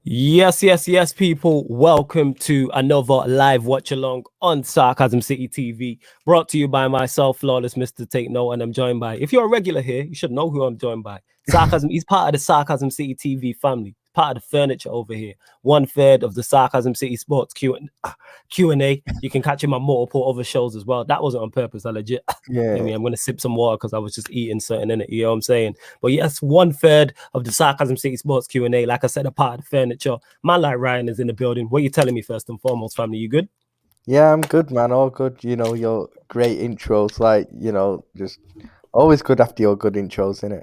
Yes, people. Welcome to another live watch along on Sarcasm City TV, brought to you by myself, Flawless Mr. Take Note, and I'm joined by, if you're a regular here, you should know who I'm joined by. Sarcasm, he's part of the Sarcasm City TV family, part of the furniture over here. 1/3 of the Sarcasm City Sports Q&A. You can catch him on multiple other shows as well. That wasn't on purpose, I legit. Yeah. I mean, I'm going to sip some water because I was just eating something in it, you know what I'm saying? But yes, 1/3 of the Sarcasm City Sports Q&A. Like I said, a part of the furniture. Man like Ryan is in the building. What are you telling me first and foremost, family? You good? Yeah, I'm good, man. All good. You know, your great intros, just always good after your good intros, innit?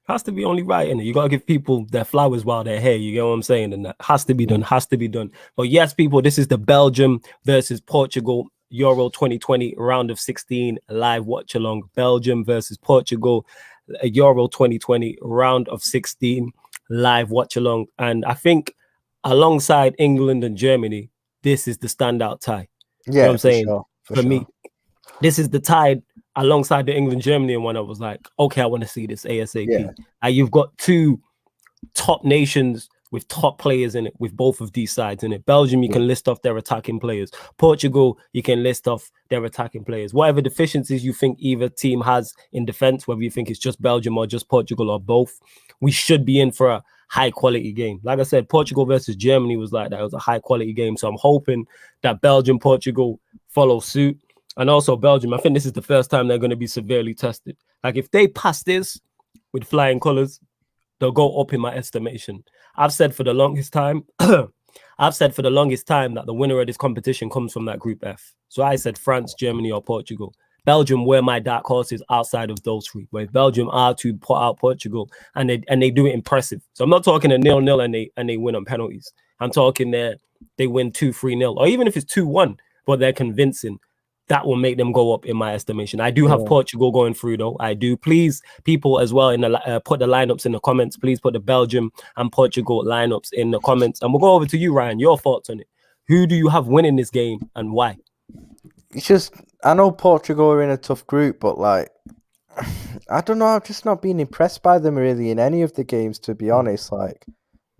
Has to be only right, innit? You got to give people their flowers while they're here. You get what I'm saying? And that has to be done, has to be done. But yes, people, this is the Belgium versus Portugal Euro 2020 round of 16 live watch along. Belgium versus Portugal Euro 2020 round of 16 live watch along. And I think alongside England and Germany, this is the standout tie. Yeah, you know what I'm saying? Sure, for me, this is the tie alongside the England-Germany one. I was like, okay, I want to see this ASAP. Yeah. You've got two top nations with top players in it, with both of these sides in it. Belgium, you can list off their attacking players. Portugal, you can list off their attacking players. Whatever deficiencies you think either team has in defense, whether you think it's just Belgium or just Portugal or both, we should be in for a high-quality game. Like I said, Portugal versus Germany was like that. It was a high-quality game. So I'm hoping that Belgium, Portugal follow suit. And also Belgium, I think this is the first time they're going to be severely tested. Like if they pass this with flying colors, they'll go up in my estimation. I've said for the longest time, that the winner of this competition comes from that Group F. So I said France, Germany, or Portugal. Belgium were my dark horses outside of those three. Where Belgium are to put out Portugal, and they do it impressive. So I'm not talking a 0-0 and they win on penalties. I'm talking they win 2-3-0, or even if it's 2-1, but they're convincing. That will make them go up in my estimation. I do have Portugal going through though. I do. Please, people as well, in the put the lineups in the comments. Please put the Belgium and Portugal lineups in the comments, and we'll go over to you, Ryan. Your thoughts on it? Who do you have winning this game and why? It's just, I know Portugal are in a tough group, but like, I don't know. I've just not been impressed by them really in any of the games, to be honest. Like,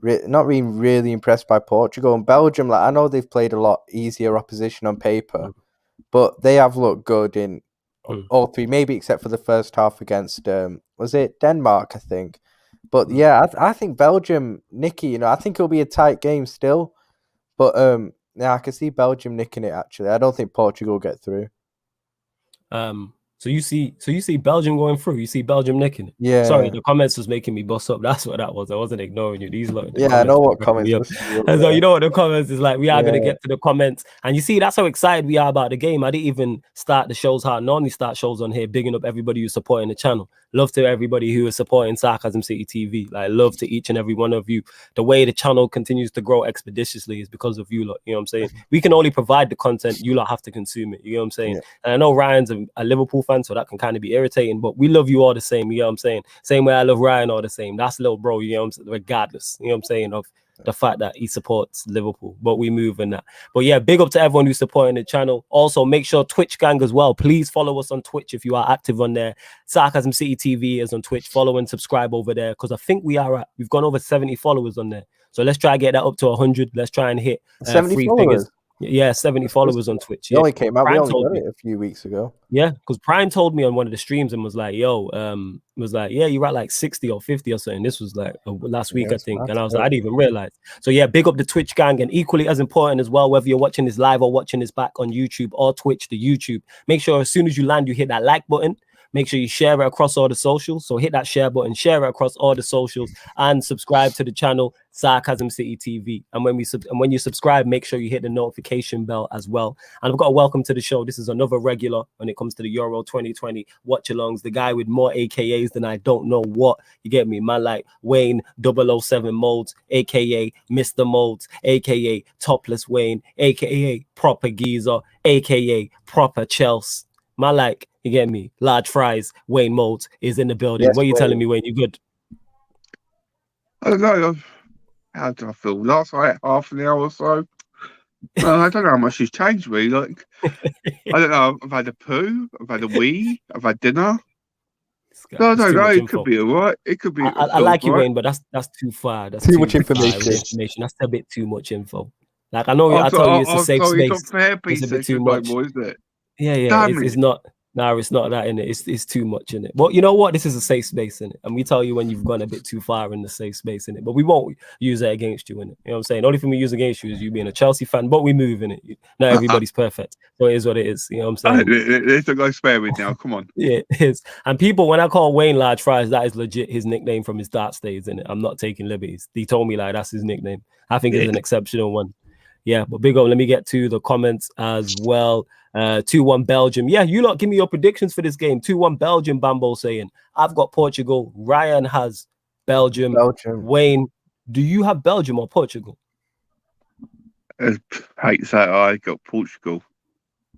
not being really impressed by Portugal and Belgium. Like, I know they've played a lot easier opposition on paper. But they have looked good in all three, maybe except for the first half against, was it Denmark, I think. But yeah, I think Belgium, Nicky, I think it'll be a tight game still. But yeah, I can see Belgium nicking it, actually. I don't think Portugal will get through. So you see Belgium going through. You see Belgium nicking it. Yeah. Sorry, the comments was making me bust up. That's what that was. I wasn't ignoring you. These look. I know what comments. So you know what the comments is like. We are gonna get to the comments, and you see that's how excited we are about the game. I didn't even start the shows how I normally start shows on here, bigging up everybody who's supporting the channel. Love to everybody who is supporting Sarcasm City TV. Like love to each and every one of you. The way the channel continues to grow expeditiously is because of you lot. You know what I'm saying? We can only provide the content. You lot have to consume it. You know what I'm saying? Yeah. And I know Ryan's a Liverpool fan, so that can kind of be irritating, but we love you all the same. You know what I'm saying? Same way I love Ryan all the same. That's little bro. You know what I'm saying? Regardless. You know what I'm saying? Of the fact that he supports Liverpool, but we move in that. But yeah, big up to everyone who's supporting the channel. Also, make sure Twitch gang as well. Please follow us on Twitch if you are active on there. Sarcasm City TV is on Twitch. Follow and subscribe over there because I think we've gone over 70 followers on there. So let's try and get that up to 100. Let's try and hit 70 3 followers. figures. Yeah, 70 followers on Twitch. It only came out. We only got it a few weeks ago. Yeah, because Prime told me on one of the streams and was like, "Yo, yeah, you're at like 60 or 50 or something." This was like last week, I think, and I was like, I didn't even realize. So yeah, big up the Twitch gang, and equally as important as well, whether you're watching this live or watching this back on YouTube or Twitch, the YouTube. Make sure as soon as you land, you hit that like button. Make sure you share it across all the socials. So hit that share button, share it across all the socials, and subscribe to the channel Sarcasm City TV. And when you subscribe, make sure you hit the notification bell as well. And I've got a welcome to the show. This is another regular when it comes to the Euro 2020 watch-alongs. The guy with more AKAs than I don't know what. You get me? Man like Wayne 007 Molds, aka Mr. Molds, aka Topless Wayne, aka Proper Geezer, aka Proper Chelsea. My like, you get me? Large fries, Wayne Molds is in the building. Yes, what are you telling me, Wayne? You good? I don't know. How did I feel last night? Half an hour or so. I don't know how much has changed me. Like, I don't know. I've had a poo. I've had a wee. I've had dinner. No, It's too no, much it info. could be alright. It could be. I like you, Wayne, but that's too far. That's Too much far information. with information. That's a bit too much info. Like I know, Oh, I tell you, it's a safe so space. it's not fair It's a bit too section much. no more, is it? Yeah, Damn it's it. not. No, it's not that in it. It's too much in it. But you know what? This is a safe space in it, and we tell you when you've gone a bit too far in the safe space in it. But we won't use it against you in it. You know what I'm saying? The only thing we use against you is you being a Chelsea fan. But we move in it. Not everybody's perfect, so it is what it is. You know what I'm saying? There's a guy spare with now. Come on. Yeah, it is. And people, when I call Wayne Large Fries, that is legit his nickname from his darts days in it. I'm not taking liberties. He told me like that's his nickname. I think it's an exceptional one. Yeah, but big up. Let me get to the comments as well. 2-1 Belgium. Yeah, you lot give me your predictions for this game. 2-1 Belgium. Bambo saying, I've got Portugal. Ryan has Belgium. Wayne, do you have Belgium or Portugal? I hate to say it, I got Portugal.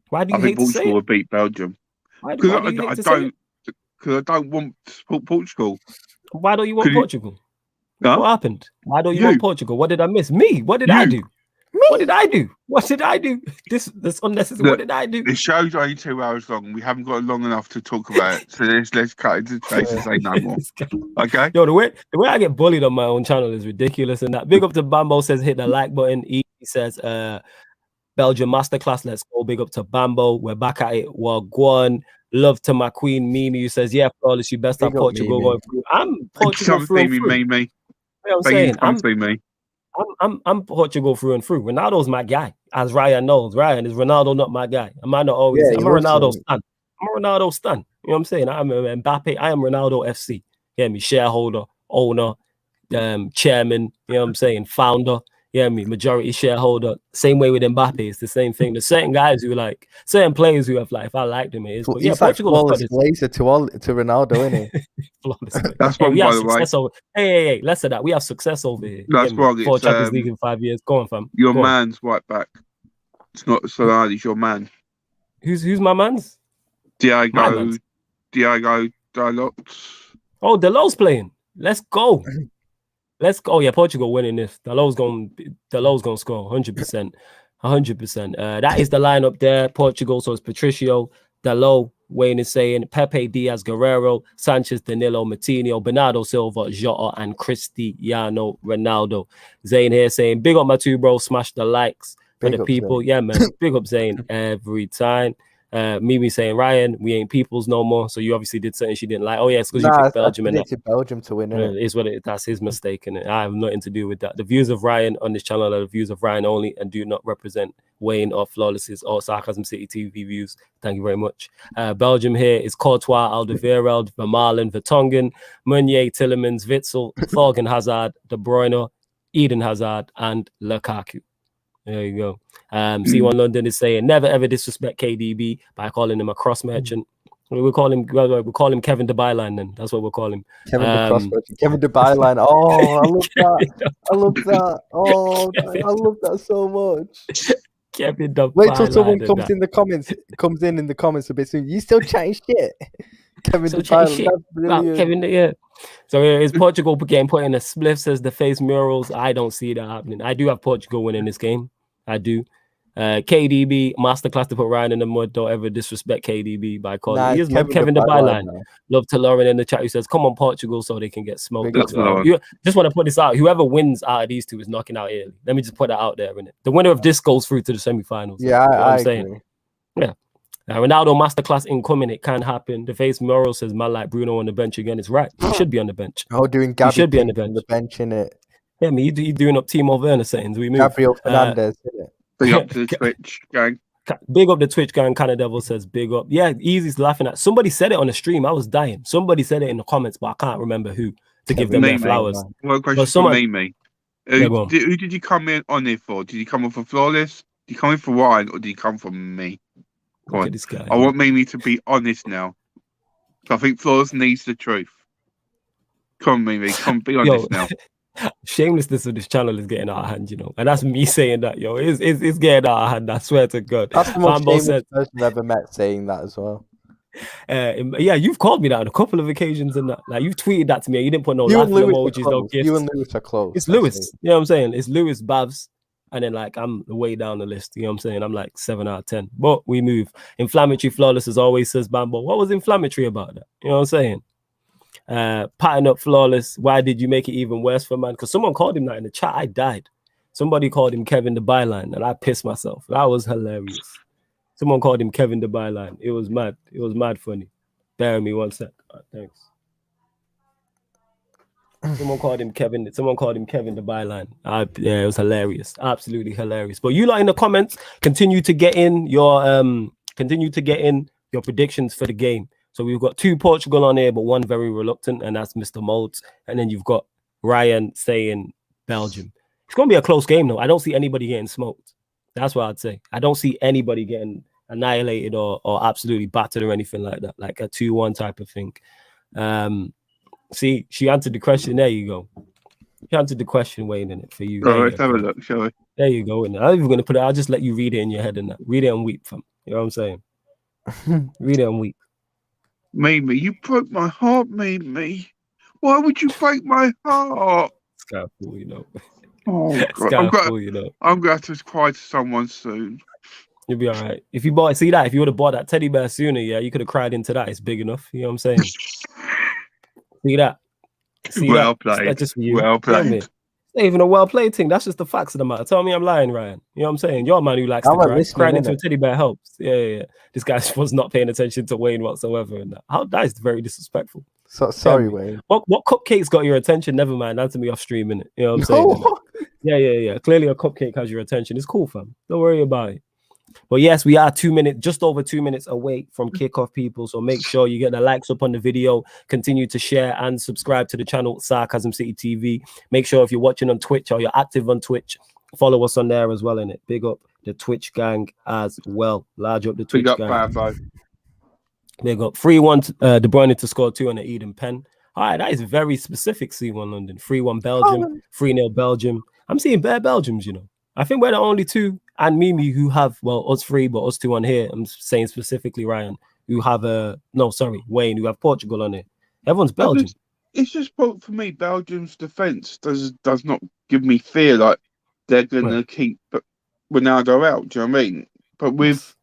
Why do you I hate think to say Portugal it? will beat Belgium. Because I don't want Portugal. Why don't you want Portugal? Huh? What happened? Why don't you want Portugal? What did I miss? Me? What did I do? What did I do? What did I do? This unnecessary. What did I do? The show's only 2 hours long. We haven't got long enough to talk about it. So let's cut into the chase and say no more. Okay. Yo, the way I get bullied on my own channel is ridiculous. And that big up to Bambo says hit the like button. He says Belgium masterclass. Let's go. Big up to Bambo. We're back at it. Wagwan. Love to my queen Mimi who says, yeah, flawless. You best have Portugal going through. I'm Portugal through and through. Mimi. You know what I'm saying? I'm Portugal through and through. Ronaldo's my guy, as Ryan knows. Ryan, is Ronaldo not my guy? Am I not always? I'm a Ronaldo stan. I'm a Ronaldo stan. You know what I'm saying? I'm a Mbappe. I am Ronaldo FC. Yeah, me shareholder, owner, chairman. You know what I'm saying? Founder. Yeah, me majority shareholder. Same way with Mbappe. It's the same thing. There's certain guys who like certain players who have like. If I like them, it is. But yeah, Portugal like laser to Ronaldo, isn't it? That's one, by the way. Hey, less of that. We have success over here. That's wrong. 4 Champions League in 5 years. Go on, fam. Your man's right back. It's not Salah. It's your man. Who's my man's? Diego Dalot. Oh, Dalot's playing. Let's go. Let's go. Yeah, Portugal winning this. Dalot's gonna score 100%. 100%. That is the lineup there. Portugal. So it's Patricio, Dalot, Wayne is saying Pepe, Diaz, Guerrero, Sanchez, Danilo, Matinho, Bernardo Silva, Jota, and Cristiano Ronaldo. Zane here saying, big up my two bros, smash the likes for the people. Zane. Yeah, man. Big up Zane every time. Mimi saying, Ryan, we ain't peoples no more. So you obviously did something she didn't like. Oh, yeah, it's because you picked Belgium. And Belgium to win, is what that's his mistake in it. I have nothing to do with that. The views of Ryan on this channel are the views of Ryan only and do not represent Wayne or Flawless's or Sarcasm City TV views. Thank you very much. Belgium here is Courtois, Alderweireld, Vermaelen, Vertonghen, Meunier, Tillemans, Witsel, Thorgan Hazard, De Bruyne, Eden Hazard, and Lukaku. There you go. C1 London is saying never ever disrespect KDB by calling him a cross merchant. We'll call him Kevin De Byline then. That's what we'll call him. Kevin De Byline. Oh, I love that. I love that. Oh, I love that so much. Kevin De Byline. Wait till someone comes in the comments a bit soon. You still chatting shit? Kevin De Byline. That's brilliant. Kevin, yeah. So is Portugal getting put in a spliff, says the face murals. I don't see that happening. I do have Portugal winning this game. I do. KDB masterclass to put Ryan in the mud. Don't ever disrespect KDB by calling. He is Kevin De Byline. Love to Lauren in the chat who says, "Come on, Portugal, so they can get smoked." You just want to put this out. Whoever wins out of these two is knocking out Italy. Let me just put that out there. Innit? The winner of this goes through to the semifinals. Yeah, I'm saying. Agree. Yeah. Ronaldo masterclass incoming. It can happen. The face Moral says, "Man, like Bruno on the bench again." It's right. He should be on the bench. Oh, doing Gabby should be on the bench, innit? Yeah, he's doing up Timo Werner settings. We move. Gabriel Fernandez, innit? Big up to the Twitch gang. Big up the Twitch gang. Canada Devil says big up. Yeah, Easy's laughing at. Somebody said it on the stream. I was dying. Somebody said it in the comments, but I can't remember who to give them their flowers. One question for me. Who did you come in on it for? Did you come in for Flawless? Did you come in for Ryan, or did you come for me? Look at this guy. I want Mimi to be honest now. I think Flawless needs the truth. Come on, Mimi. Come be honest now. Shamelessness of this channel is getting out of hand, you know, and that's me saying that, yo. It's getting out of hand. I swear to God. That's the most shameless person I've ever met saying that as well. Yeah, you've called me that on a couple of occasions, and that, like, you've tweeted that to me. You didn't put no laughing emojis, no gifts. You and Lewis are close. It's Lewis. You know what I'm saying? It's Lewis, Babs, and then like I'm way down the list. You know what I'm saying? I'm like 7 out of 10. But we move. Inflammatory Flawless as always, says Bambo. What was inflammatory about that? You know what I'm saying? Patting up flawless. Why did you make it even worse for man? Because someone called him that in the chat. I died. Somebody called him Kevin the Byline, and I pissed myself. That was hilarious. Someone called him Kevin the Byline. It was mad. It was mad funny. Bear with me 1 sec. Thanks. Someone called him Kevin the Byline. Yeah, it was hilarious. Absolutely hilarious. But you lot in the comments, continue to get in your predictions for the game. So we've got 2 Portugal on here, but 1 very reluctant, and that's Mr. Molds. And then you've got Ryan saying Belgium. It's gonna be a close game though. I don't see anybody getting smoked. That's what I'd say. I don't see anybody getting annihilated or absolutely battered or anything like that, like a 2-1 type of thing. See, she answered the question. There you go. She answered the question, Wayne, in it for you. All right, let's have a look, shall we? There you go. I'm not even gonna put it. I'll just let you read it in your head and that. Read it and weep, fam. You know what I'm saying? Read it and weep. Mimi, you broke my heart, Mimi. Why would you break my heart? Skyfall, you know. Oh, God. I'm going to cry to someone soon. You'll be all right. If you bought, see that, if you would have bought that teddy bear sooner, yeah, you could have cried into that. It's big enough. You know what I'm saying? See that? Well played. That's just for you. Well played. It's not even a well played thing. That's just the facts of the matter. Tell me I'm lying, Ryan. You know what I'm saying? You're a man who likes to cry. Crying into a teddy bear helps. Yeah. This guy was not paying attention to Wayne whatsoever. And that is very disrespectful. So sorry, Wayne. What cupcakes got your attention? Never mind. Answer me off stream, innit? You know what I'm saying? Yeah. Clearly a cupcake has your attention. It's cool, fam. Don't worry about it. But yes, we are just over 2 minutes away from kickoff, people. So make sure you get the likes up on the video. Continue to share and subscribe to the channel Sarcasm City TV. Make sure if you're watching on Twitch or you're active on Twitch, follow us on there as well, innit? Big up the Twitch gang as well. Large up the Twitch gang. Big up, Bravo. Big up. 3-1 De Bruyne to score 2 on the Eden pen. All right, that is very specific. C1 London. 3-1 Belgium. 3-0 Belgium. I'm seeing bare Belgiums, you know. I think we're the only 2 and Mimi who have, well, us 3, but us 2 on here. I'm saying specifically Ryan, who have Wayne, who have Portugal on it. Everyone's Belgium. It's just for me, Belgium's defense does not give me fear like they're gonna keep Ronaldo out. Do you know what I mean? But with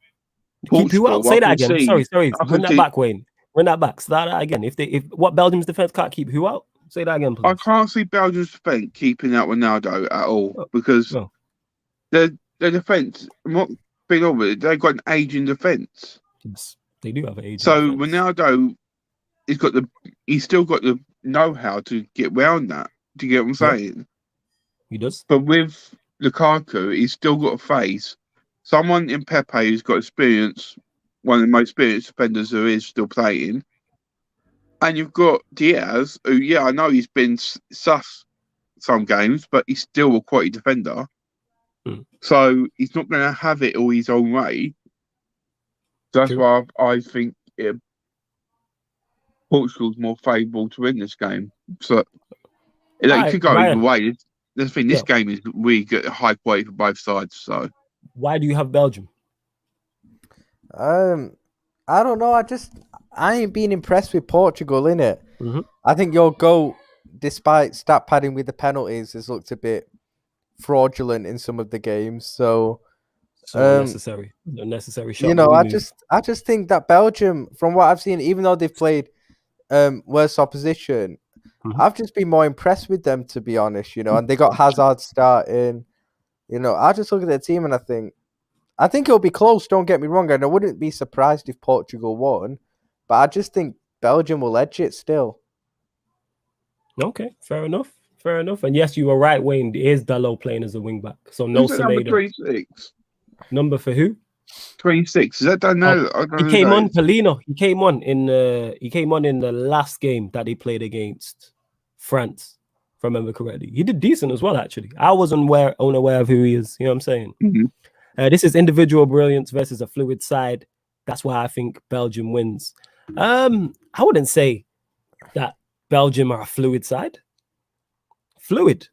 keep who out? Say that again. Sorry. Run that back, Wayne. Run that back. Start that again. If what Belgium's defense can't keep who out? Say that again, please. I can't see Belgium's defense keeping out Ronaldo at all because their defense, what being on with it, they've got an aging defense. Yes, they do have an aging. So defense. Ronaldo, he's still got the know-how to get around that. Do you get what I'm saying? He does. But with Lukaku, he's still got to face someone in Pepe who's got experience, one of the most experienced defenders there is still playing. And you've got Diaz, who, I know he's been sus some games, but he's still a quality defender. So he's not going to have it all his own way. So that's why I think Portugal's more favourable to win this game. So it could go either way. The thing, this game is really good, high quality for both sides. So why do you have Belgium? I don't know. I ain't been impressed with Portugal, innit? Mm-hmm. I think your goal, despite stat padding with the penalties, has looked a bit fraudulent in some of the games. So unnecessary shot. You know, I just think that Belgium, from what I've seen, even though they've played worse opposition, I've just been more impressed with them, to be honest. You know, and they got Hazard starting. You know, I just look at their team and I think it'll be close. Don't get me wrong, and I wouldn't be surprised if Portugal won, but I just think Belgium will edge it still. Okay, fair enough. And yes, you were right, Wayne. It is Dalot playing as a wing back. So no Semedo. Number 26. Number for who? 26. Is that Danilo? He came on, Polino. He came on in the last game that they played against France, if I remember correctly. He did decent as well, actually. I was unaware of who he is. You know what I'm saying? Mm-hmm. This is individual brilliance versus a fluid side. That's why I think Belgium wins. I wouldn't say that Belgium are a fluid side. Fluid.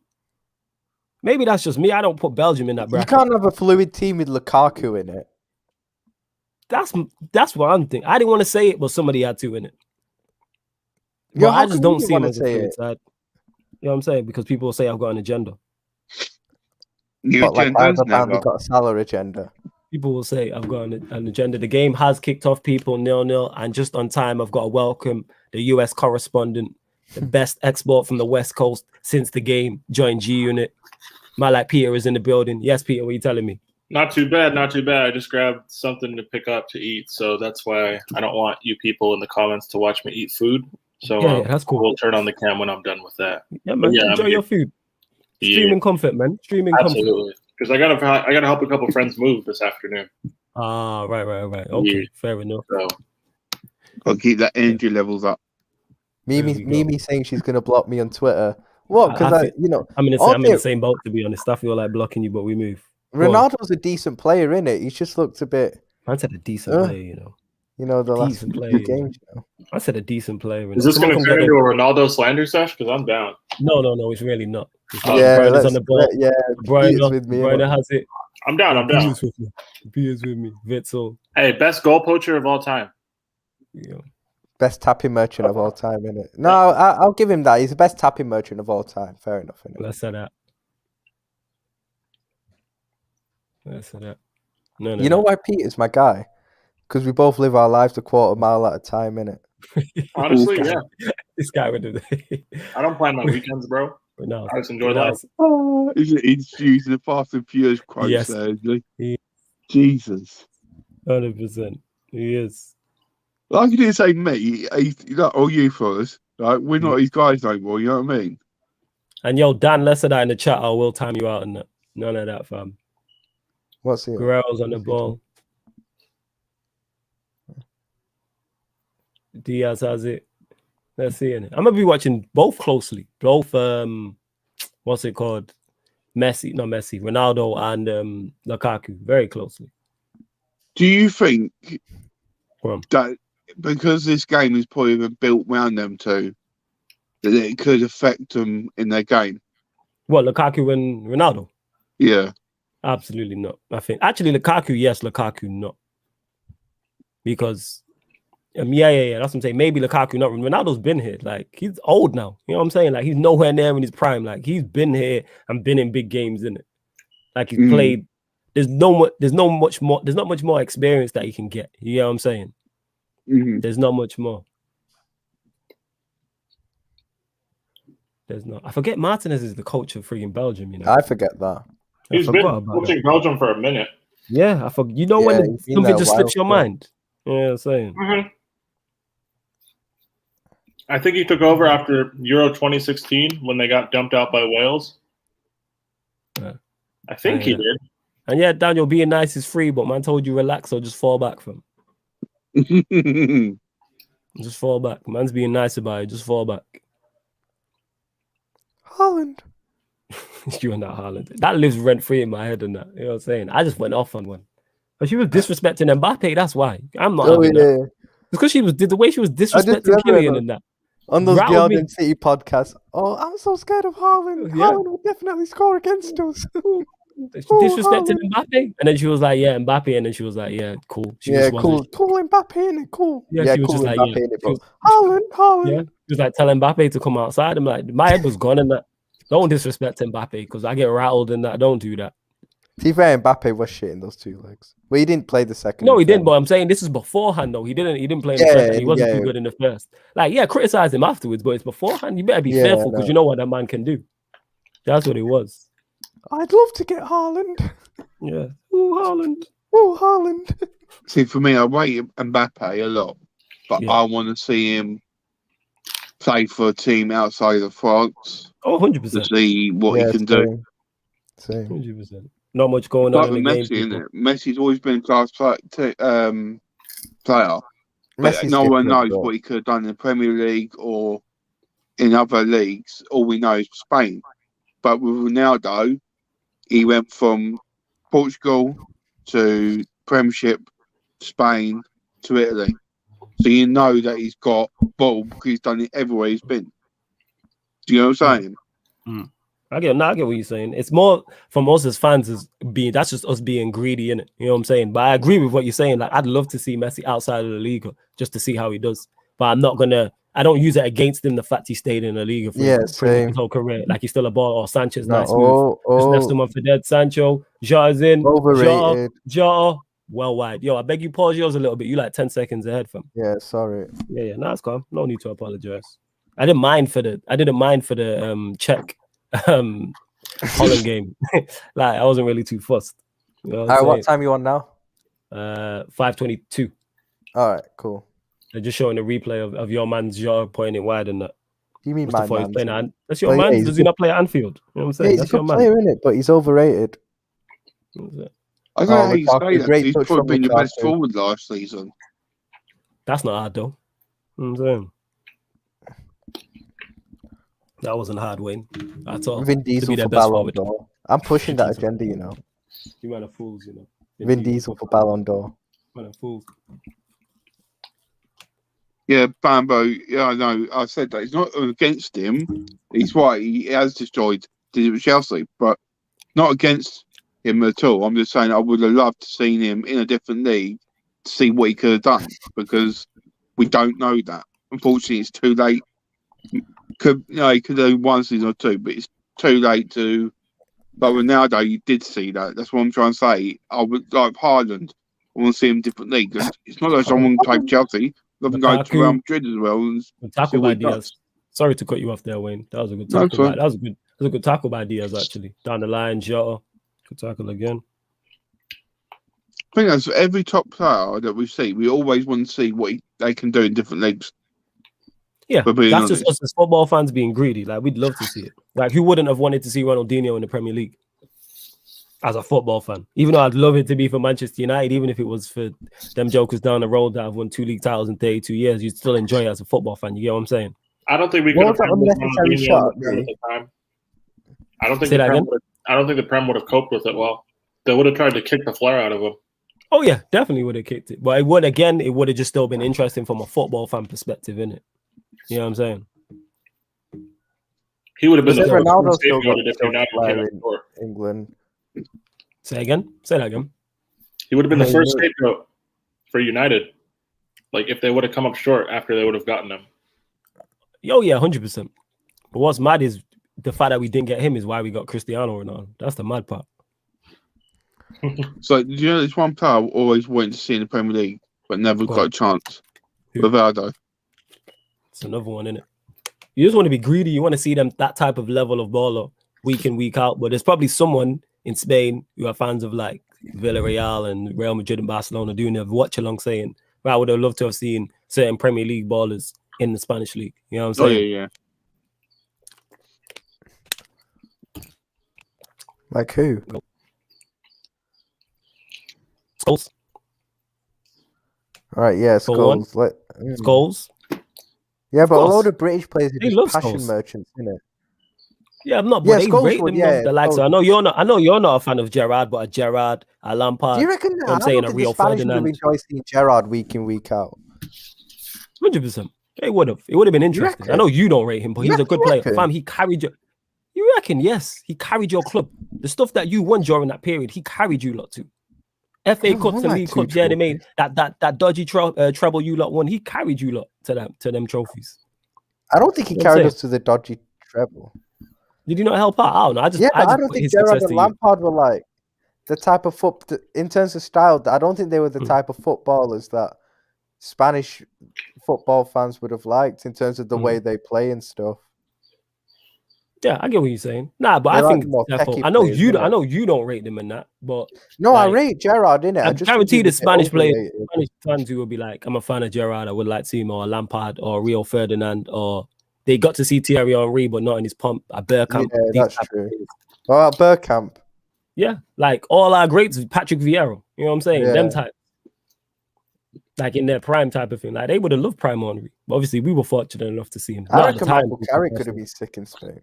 Maybe that's just me. I don't put Belgium in that bracket. You can't have a fluid team with Lukaku in it. That's what I'm thinking. I didn't want to say it, but somebody had to in it. Well, I just don't see him as a fluid side. You know what I'm saying? Because people will say I've got an agenda. But like I've got a Salah agenda. People will say I've got an agenda. The game has kicked off, people 0-0, and just on time, I've got to welcome the US correspondent, the best export from the West Coast since the game joined G Unit. My like Peter is in the building. Yes, Peter, what are you telling me? Not too bad, not too bad. I just grabbed something to pick up to eat, so that's why I don't want you people in the comments to watch me eat food. So yeah, that's cool. We'll turn on the cam when I'm done with that. Yeah, man. Yeah, enjoy your food. Streaming comfort, man. Streaming Absolutely. Because I gotta help a couple friends move this afternoon. Ah, right. Okay, fair enough. So I'll keep that energy levels up. Mimi saying she's gonna block me on Twitter. What? Because I'm in the same boat, to be honest. I feel like blocking you, but we move. Ronaldo's a decent player, isn't it? He just looks a bit. I said a decent player, the last few games. I said a decent player. Is this going to turn into a Ronaldo slander sesh? Because I'm down. No, it's really not. Brian's on the ball. Brian has it. I'm down. Be with me. Witzel. Hey, best goal poacher of all time. Yeah. Best tapping merchant of all time, innit? No, I'll give him that. He's the best tapping merchant of all time. Fair enough, innit? Let's say that. No. You know why Peter's my guy? Because we both live our lives a quarter mile at a time, innit? Honestly, yeah. This guy would do that. I don't plan my weekends, bro. No, I just enjoy life. He's using the Fast and Furious quotes there, isn't he? Jesus. 100%. He is. Like you didn't say me, or you for us. Like, we're not his guys no more, you know what I mean? And yo, Dan, let's say that in the chat. I will time you out on that. None of that, fam. What's it? Guerrero's on the ball. Diaz has it. Let's see it. I'm gonna be watching both closely. Both what's it called? Ronaldo and Lukaku very closely. Do you think that because this game is probably been built around them two, that it could affect them in their game? What, Lukaku and Ronaldo? Yeah. Absolutely not. I think actually Lukaku, yes, Lukaku, not. Because that's what I'm saying. Maybe Lukaku, not. Ronaldo's been here. Like, he's old now. You know what I'm saying? Like, he's nowhere near in his prime. Like, he's been here and been in big games, innit? Like, he's played. There's not much more experience that he can get. You know what I'm saying? Mm-hmm. There's not much more. There's not. I forget Martinez is the coach of freaking Belgium, you know. I forget that. He's been coaching Belgium for a minute. Yeah, I forget. You know when something just slips your mind. You know what I'm saying? Mm-hmm. I think he took over after Euro 2016 when they got dumped out by Wales. Yeah. I think he did. And yeah, Daniel, being nice is free, but man told you relax or just fall back from. Just fall back. Man's being nice about it. Just fall back. Haaland. You and that Haaland. That lives rent free in my head and that. You know what I'm saying? I just went off on one. But she was disrespecting Mbappe, that's why. I'm not having that. Because she was the way she was disrespecting Kylian and that. On those Garden City podcasts. Oh, I'm so scared of Haaland. Yeah. Haaland will definitely score against us. She disrespected Mbappe, and then she was like, "Yeah, Mbappe," and then she was like, "Yeah, cool." Cool Mbappe, innit? Cool. Yeah, she was cool just like, Mbappe, "Yeah." Haaland. Yeah, she was like telling Mbappe to come outside. I'm like, my head was gone, and that. Don't disrespect Mbappe because I get rattled and that. Don't do that. To be fair, Mbappe was shit in those 2 legs. Well, he didn't play the second. No, he didn't. But I'm saying this is beforehand though. He didn't play in the first. And he wasn't too good in the first. Like, criticize him afterwards, but it's beforehand. You better be careful because you know what that man can do. That's what it was. I'd love to get Haaland. Yeah. Ooh, Haaland. See, for me, I rate Mbappe a lot, but I want to see him play for a team outside of France. Oh, 100%. To see what he can do. Same. 100%. Not much going on in the Messi, game. Isn't it? Messi's always been a class player. But Messi's no one knows what he could have done in the Premier League or in other leagues. All we know is Spain. But with Ronaldo, he went from Portugal to Premiership, Spain to Italy. So you know that he's got ball because he's done it everywhere he's been. Do you know what I'm saying? Mm. I get what you're saying. It's more from us as fans that's just us being greedy, innit? You know what I'm saying? But I agree with what you're saying. Like, I'd love to see Messi outside of the league just to see how he does. But I'm not gonna I don't use it against him. The fact he stayed in the league for his whole career, like he's still a ball. Or Sanchez, nice move. Just left someone for dead. Sancho, Jota's in. Overrated. Jota, well wide. Yo, I beg you, pause yours a little bit. You like 10 seconds ahead from. Yeah, sorry. Yeah, no, it's calm. No need to apologize. I didn't mind for the Czech Holland game. Like I wasn't really too fussed. You know what time you on now? 5:22. All right, cool. They're just showing a replay of your man's Jota pointing it wide and that. Do you mean my man? That's your man. Does he not play at Anfield? You know what I'm saying? Yeah, he's a good player, isn't it? But he's overrated. I don't know how you say that. He's probably been the best forward last season. That's not hard though. You know what I'm saying? That wasn't hard, Wayne. At all. Vin Diesel for Ballon d'Or. I'm pushing that agenda, you know. You man are fools, you know. Vin Diesel for Ballon d'Or. Man are fools. Yeah, Bambo. Yeah, I know. I said that. It's not against him. He's right. He has destroyed Chelsea, but not against him at all. I'm just saying I would have loved to seen him in a different league to see what he could have done because we don't know that. Unfortunately, it's too late. He could do one season or two, but it's too late to. But Ronaldo, you did see that. That's what I'm trying to say. I would like Haaland. I want to see him in different leagues. It's not like someone play Chelsea. I've been going to Real Madrid as well. Tackle by Diaz. Sorry to cut you off there, Wayne. That was a good tackle. That was a good tackle by Diaz actually. Down the line, Jota. Good tackle again. I think that's every top player that we see. We always want to see what they can do in different leagues. Yeah, that's just us as football fans being greedy. Like we'd love to see it. Like who wouldn't have wanted to see Ronaldinho in the Premier League? As a football fan, even though I'd love it to be for Manchester United, even if it was for them jokers down the road that have won 2 league titles in 32 years, you'd still enjoy it as a football fan. You get what I'm saying? I don't think we could have done Ronaldinho at the time. I don't think the Prem would have coped with it well. They would have tried to kick the flare out of him. Oh yeah, definitely would have kicked it. But it would have just still been interesting from a football fan perspective, innit? You know what I'm saying? He would have been Ronaldo still got in England. Say that again. He would have been the first scapegoat for United. Like if they would have come up short after they would have gotten him. Oh yeah, 100%. But what's mad is the fact that we didn't get him is why we got Cristiano Ronaldo. That's the mad part. So you know, there's one player I always wanted to see in the Premier League, but never got a chance. Rivaldo. It's another one, innit? You just want to be greedy. You want to see them that type of level of baller week in, week out. But there's probably someone in Spain who are fans of like Villarreal and Real Madrid and Barcelona doing their Watchalong saying, "Right, I would have loved to have seen certain Premier League ballers in the Spanish league." You know what I'm saying? Oh yeah. Like who? Scholes. All right, yeah, Scholes. Scholes. Yeah, but a lot of British players are just passion merchants, isn't it? Yeah, I'm not. But they rate them the likes. I know you're not a fan of Gerrard, but a Gerrard, a Lampard. Do you reckon? I'm saying a Rio Ferdinand. Would enjoy seeing Gerrard week in, week out. 100%. It would have. It would have been interesting. I know you don't rate him, but he's a good player. Fam, he carried you. You reckon? Yes, he carried your club. The stuff that you won during that period, he carried you lot to. FA Cups and League Cups, yeah, they made that dodgy treble you lot won. He carried you lot to them trophies. I don't think he carried us to the dodgy treble. Did you not help out? I don't know. I don't think Gerrard and Lampard were like the type of in terms of style. I don't think they were the type of footballers that Spanish football fans would have liked in terms of the way they play and stuff. Yeah, I get what you're saying. Nah, but I think I know you don't rate them in that, but no, like, I rate Gerrard in it. I guarantee the Spanish players, Spanish fans who will be like, I'm a fan of Gerrard. I would like to see him or Lampard or Rio Ferdinand, or they got to see Thierry Henry, but not in his pomp at Bergkamp. Yeah, that's true. Well, at Bergkamp. Yeah, like all our greats, Patrick Vieira. You know what I'm saying? Yeah. Them type. Like in their prime type of thing. Like they would have loved prime Henry. But obviously, we were fortunate enough to see him. I reckon Michael Carrick could have been sick in Spain.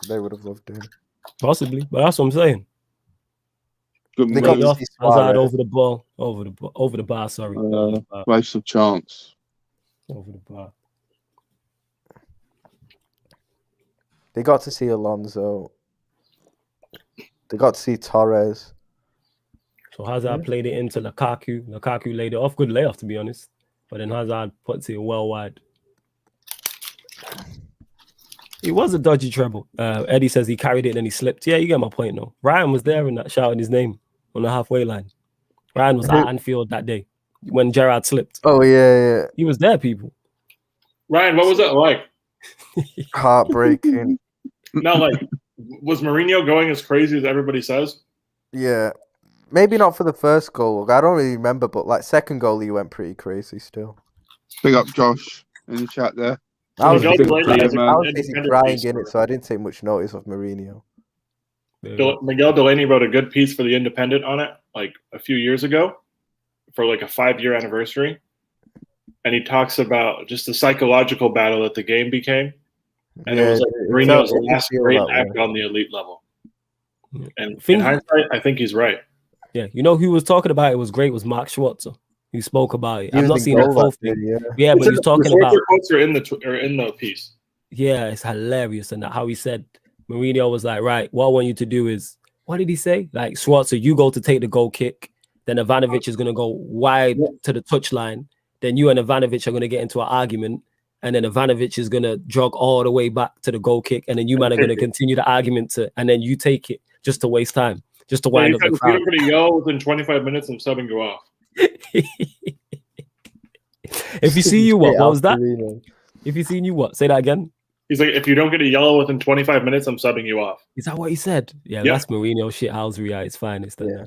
They would have loved him. Possibly, but that's what I'm saying. They got Hazard over the ball, over the bar. Sorry, waste of chance. Over the bar. They got to see Alonso. They got to see Torres. So Hazard played it into Lukaku. Lukaku laid it off. Good layoff, to be honest. But then Hazard puts it well wide. It was a dodgy treble. Eddie says he carried it and he slipped. Yeah, you get my point, though. Ryan was there and that shouting his name on the halfway line. Ryan was at Anfield that day when Gerrard slipped. Oh, yeah. He was there, people. Ryan, what was that like? Heartbreaking. No, like, was Mourinho going as crazy as everybody says? Yeah. Maybe not for the first goal. I don't really remember, but like second goal, he went pretty crazy still. Big up Josh in the chat there. I was Miguel basically crying in it, so I didn't take much notice of Mourinho. Miguel Delaney wrote a good piece for The Independent on it, like a few years ago, for like a 5-year anniversary. And he talks about just the psychological battle that the game became. And it was like Mourinho's last great act on the elite level. And in hindsight, I think he's right. Yeah, you know who was talking about it was great was Mark Schwarzer. He spoke about it. I've not seen the full thing. Yeah, but he was talking about. The quotes are in the piece. Yeah, it's hilarious, and how he said Mourinho was like, right, what I want you to do is, what did he say? Like, Schwarzer, you go to take the goal kick, then Ivanovic is going to go wide to the touchline, then you and Ivanovic are going to get into an argument, and then Ivanovic is going to jog all the way back to the goal kick, and then you man are going to continue the argument and then you take it just to waste time, just to wind up the crowd. You're going to yell within 25 minutes and subbing you off. If you see you what was that? If you seen you what? Say that again. He's like, if you don't get a yellow within 25 minutes, I'm subbing you off. Is that what he said? Yeah, that's Mourinho shithousery at its finest. Yeah.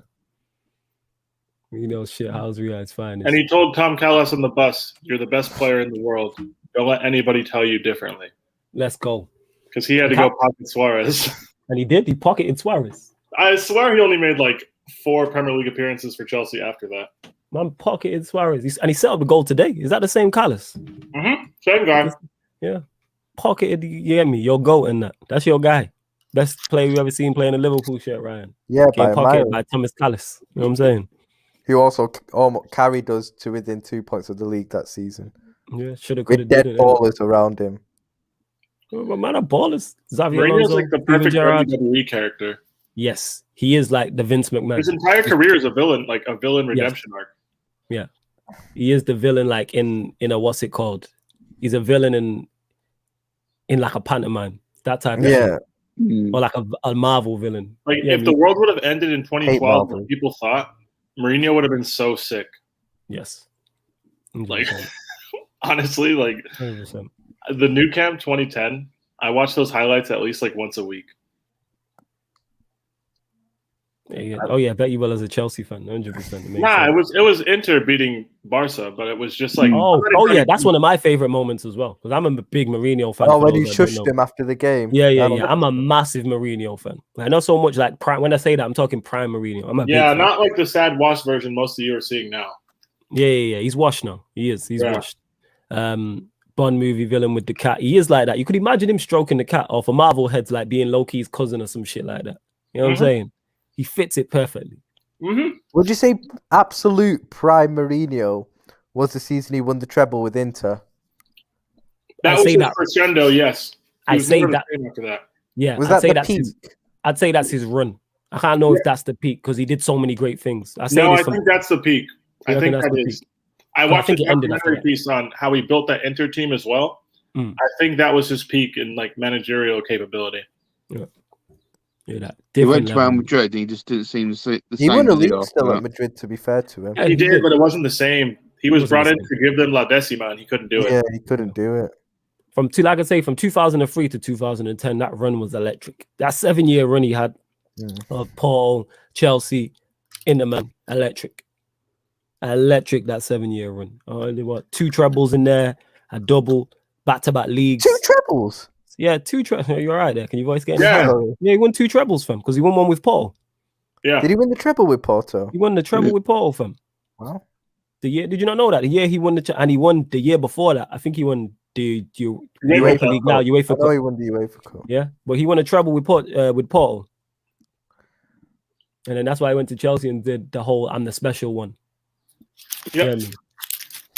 Mourinho shithousery at its finest. And he told Tom Callas on the bus, "You're the best player in the world. Don't let anybody tell you differently." Let's go. Because he had to go pocket Suarez. And he did. He pocketed Suarez. I swear he only made like 4 Premier League appearances for Chelsea after that. Man pocketed Suarez. And he set up the goal today. Is that the same Callas? Mm-hmm. Same guy. Yeah. Pocketed, you hear me? Your goat and that. That's your guy. Best player we've ever seen playing a Liverpool shirt, Ryan. Yeah, pocketed by Thomas Callas. You know what I'm saying? He also almost carried us to within 2 points of the league that season. Yeah, should have. With dead ballers around him. Well, man, ballers. Mourinho's like the perfect WWE character. Yes, he is like the Vince McMahon. His entire career is a villain, like a villain redemption arc. Yeah, he is the villain, like in a what's it called? He's a villain in like a pantomime, that type of thing. Or like a Marvel villain. Like if the world would have ended in 2012, what people thought, Mourinho would have been so sick. Yes, 100%. Like honestly, like 100%. The Nou Camp 2010. I watch those highlights at least like once a week. Yeah. Oh yeah, I bet you will as a Chelsea fan, 100%. Nah, it was Inter beating Barca, but it was just like oh yeah, that's one of my favorite moments as well because I'm a big Mourinho fan. Oh, when he shushed him after the game. Yeah. I'm a massive Mourinho fan. I know so much like prime. When I say that, I'm talking prime Mourinho. I'm a big fan. Not like the sad washed version most of you are seeing now. Yeah. He's washed now. He is. He's washed. Bond movie villain with the cat. He is like that. You could imagine him stroking the cat off a Marvel head's like being Loki's cousin or some shit like that. You know what I'm saying? He fits it perfectly. Would you say absolute prime Mourinho was the season he won the treble with Inter? That was his crescendo, yes. I say that. After that. Yeah. Was that the peak? I'd say that's his run. I can't know if that's the peak because he did so many great things. I think that's the peak. I think that is. I watched a documentary piece on how he built that Inter team as well. I think that was his peak in like managerial capability. Yeah. He went to Real Madrid and he just didn't seem the same. He won a league still at Madrid, to be fair to him. Yeah, he did, but it wasn't the same. He was brought in to give them La Decima and he couldn't do it. Yeah, he couldn't do it. From 2003 to 2010, that run was electric. That 7-year run he had of Paul, Chelsea, Inter, electric. Electric, that 7-year run. Only 2 trebles in there, a double, back-to-back leagues. 2 trebles? Yeah, 2 trebles. You're right there. Can you voice get in? Yeah, he won 2 trebles, fam, because he won one with Paul. Yeah. Did he win the treble with Porto? He won the treble with Paul, fam. Wow. Did you not know that? The year he won and he won the year before that. I think he won the UEFA League now, UEFA Cup. I know he won the UEFA Cup. Yeah, but he won a treble with Porto. And then that's why I went to Chelsea and did the whole "I'm the special one." Yep.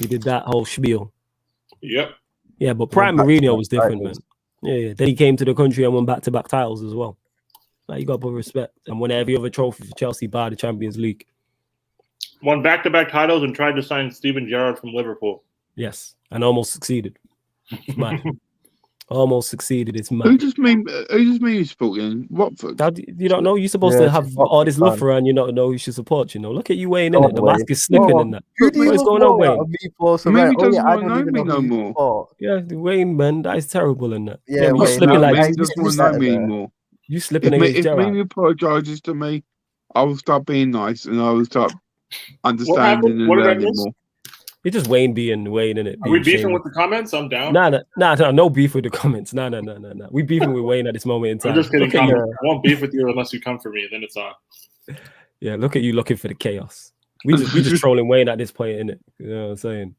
He did that whole spiel. Yep. Yeah, but prime Mourinho was different, man. Yeah. Then he came to the country and won back-to-back titles as well. Like, you got to put respect. And won every other trophy for Chelsea bar the Champions League. Won back-to-back titles and tried to sign Steven Gerrard from Liverpool. Yes, and almost succeeded. Almost succeeded. It's Who mad. just mean you supporting? Watford? You don't know. You're supposed Yeah, to have she's all this love Watford for her, and you don't know who you should support. You know, look at you, Wayne. Go In on, it, the Wayne. mask is slipping Oh, in that. who do you What's love going on, more out Wayne? of me for? So Maybe right, doesn't I want to don't know even me know no who you more. support. Yeah, Wayne, man, that is terrible in that. Yeah, you Wayne, slipping No, like maybe you doesn't want to better know me there. anymore. you slipping against If Gerrard. Mimi apologises to me, I will start being nice and I will start understanding happened? and What did I learning miss? more. It's just Wayne being Wayne in it. Are we Being beefing shameless. with the comments? I'm down. Nah, no beef with the comments. Nah. We beefing with Wayne at this moment in time. I'm just kidding, Look at you. comments. I won't beef with you unless you come for me. Then it's on. Yeah, look at you looking for the chaos. We just trolling Wayne at this point, innit? You know what I'm saying?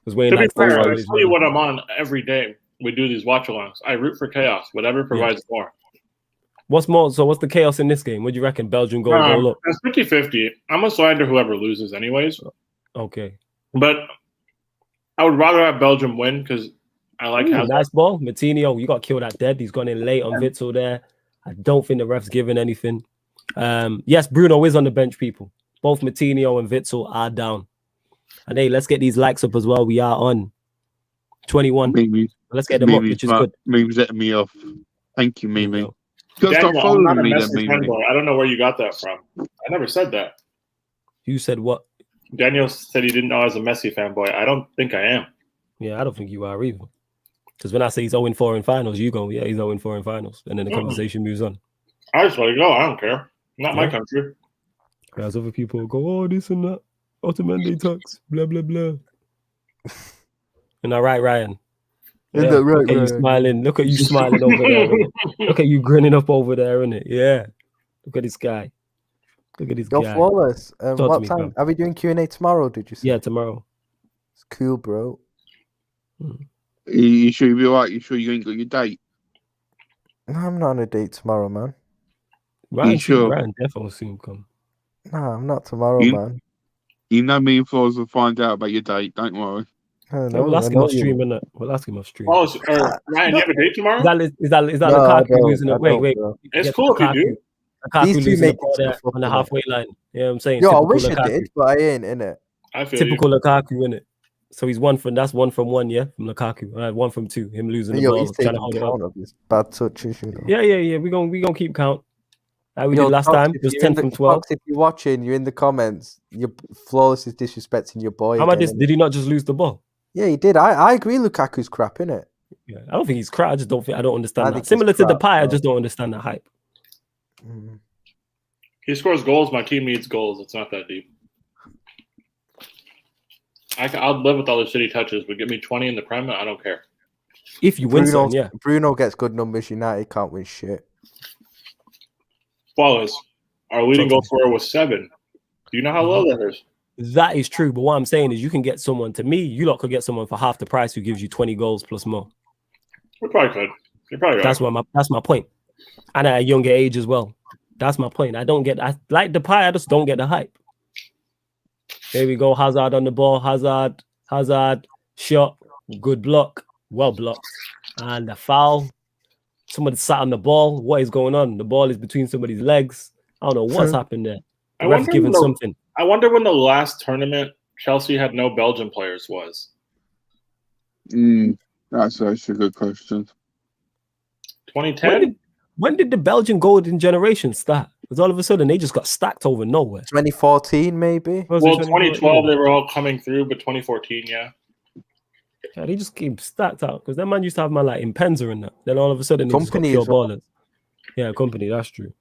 Because Wayne To be likes to fair, I troll tell his you brother. what I'm on every day. We do these watch-alongs. I root for chaos. Whatever provides more. What's more? So what's the chaos in this game? What do you reckon? Belgium goal up? It's 50-50. I'm a side to whoever loses anyways. Okay. But I would rather have Belgium win because I like how nice ball. Martinho, you got to kill that dead. He's gone in late on Witsel there. I don't think the ref's given anything. Yes, Bruno is on the bench, people. Both Martinho and Witsel are down. And hey, let's get these likes up as well. We are on 21. Let's get them up, which is good. Mimi's letting me off. Thank you, Mimi. Daniel, I'm not a Messi fanboy. I don't know where you got that from. I never said that. You said what? Daniel said he didn't know I was a Messi fanboy. I don't think I am. Yeah, I don't think you are either. Because when I say he's 0-4 in finals, you go, yeah, he's 0-4 in finals. And then the conversation moves on. I just let it go. I don't care. Not my country. Whereas other people go, oh, this and that. Otamendi talks, blah, blah, blah. And all right, Ryan. Yeah, Right, look at you smiling. Look at you smiling over there. Innit? Look at you grinning up over there, innit? Yeah. Look at this guy. Look at this guy. You're flawless. What me, time? bro. Are we doing Q&A tomorrow, did you say? Yeah, tomorrow. It's cool, bro. You sure you'll be all right? You sure you ain't got your date? No, I'm not on a date tomorrow, man. Ryan sure? Ryan definitely soon come. No, I'm not tomorrow, man. You know me and Flores will find out about your date. Don't worry. We'll ask him off stream, innit? We'll ask him off stream. Oh, Ryan, you have a date tomorrow? Is that No, Lukaku losing it? Wait. It's cool if you do. Lukaku These two losing make the ball it there stuff up, on the innit? halfway line. You know what I'm saying? Yo, I Typical wish Lukaku. I did, but I ain't, innit? I feel Typical Lukaku, innit? So he's one from 1, yeah, from Lukaku. All right, 1 from 2. Him losing the ball, He's trying to taking hold it up. count of his bad touches, you know. Yeah. We gonna keep count. Like we did last Fox, time. It was 10 from 12. Fox, if you're watching, you're in the comments. Your Flawless is disrespecting your boy. How about this? Did he not just lose the ball? Yeah, he did. I agree. Lukaku's crap, innit? Yeah, I don't think he's crap. I don't understand I that. think Similar he's to the crap, pie, I bro. just don't understand that hype. He scores goals. My team needs goals. It's not that deep. I'll live with all the shitty touches, but give me 20 in the Prem, I don't care. If you win some, yeah. Bruno gets good numbers. United can't win shit. Flawless. Our leading goal scorer was 7. Do you know how low that is? That is true, but what I'm saying is you can get someone, to me, you lot could get someone for half the price who gives you 20 goals plus more. We probably could. You're probably right. That's my point. And at a younger age as well. That's my point. I like the pie, I just don't get the hype. There we go. Hazard on the ball. Hazard shot. Good block. Well blocked. And the foul. Somebody sat on the ball. What is going on? The ball is between somebody's legs. I don't know what's happened there. The ref's giving something. I wonder when the last tournament Chelsea had no Belgian players was. That's actually a good question. 2010? When did the Belgian golden generation start? Because all of a sudden they just got stacked over nowhere. 2014, maybe. Well, 2012 they were all coming through, but 2014, yeah. Yeah, they just came stacked out because that man used to have man like Impenza and that. Then all of a sudden, they just got Company pure as well. ballers. Yeah, company. That's true.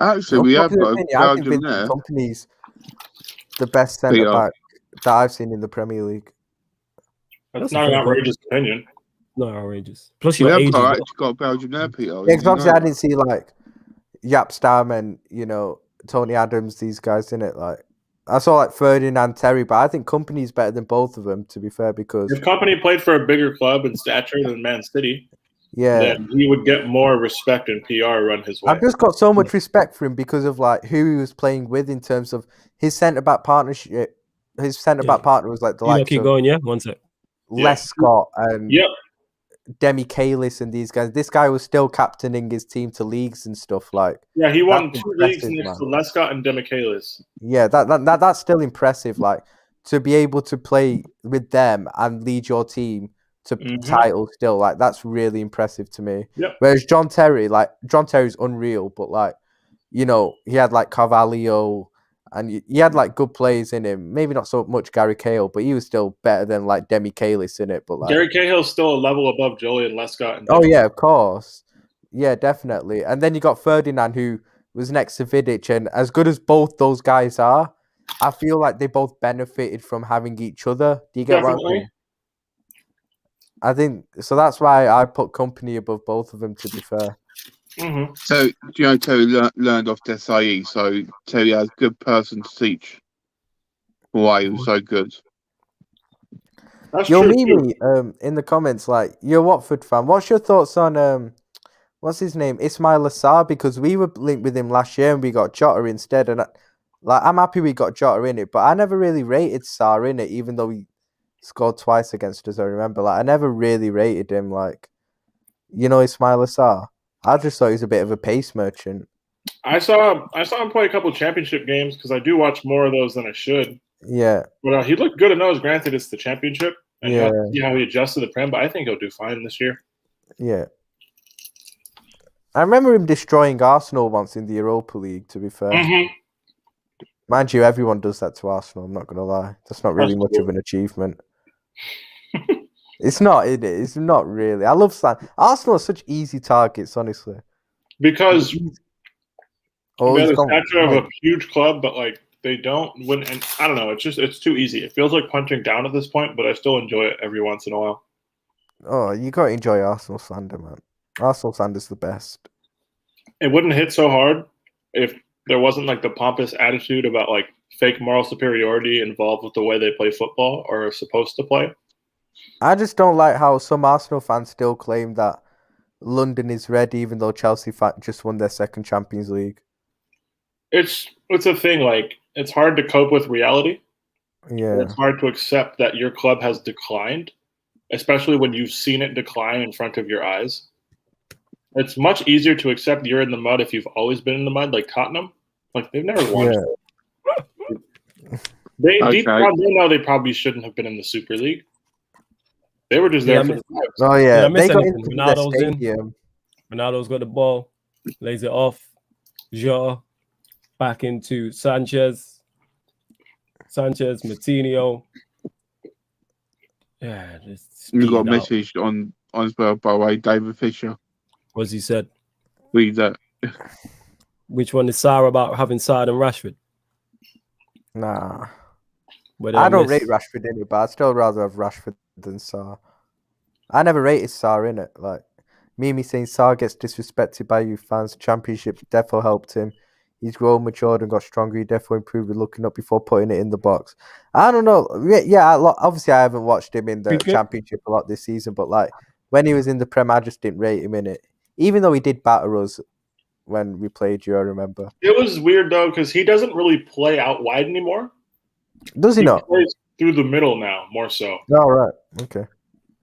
Actually, we have got a Belgium there. Company's the best centre back that I've seen in the Premier League. That's not an outrageous opinion. Not outrageous. Plus, We your have age. actually got Belgium there, Peter. Yeah, because obviously I didn't see like Jaap Stam and Tony Adams, these guys in it. Like I saw like Ferdinand, Terry, but I think Company's better than both of them. To be fair, because if Company played for a bigger club in stature than Man City, then he would get more respect and PR run his way. I've just got so much respect for him because of like who he was playing with in terms of his centre back partnership. His centre back partner was like the likes keep of going, yeah. One sec. Les Scott and Demi Kalis and these guys. This guy was still captaining his team to leagues and stuff. Like, Yeah, he won that's 2 leagues impressive, next man. to Lescott and Demichelis. Yeah, that's still impressive. Like, to be able to play with them and lead your team to titles still, like, that's really impressive to me. Yep. Whereas John Terry's unreal, but like, you know, he had like Carvalho and he had like good players in him. Maybe not so much Gary Cahill, but he was still better than like Demi Kalis in it. But like, Gary Cahill's still a level above Julian Lescott. And oh yeah, of course, yeah, definitely. And then you got Ferdinand, who was next to Vidic, and as good as both those guys are, I feel like they both benefited from having each other. Do you get what I mean? I think so. That's why I put Company above both of them. To be fair. Mm-hmm. So, you know, Terry learned off Desai, so Terry has a good person to teach why he was so good. That's Yo, true. Mimi, in the comments, like, you're a Watford fan. What's your thoughts on what's his name, Ismail Assar? Because we were linked with him last year and we got Jota instead. And I'm happy we got Jota in it, but I never really rated Sarr in it, even though he scored twice against us. I remember, like, I never really rated him. Like, you know, Ismail Assar. I just thought he was a bit of a pace merchant. I saw him play a couple championship games because I do watch more of those than I should. Yeah, but he looked good enough. Granted, it's the championship, and yeah, see how he adjusted the Prem. But I think he'll do fine this year. Yeah. I remember him destroying Arsenal once in the Europa League, to be fair. Mind you, everyone does that to Arsenal, I'm not going to lie. That's not really much of an achievement. It's not, is it? It's not really. I love Arsenal are such easy targets, honestly. Because they're the stature of a huge club, but like they don't win. And I don't know. It's too easy. It feels like punching down at this point, but I still enjoy it every once in a while. Oh, you got to enjoy Arsenal slander, man. Arsenal slander's the best. It wouldn't hit so hard if there wasn't like the pompous attitude about like fake moral superiority involved with the way they play football or are supposed to play. I just don't like how some Arsenal fans still claim that London is red, even though Chelsea just won their second Champions League. It's a thing. Like, it's hard to cope with reality. Yeah, it's hard to accept that your club has declined, especially when you've seen it decline in front of your eyes. It's much easier to accept you're in the mud if you've always been in the mud, like Tottenham. Like, they've never won. Yeah. Deep down, they know they probably shouldn't have been in the Super League. They were just there for the vibes. Oh yeah, they got into Ronaldo's the stadium. Ronaldo's got the ball, lays it off. Jota back into Sanchez, Moutinho. Yeah, just you got a message on as well, by the way, David Fisher. What's he said? Read that. Which one is Sarr about having Sarr and Rashford? Nah. I don't rate Rashford in it, but I'd still rather have Rashford than Sarr. I never rated Sarr in it. Like, Mimi saying Sarr gets disrespected by you fans. Championship defo helped him. He's grown, matured, and got stronger. He definitely improved with looking up before putting it in the box. I don't know. Yeah, obviously I haven't watched him in the Championship a lot this season, but like when he was in the Prem, I just didn't rate him in it. Even though he did batter us when we played you, I remember. It was weird though because he doesn't really play out wide anymore. Does he not? He plays through the middle now, more so. All right. Okay.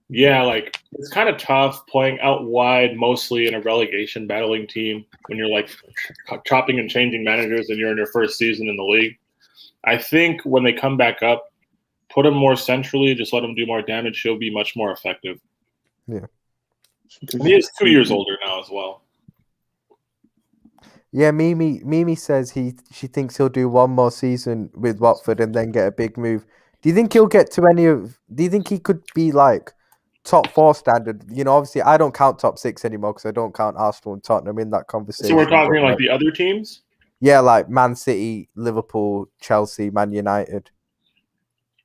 Yeah, like it's kind of tough playing out wide, mostly in a relegation battling team when you're like chopping and changing managers and you're in your first season in the league. I think when they come back up, put him more centrally, just let him do more damage. He'll be much more effective. Yeah. And he is 2 years older now as well. Yeah, Mimi says she thinks he'll do one more season with Watford and then get a big move. Do you think he'll get to do you think he could be like top 4 standard? You know, obviously I don't count top 6 anymore because I don't count Arsenal and Tottenham in that conversation. So we're talking like the other teams? Yeah, like Man City, Liverpool, Chelsea, Man United.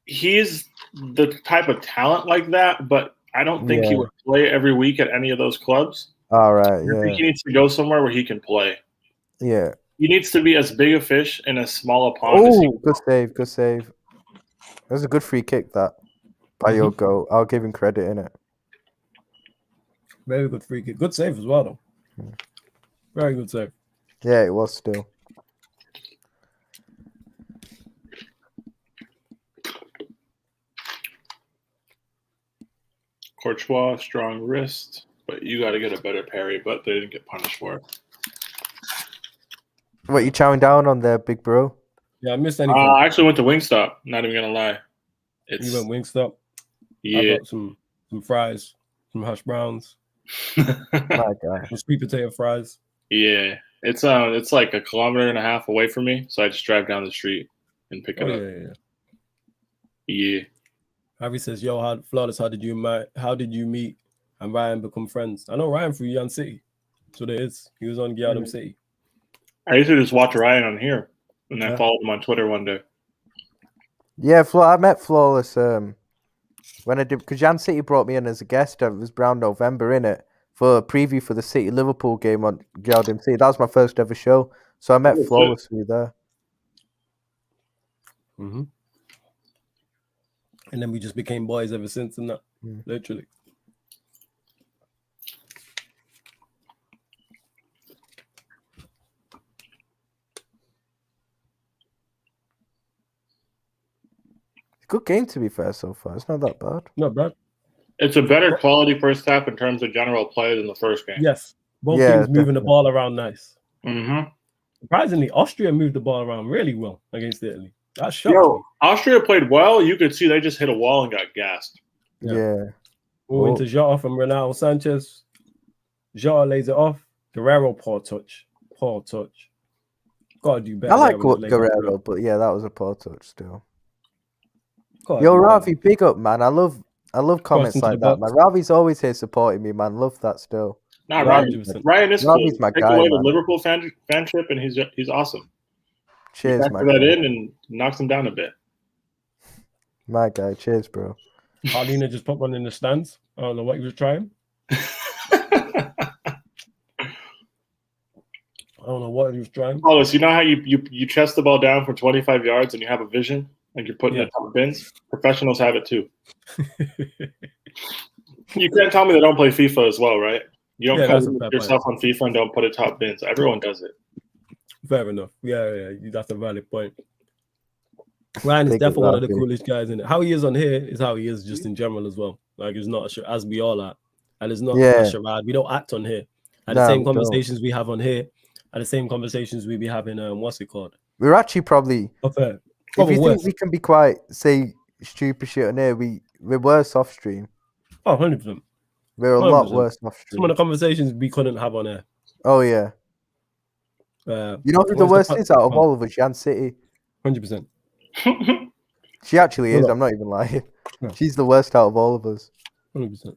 He's the type of talent like that, but I don't think he would play every week at any of those clubs. All right, I think he needs to go somewhere where he can play. Yeah. He needs to be as big a fish in as small a pond as he can. Good save. That was a good free kick, that, by your goal. I'll give him credit, innit? Very good free kick. Good save as well, though. Very good save. Yeah, it was still. Courtois, strong wrist, but you got to get a better parry, but they didn't get punished for it. What you chowing down on there, big bro? Yeah, I missed anything. I actually went to Wingstop. Not even gonna lie. You went Wingstop? Yeah. I got some fries, some hash browns. My God. Some sweet potato fries. Yeah. It's like 1.5 kilometers away from me, so I just drive down the street and pick it up. Yeah. Harvey says, "Yo, Flawless, how did you meet and Ryan become friends?" I know Ryan from Yan City. So there is. He was on Gyaldum City. I used to just watch Ryan on here, and I followed him on Twitter one day. Yeah, I met Flawless when I did, because Jan City brought me in as a guest. It was around November, innit, for a preview for the City Liverpool game on Gyaldum City. That was my first ever show. So I met Flawless through there. Mm-hmm. And then we just became boys ever since, and that literally. Good game, to be fair, so far. It's not that bad. Not bad. It's a better quality first half in terms of general play than the first game. Yes. Both teams moving the ball around nice. Mm-hmm. Surprisingly, Austria moved the ball around really well against Italy. That shocked me. Austria played well. You could see they just hit a wall and got gassed. Yeah. Into Jota from Renato Sanchez. Jota lays it off. Guerrero, poor touch. Gotta do better. I like Guerrero, but yeah, that was a poor touch still. Yo, Ravi, big up, man. I love comments like that, man. Ravi's always here supporting me, man. Love that still. Nah, Ryan is cool. Ravi's my Take guy, away man. the Liverpool fanship, and he's awesome. Cheers, man. That in and knocks him down a bit. My guy, cheers, bro. Arlena just put one in the stands. I don't know what he was trying. Oh, so you know how you chest the ball down for 25 yards and you have a vision? Like you're putting it top bins. Professionals have it too. You can't tell me they don't play FIFA as well, right? You don't cover yourself on FIFA and don't put it top bins. Everyone does it. Fair enough. Yeah. That's a valid point. Ryan is definitely one of the coolest guys in it. How he is on here is how he is just in general as well. Like it's not as we all are. And it's not a charade. We don't act on here. The same conversations we have on here are the same conversations we be having. What's it called? We're actually probably. If you think we can be quite say stupid shit on here, we're worse off stream. Oh, 100%. We're a lot worse off stream. Some of the conversations we couldn't have on air. Oh yeah. You know who the worst is out of all of us? Jan City. 100%. She actually is. I'm not even lying. No. She's the worst out of all of us. 100%.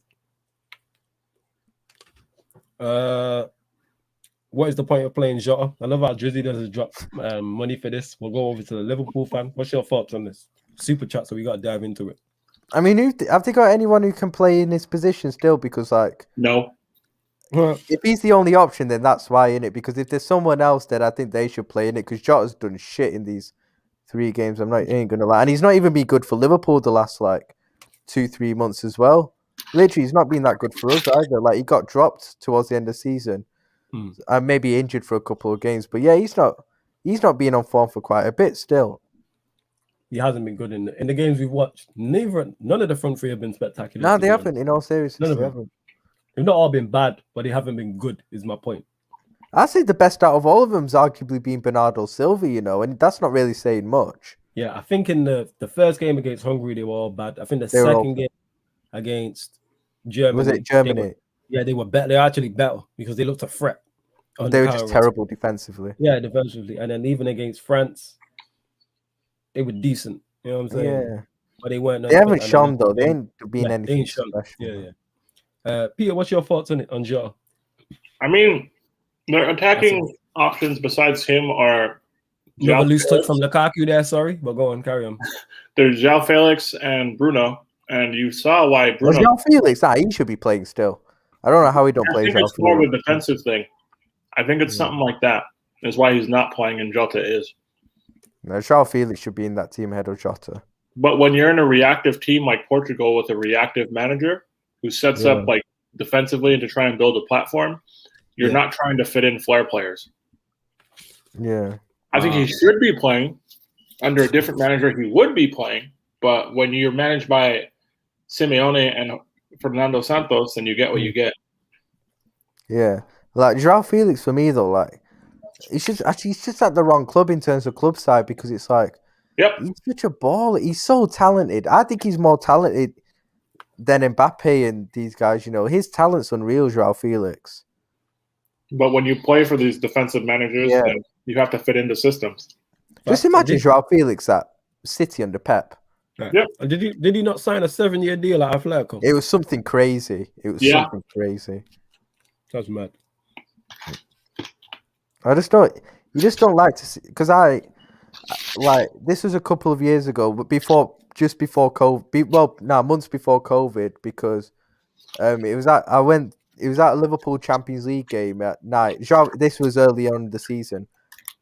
What is the point of playing Jota? I love how Drizzy doesn't drop money for this. We'll go over to the Liverpool fan. What's your thoughts on this? Super chat, so we got to dive into it. I mean, have they got anyone who can play in this position still? Because, like... No. If he's the only option, then that's why, innit? Because if there's someone else, then I think they should play in it. Because Jota's done shit in these 3 games. Ain't going to lie. And he's not even been good for Liverpool the last, 2-3 months as well. Literally, he's not been that good for us either. Like, he got dropped towards the end of the season. And maybe injured for a couple of games, but yeah, he's not been on form for quite a bit still. He hasn't been good in the games we've watched. None of the front three have been spectacular. No, they haven't. In all seriousness, they haven't. They've not all been bad, but they haven't been good. Is my point. I say the best out of all of them's arguably been Bernardo Silva, and that's not really saying much. Yeah, I think in the first game against Hungary they were all bad. I think the second game against Germany, was it Germany? They were better. They're actually better because they looked a threat. They were just terrible defensively. Yeah, defensively. And then even against France, they were decent. You know what I'm saying? Yeah. But they weren't. They haven't shone, though. They ain't been anything special. Yeah. Peter, what's your thoughts on it, on Jota? I mean, their attacking options besides him are... You have a loose touch from Lukaku there, sorry. But go on, carry on. There's João Felix and Bruno. And you saw why Bruno... João Felix, he should be playing still. I don't know how he don't play. I think it's more of a defensive thing. I think it's something like that. Is why he's not playing and Jota is. No, João Felix should be in that team ahead of Jota. But when you're in a reactive team like Portugal with a reactive manager who sets up defensively to try and build a platform, you're not trying to fit in flair players. Yeah. I think he should be playing under a different manager. He would be playing, but when you're managed by Simeone and Fernando Santos, then you get what you get. Yeah, like João Felix for me though, like he's just at the wrong club in terms of club side because it's like, Yep. he's such a baller. He's so talented. I think he's more talented than Mbappe and these guys. You know, his talent's unreal, João Felix. But when you play for these defensive managers, then you have to fit into systems. Just imagine João Felix at City under Pep. Yep. Did he not sign a 7-year deal at Atletico? It was something crazy. Something crazy. That's mad. You just don't like to see, because this was a couple of years ago, but just before COVID. Well, no, months before COVID, because it was at a Liverpool Champions League game at night. This was early on in the season,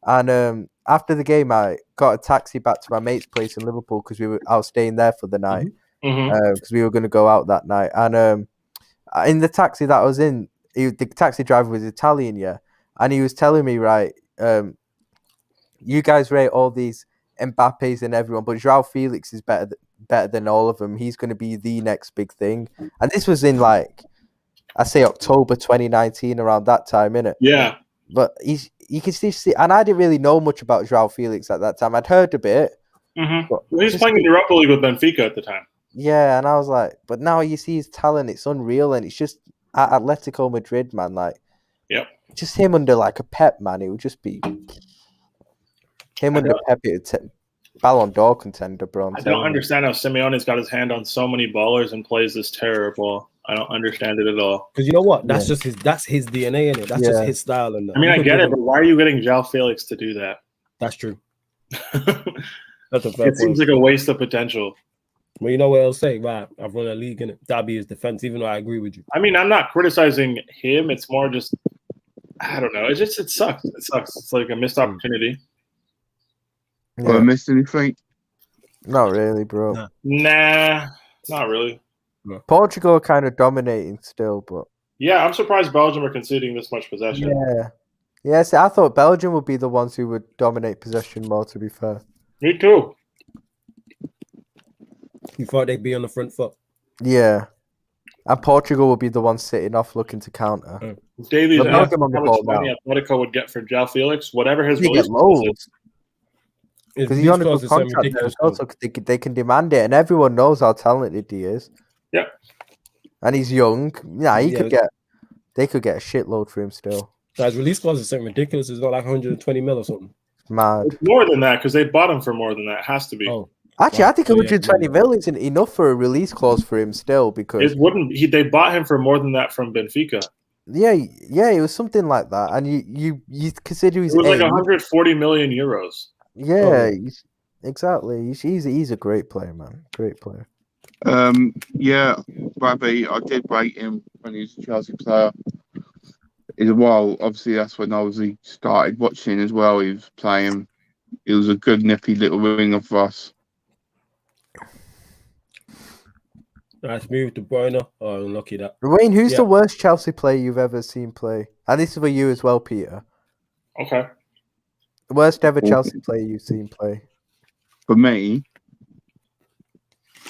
and after the game, I got a taxi back to my mate's place in Liverpool because I was staying there for the night because we were going to go out that night. And in the taxi that I was in, the taxi driver was Italian, and he was telling me, right, you guys rate all these Mbappes and everyone, but João Felix is better than all of them. He's going to be the next big thing. And this was in October 2019, around that time, innit? Yeah. But you can still see, and I didn't really know much about João Felix at that time. I'd heard a bit. Well, he was playing in the Europa League with Benfica at the time. Yeah, and I was like, but now you see his talent, it's unreal, and it's just at Atletico Madrid, man. Like, just him under like a Pep, man. It would just be him under Pep. Ballon d'Or contender, bro. I don't understand how Simeone's got his hand on so many ballers and plays this terror ball. I don't understand it at all. Because you know what? That's just his DNA in it. That's just his style. And I mean, I get it, but why are you getting João Felix to do that? That's true. That's a fair It seems like a waste of potential. Well, you know what I'll say, right? I've run a league in it. That'd be his defense, even though I agree with you. I mean, I'm not criticizing him. It's more just, I don't know. It sucks. It sucks. It's like a missed opportunity. Or missed anything? Not really, bro. Nah, not really. Portugal are kind of dominating still, but yeah, I'm surprised Belgium are conceding this much possession. See, I thought Belgium would be the ones who would dominate possession more, to be fair. Me too. You thought they'd be on the front foot? Yeah. And Portugal would be the ones sitting off looking to counter. Davies asked how on the much money Atletico would get for João Felix, whatever his release loads. Because he's on a good contract there as well, so they can demand it, and everyone knows how talented he is. Yeah. And he's young. Yeah, they could get a shitload for him still. His release clause is something ridiculous. It's not like 120 mil or something. It's mad. It's more than that because they bought him for more than that. It has to be. Oh. Actually, I think 120 mil isn't enough for a release clause for him still because it wouldn't. They bought him for more than that from Benfica. Yeah, it was something like that, and you consider he's it was like 140 million euros. Yeah, exactly. He's a great player, man. Great player. Yeah, Bobby, I did rate him when he was a Chelsea player. In a while, obviously, that's when I started watching as well. He was playing. He was a good, nippy little winger for us. Nice move to Bruyne. Oh, unlucky that. Wayne, who's the worst Chelsea player you've ever seen play? And this is for you as well, Peter. Okay. The worst ever Chelsea player you've seen play? For me,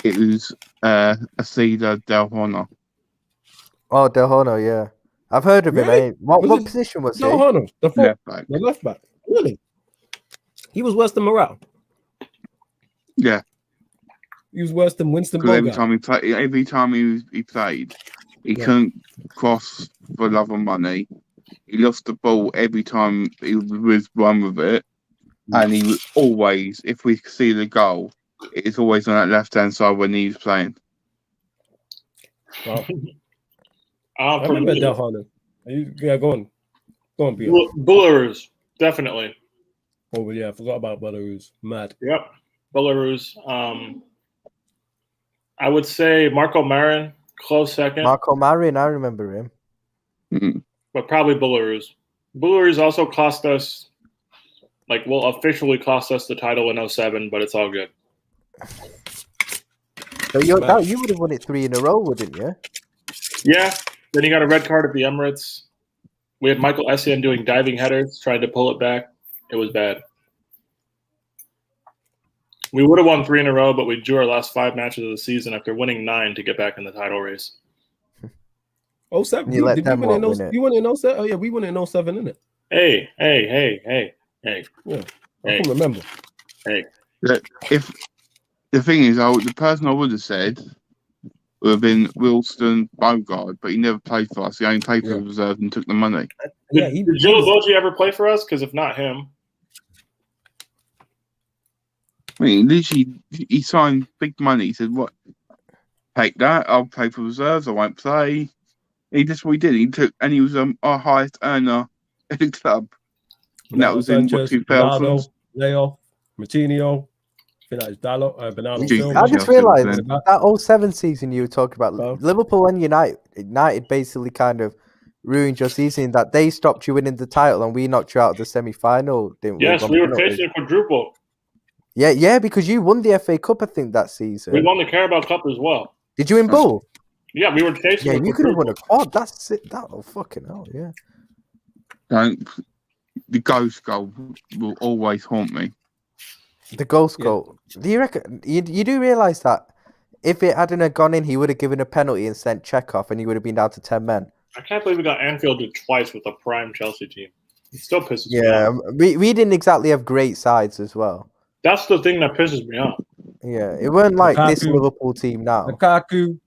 it was Acida Del Horno. Oh, Del Horno, yeah. I've heard of him. What position was he? Del Horno, left back. The left back. Really? He was worse than Morale. Yeah. He was worse than Winston Bogart. Every time he played, he couldn't cross for love or money. He lost the ball every time he was run with it. And he was always, if we see the goal, it's always on that left-hand side when he was playing. Wow. I remember Del Horno. Yeah, go on. Go on, Peter. Belarus, definitely. Oh, yeah, I forgot about Belarus. Mad. Yep, Belarus. I would say Marco Marin, close second. Marco Marin, I remember him. Mm-hmm. But probably Belarus. Belarus also cost us, officially cost us the title in 2007, but it's all good. So you would have won it 3 in a row, wouldn't you? Yeah. Then he got a red card at the Emirates. We had Michael Essien doing diving headers, trying to pull it back. It was bad. We would have won 3 in a row, but we drew our last 5 matches of the season after winning 9 to get back in the title race. 07. You let Did we them win win in it. We won in 07. Oh yeah, we won in 07, innit? Hey. Yeah, I Hey. can remember. Hey. If the thing is, the person I would have said would have been Wilston Bogard, but he never played for us. He only played for the reserve and took the money. Yeah, Did Joe Boji ever play for us? Because if not him, I mean, literally, he signed big money. He said, "What? Take that. I'll play for reserves. I won't play." That's what he did. He took, and he was our highest earner at the club. And that was in what, 2000? Leo, Martinho, Bernardo Silva. I just realised that 07 season you were talking about, Liverpool and United basically kind of ruined your season, that they stopped you winning the title and we knocked you out of the semi-final, didn't we? Yes, we were facing a quadruple. Yeah, because you won the FA Cup, I think, that season. We won the Carabao Cup as well. Did you win both? Yeah, we were chasing. Yeah, you could have won a quad. That's it. Fucking hell, yeah. The ghost goal will always haunt me. The ghost goal. Do you reckon? You do realise that if it hadn't gone in, he would have given a penalty and sent Chekhov, and he would have been down to 10 men. I can't believe we got Anfielded twice with a prime Chelsea team. It still pisses me off. Yeah, we didn't exactly have great sides as well. That's the thing that pisses me off. Yeah, it weren't like this Liverpool team now. Lukaku.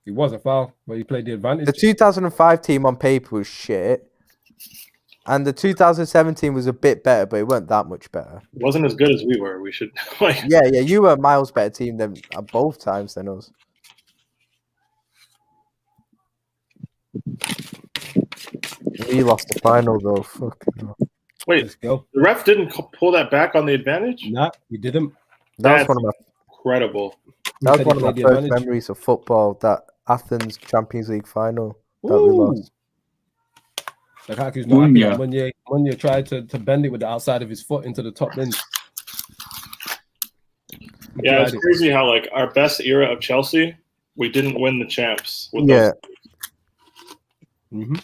He was a foul, but he played the advantage. The 2005 team on paper was shit. And the 2017 was a bit better, but it weren't that much better. It wasn't as good as we were. We should Yeah, you were a miles better team than both times than us. We lost the final though. Fucking hell. Wait, let's go. The ref didn't pull that back on the advantage? Nah, he didn't. That's one of my incredible. That was one of my first memories of football, that Athens Champions League final that we lost. Lukaku's not happy. Munya tried to bend it with the outside of his foot into the top end. Yeah, it's crazy how like our best era of Chelsea, we didn't win the champs. Yeah. Mm-hmm.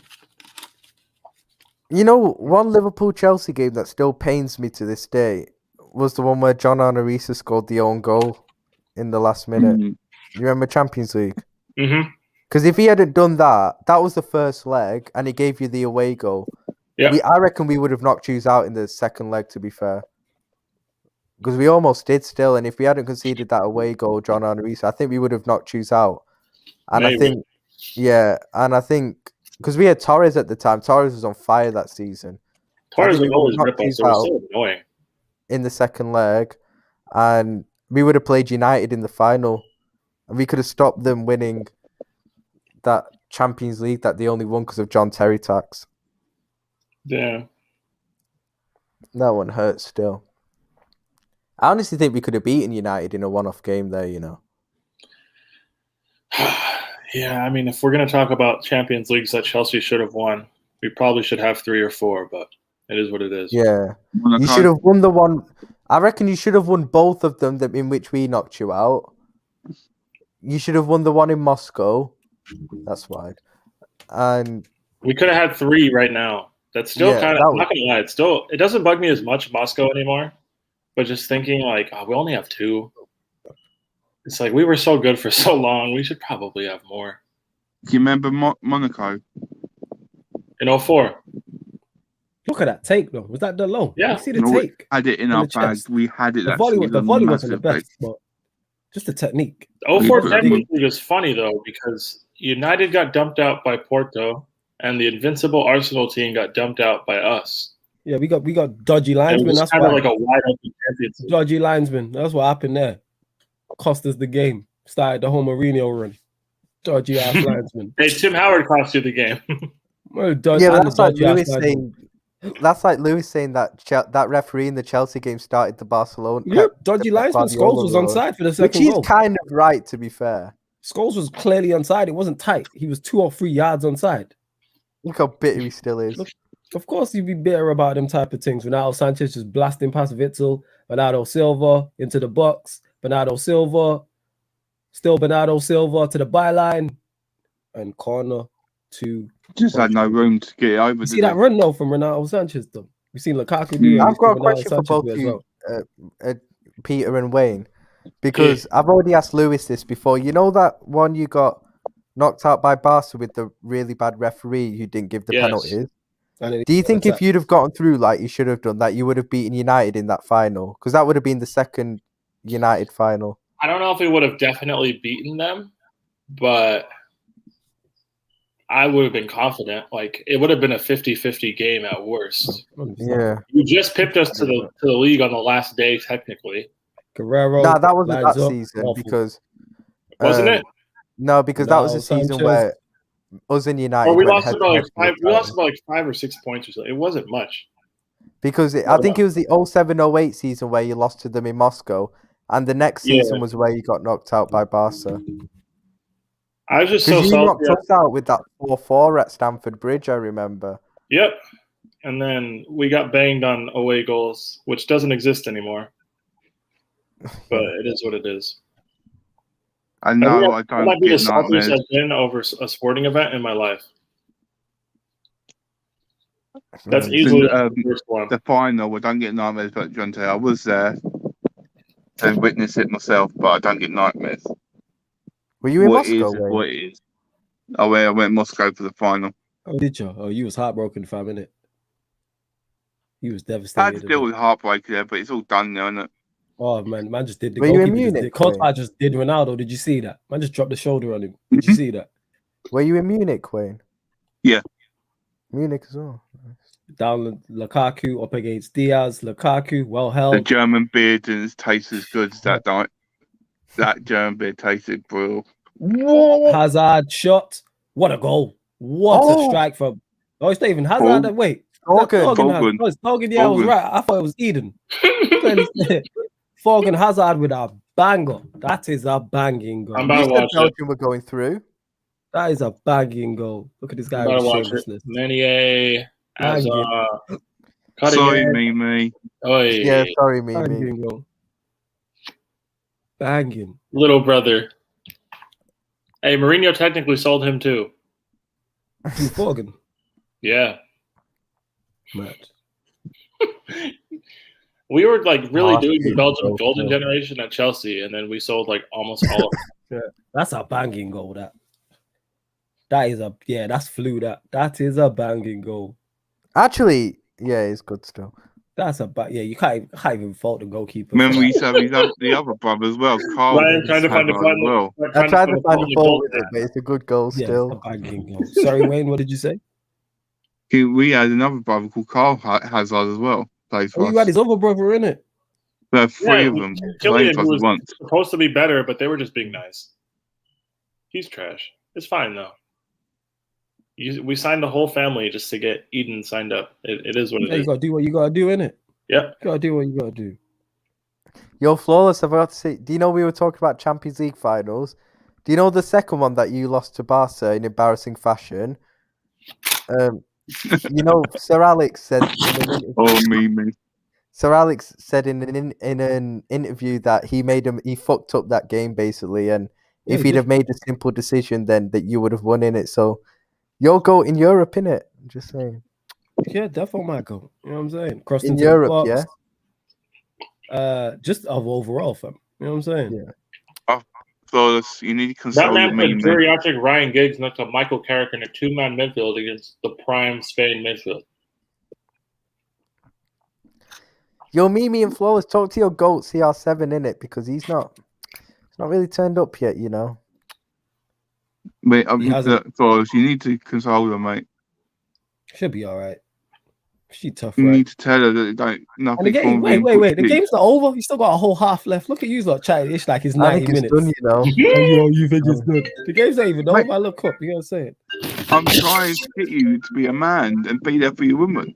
You know, one Liverpool-Chelsea game that still pains me to this day was the one where John Arnorisa scored the own goal in the last minute. Mm-hmm. You remember Champions League? Mm-hmm. Because if he hadn't done that, that was the first leg, and he gave you the away goal. Yeah. I reckon we would have knocked you out in the second leg, to be fair. Because we almost did still, and if we hadn't conceded that away goal, John Arnorisa, I think we would have knocked you out. And Maybe. I think, because we had Torres at the time. Torres was on fire that season. Torres would always rip us. It was so annoying. In the second leg, and we would have played United in the final, and we could have stopped them winning that Champions League that they only won because of John Terry tax. Yeah. That one hurts still. I honestly think we could have beaten United in a one-off game there, you know. Yeah, I mean, if we're going to talk about Champions Leagues that Chelsea should have won, we probably should have 3 or 4, but it is what it is. Yeah. You should have won the one. I reckon you should have won both of them in which we knocked you out. You should have won the one in Moscow. That's wide. And we could have had 3 right now. That's still kind of, I'm not going to lie, it doesn't bug me as much Moscow anymore, but just thinking like, oh, we only have 2. It's like we were so good for so long. We should probably have more. Do you remember Monaco? In 04. Look at that take, though. Was that the low? Yeah. You see the take? We had it in our bag. We had it. The volley wasn't the best, but just the technique. 04 Champions League is funny, though, because United got dumped out by Porto, and the invincible Arsenal team got dumped out by us. Yeah, we got dodgy linesmen. That's kind of like a wide open Champions League. Dodgy linesmen. That's what happened there. Cost us the game. Started the whole Mourinho run. Dodgy ass linesman. Hey, Tim Howard cost you the game. That's like Lewis saying. That's like Lewis saying that that referee in the Chelsea game started the Barcelona. Yep, dodgy linesman. Scholes was onside for the second goal. Which is kind of right, to be fair. Scholes was clearly onside. It wasn't tight. He was 2 or 3 yards onside. Look how bitter he still is. Look, of course, you'd be bitter about them type of things. Ronaldo Sanchez just blasting past Witzel. Bernardo Silva into the box. Bernardo Silva. Still Bernardo Silva to the byline. And corner to... Just had no room to get it over. You see that run, though, from Ronaldo Sanchez, though? We've seen Lukaku do it. I've got a question for both you, Peter and Wayne. Because I've already asked Lewis this before. You know that one you got knocked out by Barca with the really bad referee who didn't give the penalties. Do you think if you'd have gotten through like you should have done, that you would have beaten United in that final? Because that would have been the second United final. I don't know if we would have definitely beaten them, but I would have been confident. Like, it would have been a 50-50 game at worst. Yeah. You just pipped us to the league on the last day, technically. Guerrero. No, that wasn't that season because wasn't it? No, because that was a season where us and United. Or we lost about like 5. We lost about like 5 or 6 points or something. It wasn't much. Because I think it was the 07-08 season where you lost to them in Moscow, and the next season was where you got knocked out by Barca. I was just so salty. You knocked us out with that 4-4 at Stamford Bridge, I remember. Yep. And then we got banged on away goals, which doesn't exist anymore. But it is what it is. I know I don't might be the get saltiest nightmares. I've been over a sporting event in my life. That's easily the first one. The final, I don't get nightmares about Jonte. I was there and witnessed it myself, but I don't get nightmares. Were you in What Moscow? is what it is. I went to Moscow for the final. Oh, did you? Oh, you was heartbroken, fam, innit? He was I had devastated. to deal with heartbreak there, but it's all done now, isn't it? Oh man just did the Were you in goalkeeper. Munich? Courtois just did Ronaldo. Did you see that? Man just dropped the shoulder on him. Did you see that? Were you in Munich, Wayne? Yeah. Munich as well. Down Lukaku up against Diaz. Lukaku, well held. The German beer didn't taste as good as that night. That German beer tasted brutal. Hazard shot. What a goal. What a strike from. Oh, it's not even Hazard. Wait. Fogan. Fogan, yeah, I was right. I thought it was Eden. Fogan Hazard with a banger. That is a banging goal. I'm about to watch Belgium were going through. That is a banging goal. Look at this guy with shamelessness. Meunier, Hazard. Sorry, Mimi. Yeah, sorry, Mimi. Banging goal. Banging. Little brother. Hey, Mourinho technically sold him too. Fogan. Yeah. Mad. We were like really doing the Belgium golden generation at Chelsea, and then we sold like almost all of them. Yeah, that's a banging goal. That is that's flu. That is a banging goal. Actually, yeah, it's good still. That's you can't even fault the goalkeeper. Remember, we used to have the other brother as well, Carl. Ryan trying to find a as well. I tried to find a fault with it, but it's a good goal still. It's a banging goal. Sorry, Wayne, what did you say? We had another brother called Carl Hazard as well. You had his other brother in it. We had three of them. Killian was supposed to be better, but they were just being nice. He's trash. It's fine though. We signed the whole family just to get Eden signed up. It is what it is. You gotta do what you gotta do, innit? Yeah. You gotta do what you gotta do. Yo, Flawless, I forgot to say, do you know we were talking about Champions League finals? Do you know the second one that you lost to Barca in embarrassing fashion? You know, Sir Alex said. Sir Alex said in an interview that he fucked up that game basically, and if he'd have made a simple decision, then that you would have won in it. So, your goal in Europe, innit? I'm just saying. Yeah, definitely my goal. You know what I'm saying? Crossed in Europe, yeah. Just of overall, fam. You know what I'm saying? Yeah. Flawless, you need to console that man me, put geriatric Ryan Giggs next to Michael Carrick in a 2-man midfield against the prime Spain midfield. Yo, Mimi and Flawless, talk to your GOAT CR7 in it because he's not really turned up yet, you know. Mate, Flawless, you need to console her, mate. She'll be all right. She tough, You right? need to tell her that nothing. And the game, wait. The game's not over. You still got a whole half left. Look at you, lot chatting. It's like it's 90 minutes. Done, you know. You think it's good? The game's not even over. I look up. You know what I'm saying? I'm trying to get you to be a man and be there for your woman.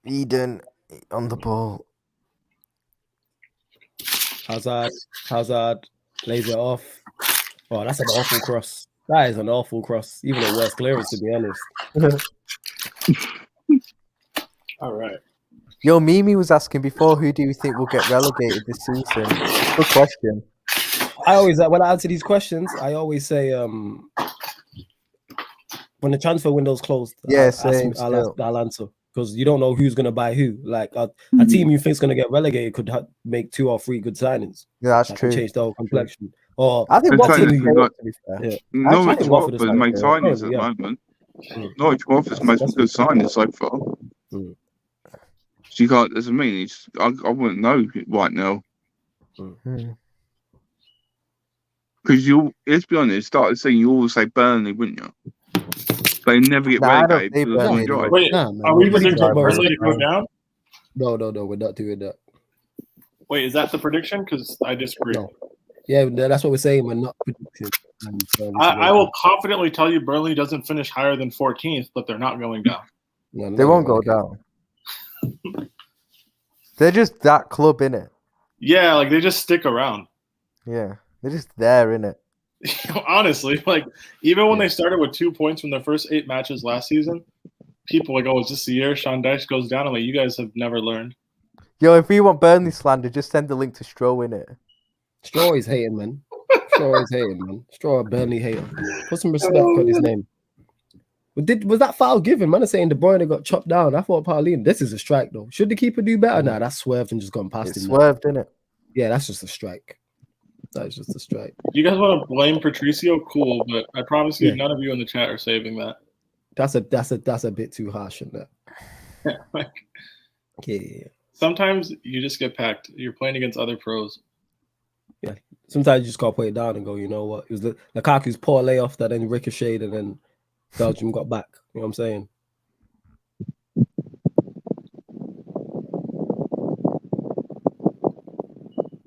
Eden on the ball. Hazard lays it off. Oh, that's an awful cross. That is an awful cross. Even a worse clearance, to be honest. All right. Yo, Mimi was asking before, who do you think will get relegated this season? Good question. I always, when I answer these questions, I always say, when the transfer window's closed, yeah, I'll answer. because you don't know who's going to buy who. Like a team you think is going to get relegated could make 2 or 3 good signings. Yeah, that's that true. can change the whole complexion. Or I think It's Watford like- is fair, to be fair. yeah. Norwich think Watford Watford is make like, signings at currently, the yeah. moment. Mm. Norwich Watford's made some good signings so far. Mm. So you can't. As I mean, I wouldn't know right now Hmm. because let's be honest. Start the season, you always say Burnley, wouldn't you? They never get Nah, I don't relegated think because Burnley of John Joy. anymore. Wait, Nah, man, are we nobody predicting put more Burnley to respect. go down? No, we're not doing that. Wait, is that the prediction? Because I disagree. No. Yeah, that's what we're saying. We're not predicting. I will confidently tell you Burnley doesn't finish higher than 14th, but they're not going down. No, They won't go down. They're just that club, innit? Yeah, like they just stick around. Yeah, they're just there, innit? Honestly, like even when they started with 2 points from their first 8 matches last season, people were like, "Oh, is this the year Sean Dyche goes down?" I'm like, "You guys have never learned." Yo, if you want Burnley slander, just send the link to Stroh, innit? Straw is hating, man. Straw is hating, man. Straw a Burnley hater. Put some respect on his name. Was that foul given? Man, saying De Bruyne got chopped down. I thought Pauline. This is a strike though. Should the keeper do better? Nah, that's swerved and just gone past It him. swerved, innit? Yeah, that's just a strike. That's just a strike. You guys want to blame Patricio? Cool, but I promise you, Yeah. none of you in the chat are saving that. That's a bit too harsh in that. Like, Yeah. sometimes you just get packed. You're playing against other pros. Yeah. Sometimes you just gotta put it down and go, you know what? It was Lukaku's poor layoff that then ricocheted and then Belgium got back. You know what I'm saying?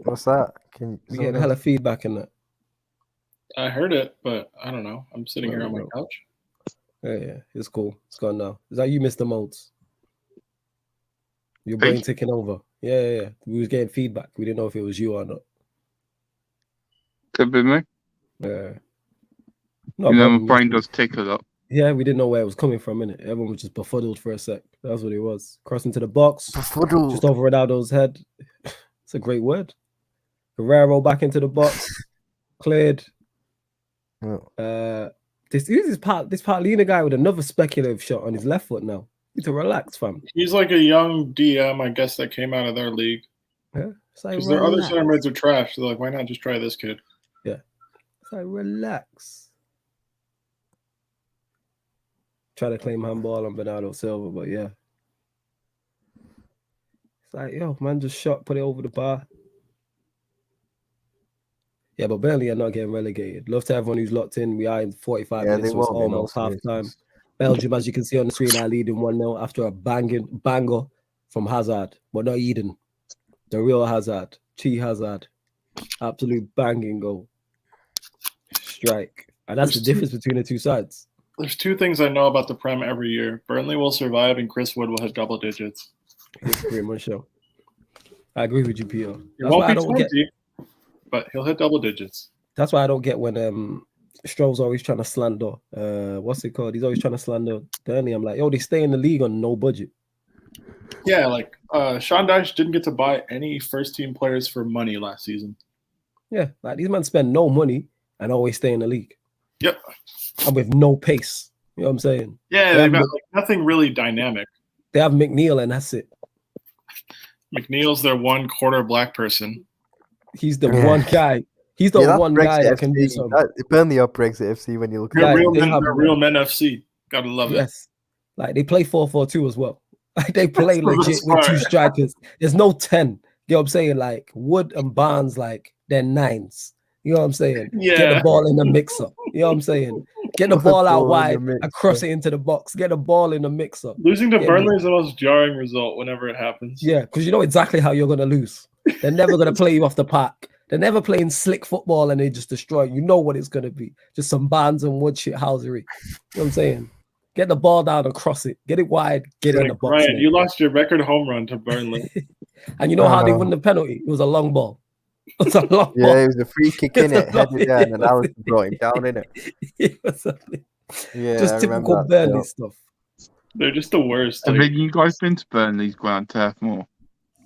What's that? Can We getting hella feedback in that. I heard it, but I don't know. I'm sitting here on my couch. Yeah, it's cool. It's gone now. Is that you, Mr. Modes? Your brain taking over. Yeah. We was getting feedback. We didn't know if it was you or not. Could be me. Yeah. No, my brain does tick a lot. Yeah, we didn't know where it was coming from, innit? Everyone was just befuddled for a sec. That's what it was. Crossing to the box. Befuddled. Just over Ronaldo's head. It's a great word. Guerrero back into the box. Cleared. This Paulina guy with another speculative shot on his left foot now. You need to relax, fam. He's like a young DM, I guess, that came out of their league. Yeah. Because their other center mids are trash. They're like, why not just try this kid? Yeah. It's like, relax. Try to claim handball on Bernardo Silva, but yeah. It's like, yo, man, just shot, put it over the bar. Yeah, but Burnley are not getting relegated. Love to everyone who's locked in. We are in 45 minutes, so it's almost half time. Belgium, as you can see on the screen, are leading 1-0 after a banger from Hazard, but not Eden. The real Hazard, Hazard. Absolute banging goal. Strike. And that's the difference between the two sides. There's 2 things I know about the Prem every year. Burnley will survive and Chris Wood will hit double digits. It's pretty much so. I agree with you, Peter. It won't be 20, but he'll hit double digits. That's why I don't get when Stroll's always trying to slander. What's it called? He's always trying to slander Burnley. I'm like, yo, they stay in the league on no budget. Yeah, like Sean Dyche didn't get to buy any first-team players for money last season. Yeah, like these men spend no money and always stay in the league. Yep. And with no pace. You know what I'm saying? Yeah, they've got nothing really dynamic. They have McNeil and that's it. McNeil's their one quarter black person. He's the one guy. He's the one guy that can do something. Burnley up Brexit FC when you look at it. Real men FC. Gotta love it. Yes. Like they play 4-4-2 as well. Like they play legit with 2 strikers. There's no 10. You know what I'm saying? Like Wood and Barnes, like they're 9s. You know what I'm saying? Yeah. Get the ball in the mixer. You know what I'm saying? Get the ball out wide and cross it into the box. Get the ball in the mixer. Losing to Burnley is the most jarring result whenever it happens. Yeah, because you know exactly how you're going to lose. They're never going to play you off the park. They're never playing slick football and they just destroy. You know what it's going to be. Just some Barnes and Wood shit housery. You know what I'm saying? Get the ball down and cross it. Get it wide. Get it in the box. Ryan, you lost your record home run to Burnley. And you know how they won the penalty? It was a long ball. It was a long ball. Yeah, it was a free kick in it, headed down, and Allison brought him down in it. Yeah, just typical Burnley stuff. They're just the worst. Have you guys been to Burnley's ground, Turf Moor?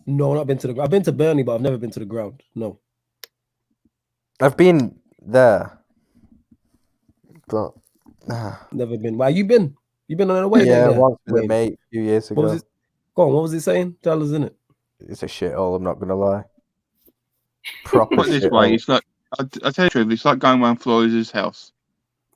No, not been to the ground. I've been to Burnley, but I've never been to the ground. No. I've been there, but never been. Why you been? You been on an away day Yeah, there? once with a Wayne? mate a few years What was ago. it? Go on. What was it saying? Tell us, innit? It's a shithole. I'm not gonna lie. Proper Put it this way, shithole. it's like I tell you the truth, it's like going around Flores' house.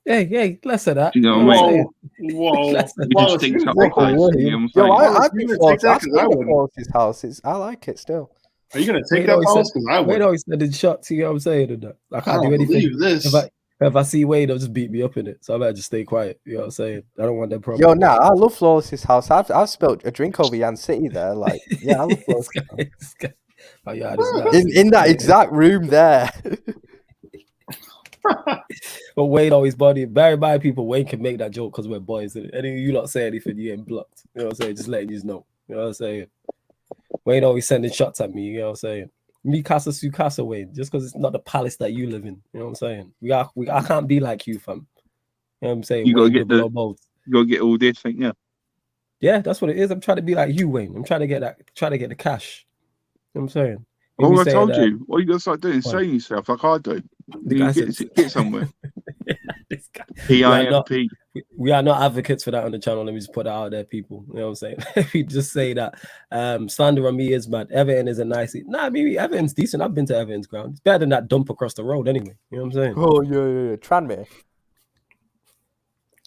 Hey, less of that. Do you know You what I I'm mean? saying? Whoa. Less of It that. just stinks up Whoa, the place. Wayne. You know what I'm Yo, saying? I Wallace, think you're gonna take that 'cause I wouldn't. Wallace's house. I like it still. Are you gonna take Wade that, always Wallace? said, Because I Wade would. always said in shots. You know what I'm saying? And that. I I can't do don't anything. believe this. If I see Wade, he'll just beat me up in it. So I better just stay quiet. You know what I'm saying? I don't want that problem. Yo, nah, I love Flawless's house. I've spilled a drink over Yan City there. Like, yeah, I love This Flawless. guy, this guy. Oh yeah, this guy. In that exact room there. But Wade always body. Bear in mind, people, Wade can make that joke because we're boys. And any you not say anything, you getting blocked. You know what I'm saying? Just letting you know. You know what I'm saying? Wade always sending shots at me. You know what I'm saying? Me casa su casa, Wade. Just because it's not the palace that you live in. You know what I'm saying? I can't be like you, fam. You know what I'm saying? You gotta Wade get will blow both. You gotta get all this thing, yeah. Yeah, that's what it is. I'm trying to be like you, Wayne. I'm trying to get the cash. You know what I'm saying? You Oh, be I saying, told you. What you gotta start doing is what? saying yourself like I do. The You guy get, said- get somewhere. This guy. PIMP. We are not advocates for that on the channel. Let me just put that out there, people. You know what I'm saying? If you just say that slander on me is bad. Everton is a nice. Nah, maybe Everton's decent. I've been to Everton's ground. It's better than that dump across the road anyway. You know what I'm saying? Oh, yeah. Tranmere.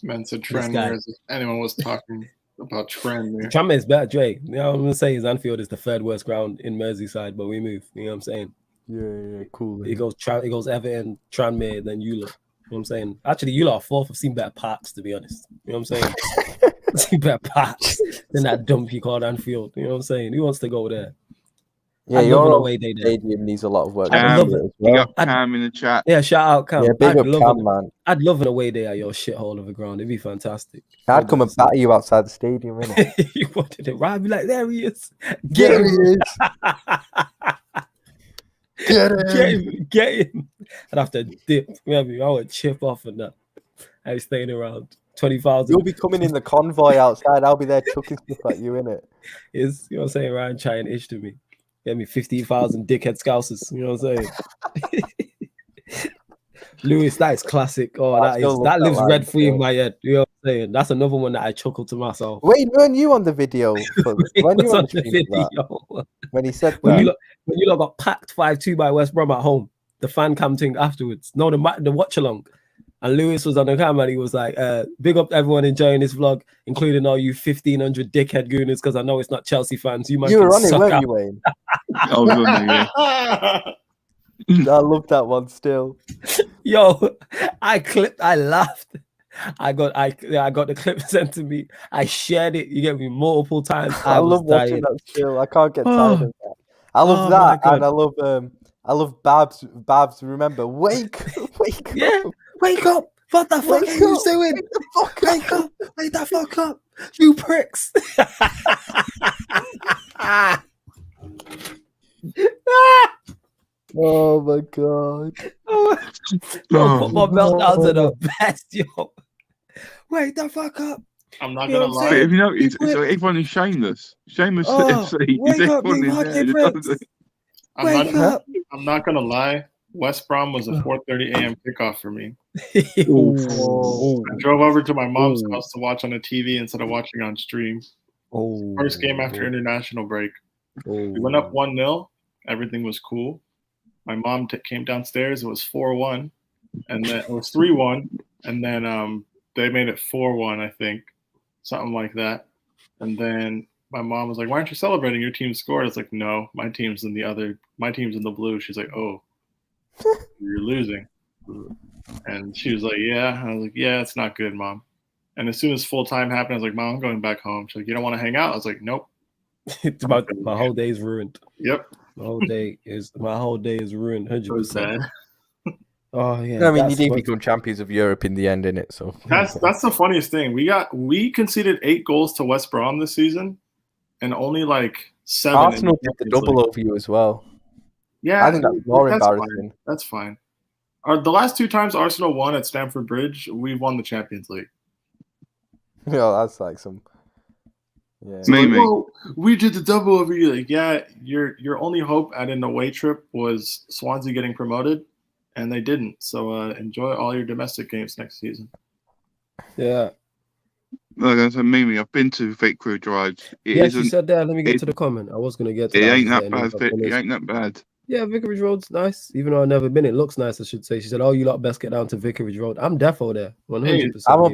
Man said This guy. Tranmere as if anyone was talking about Tranmere. Tranmere is better, Dre. You know what I'm gonna say is Anfield is the third worst ground in Merseyside, but we move. You know what I'm saying? Yeah, cool. It goes Everton, Tranmere, then you lot. You know what I'm saying? Actually, you lot are fourth. I've seen better parks, to be honest. You know what I'm saying? I've seen better parks than that dump you called Anfield. You know what I'm saying? Who wants to go there? Yeah, I'd love an your away day there. stadium needs a lot of work. I'd love as it. Big well. up Cam in the chat. Yeah, shout out Cam. Yeah, big up love Cam, it. man. I'd love an away day at your shithole of a ground. It'd be fantastic. I'd come and batter you outside the stadium, innit? You wanted it, right? I'd be like, there he is. There he is. Get him. Get him. I'd have to dip. I would chip off and that. I was staying around 20,000. You'll be coming in the convoy outside. I'll be there chucking stuff at you, innit? Is you know what I'm saying? Ryan trying ish to me. Get me 15,000 dickhead scousers. You know what I'm saying? Lewis, that is classic. Oh, that lives rent free in my head. You know what I'm saying? That's another one that I chuckle to myself. Wait, weren't you on the video? When you on on the video? When he said When that? you lot got packed 5-2 by West Brom at home, the fan cam thing afterwards. No, the Watchalong. And Lewis was on the camera and he was like, big up everyone enjoying this vlog, including all you 1,500 dickhead gooners, because I know it's not Chelsea fans. You were on it, weren't you, Wayne? I was on there, yeah. I love that one still. Yo, I laughed. I got the clip sent to me. I shared it. You get me multiple times. I love watching that still. I can't get tired of that. I love that, and I love Babs. Remember, wake yeah, up. Wake up! What the fuck are you doing? Wake up! Wake the fuck up! You pricks! Oh my god! Yo, put my belt down to the best, yo. Wake the fuck up! I'm not You know gonna what I'm lie. saying? If you know, it's like everyone is shameless. Shameless FC. Wake up, Everyone you is fucking there. pricks! I'm Wake up! not gonna lie. West Brom was a 4:30 a.m. kickoff for me. Ooh. I drove over to my mom's house to watch on the TV instead of watching on stream. Oh. First game after international break. We went up 1-0. Everything was cool. My mom came downstairs. It was 4-1, and then it was 3-1, and then they made it 4-1, I think, something like that. And then my mom was like, "Why aren't you celebrating? Your team scored." I was like, "No, my team's in the blue." She's like, "Oh, you're losing." And she was like, "Yeah." And I was like, "Yeah, it's not good, Mom." And as soon as full time happened, I was like, "Mom, I'm going back home." She's like, "You don't want to hang out?" I was like, "Nope." It's about my whole day is ruined. Yep. My whole day is ruined. 100%. Oh yeah. I mean, you did become champions of Europe in the end, innit? So That's the funniest thing. We conceded 8 goals to West Brom this season, and only like 7. Arsenal did the double over you as well. Yeah, I think that's more embarrassing. Fine. That's fine. The last 2 times Arsenal won at Stamford Bridge, we've won the Champions League. Yeah, that's like some. Yeah. Maybe. We did the double over you. Like, yeah, your only hope at an away trip was Swansea getting promoted, and they didn't. So enjoy all your domestic games next season. Yeah. Like I said, Mimi, I've been to Vicarage Road. It Yeah, she isn't. said that. Let me get It, to the comment. I was gonna get to it that. I was ain't just that letting you bad. jump It in. ain't that bad. Yeah, Vicarage Road's nice. Even though I've never been, it looks nice. I should say. She said, "Oh, you lot best get down to Vicarage Road." I'm defo there, 100%. I won't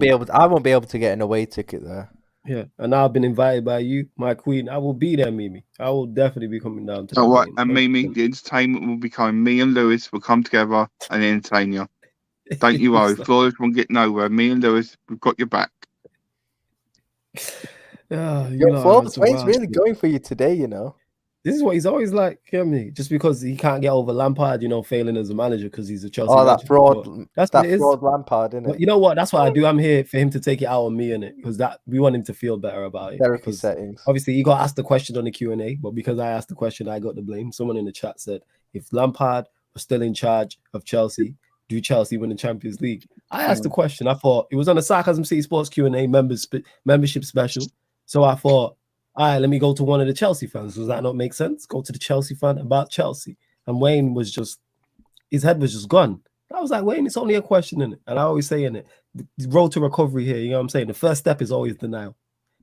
be able to get an away ticket there. Yeah, and now I've been invited by you, my queen. I will be there, Mimi. I will definitely be coming down to the All right, game. and Mimi, the entertainment will become me and Lewis will come together and entertain you. Don't you worry, Flores won't get nowhere. Me and Lewis, we've got your back. Yeah, you Yo, know, Flores Wayne's really going for you today, you know. This is what he's always like, hear me? Just because he can't get over Lampard, you know, failing as a manager because he's a Chelsea Oh, that legend. fraud! But that's that what it is. fraud Lampard, isn't But it? you know what? That's what I do. I'm here for him to take it out on me, innit? Because that we want him to feel better about it. Therapy Because settings. obviously he got asked the question on the Q&A, but because I asked the question, I got the blame. Someone in the chat said, if Lampard was still in charge of Chelsea, do Chelsea win the Champions League? I asked the question. I thought it was on the Sarcasm City Sports Q&A membership special. So I thought, all right, let me go to one of the Chelsea fans. Does that not make sense? Go to the Chelsea fan about Chelsea. And Wayne was just, his head was just gone. I was like, Wayne, it's only a question in it. And I always say in it, the road to recovery here, you know what I'm saying? The first step is always denial.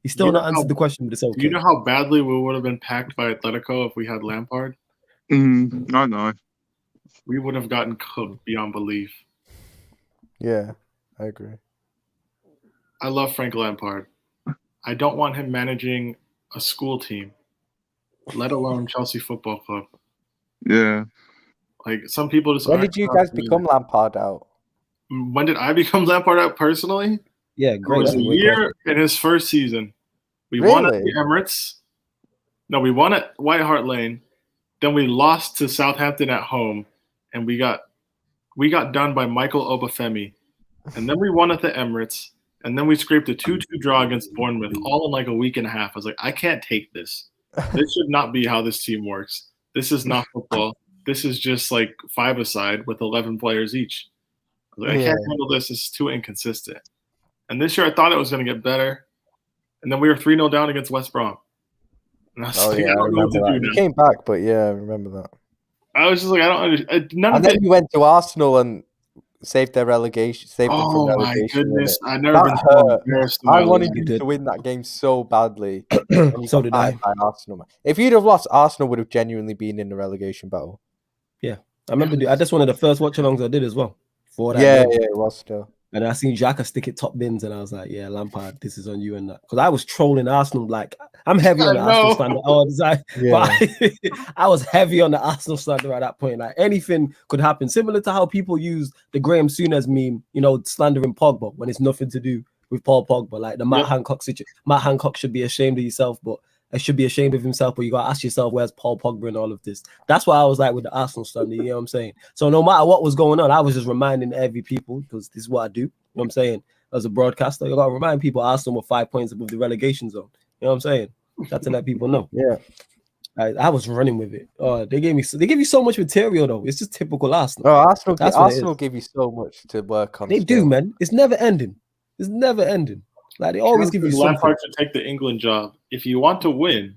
He's still not answered the question, but it's okay. Do you know how badly we would have been packed by Atletico if we had Lampard? I know. We would have gotten cooked beyond belief. Yeah, I agree. I love Frank Lampard. I don't want him managing a school team, let alone Chelsea Football Club. Yeah. Like some people just. When did you guys become Lampard out? When did I become Lampard out personally? Yeah, great. It was a year in his first season. We won at the Emirates. No, we won at White Hart Lane. Then we lost to Southampton at home, and we got done by Michael Obafemi. And then we won at the Emirates, and then we scraped a 2-2 draw against Bournemouth all in like a week and a half. I was like, I can't take this. This should not be how this team works. This is not football. This is just like five-a-side with 11 players each. I was like, I can't handle this. This is too inconsistent. And this year I thought it was going to get better. And then we were 3-0 down against West Brom. And I was like, I don't know what to do now. You came back, but yeah, I remember that. I was just like, I don't understand. And then you went to Arsenal and saved their relegation. Saved them from relegation. Oh my goodness! I've never been so embarrassed. I wanted you to win that game so badly. So did I. By Arsenal. If you'd have lost, Arsenal would have genuinely been in the relegation battle. Yeah, I remember. That's one of the first watch-alongs I did as well. Yeah, it was still. And I seen Xhaka stick it top bins, and I was like, "Yeah, Lampard, this is on you." And that because I was trolling Arsenal, like I'm heavy on the Arsenal standard. But I was heavy on the Arsenal standard at that point. Like anything could happen, similar to how people use the Graham Souness meme, you know, slandering Pogba when it's nothing to do with Paul Pogba, like the Matt Hancock situation. Matt Hancock should be ashamed of yourself, but it should be ashamed of himself. But you gotta ask yourself, where's Paul Pogba in all of this? That's what I was like with the Arsenal standard. You know what I'm saying? So no matter what was going on, I was just reminding every people because this is what I do. You know what I'm saying? As a broadcaster, you gotta remind people Arsenal were 5 points above the relegation zone. You know what I'm saying? Got to let people know. Yeah. I was running with it. They give you so much material though. It's just typical Arsenal. Oh, Arsenal give you so much to work on. They do, man. It's never ending. It's never ending. Like they always give you something. Lampard should take the England job. If you want to win,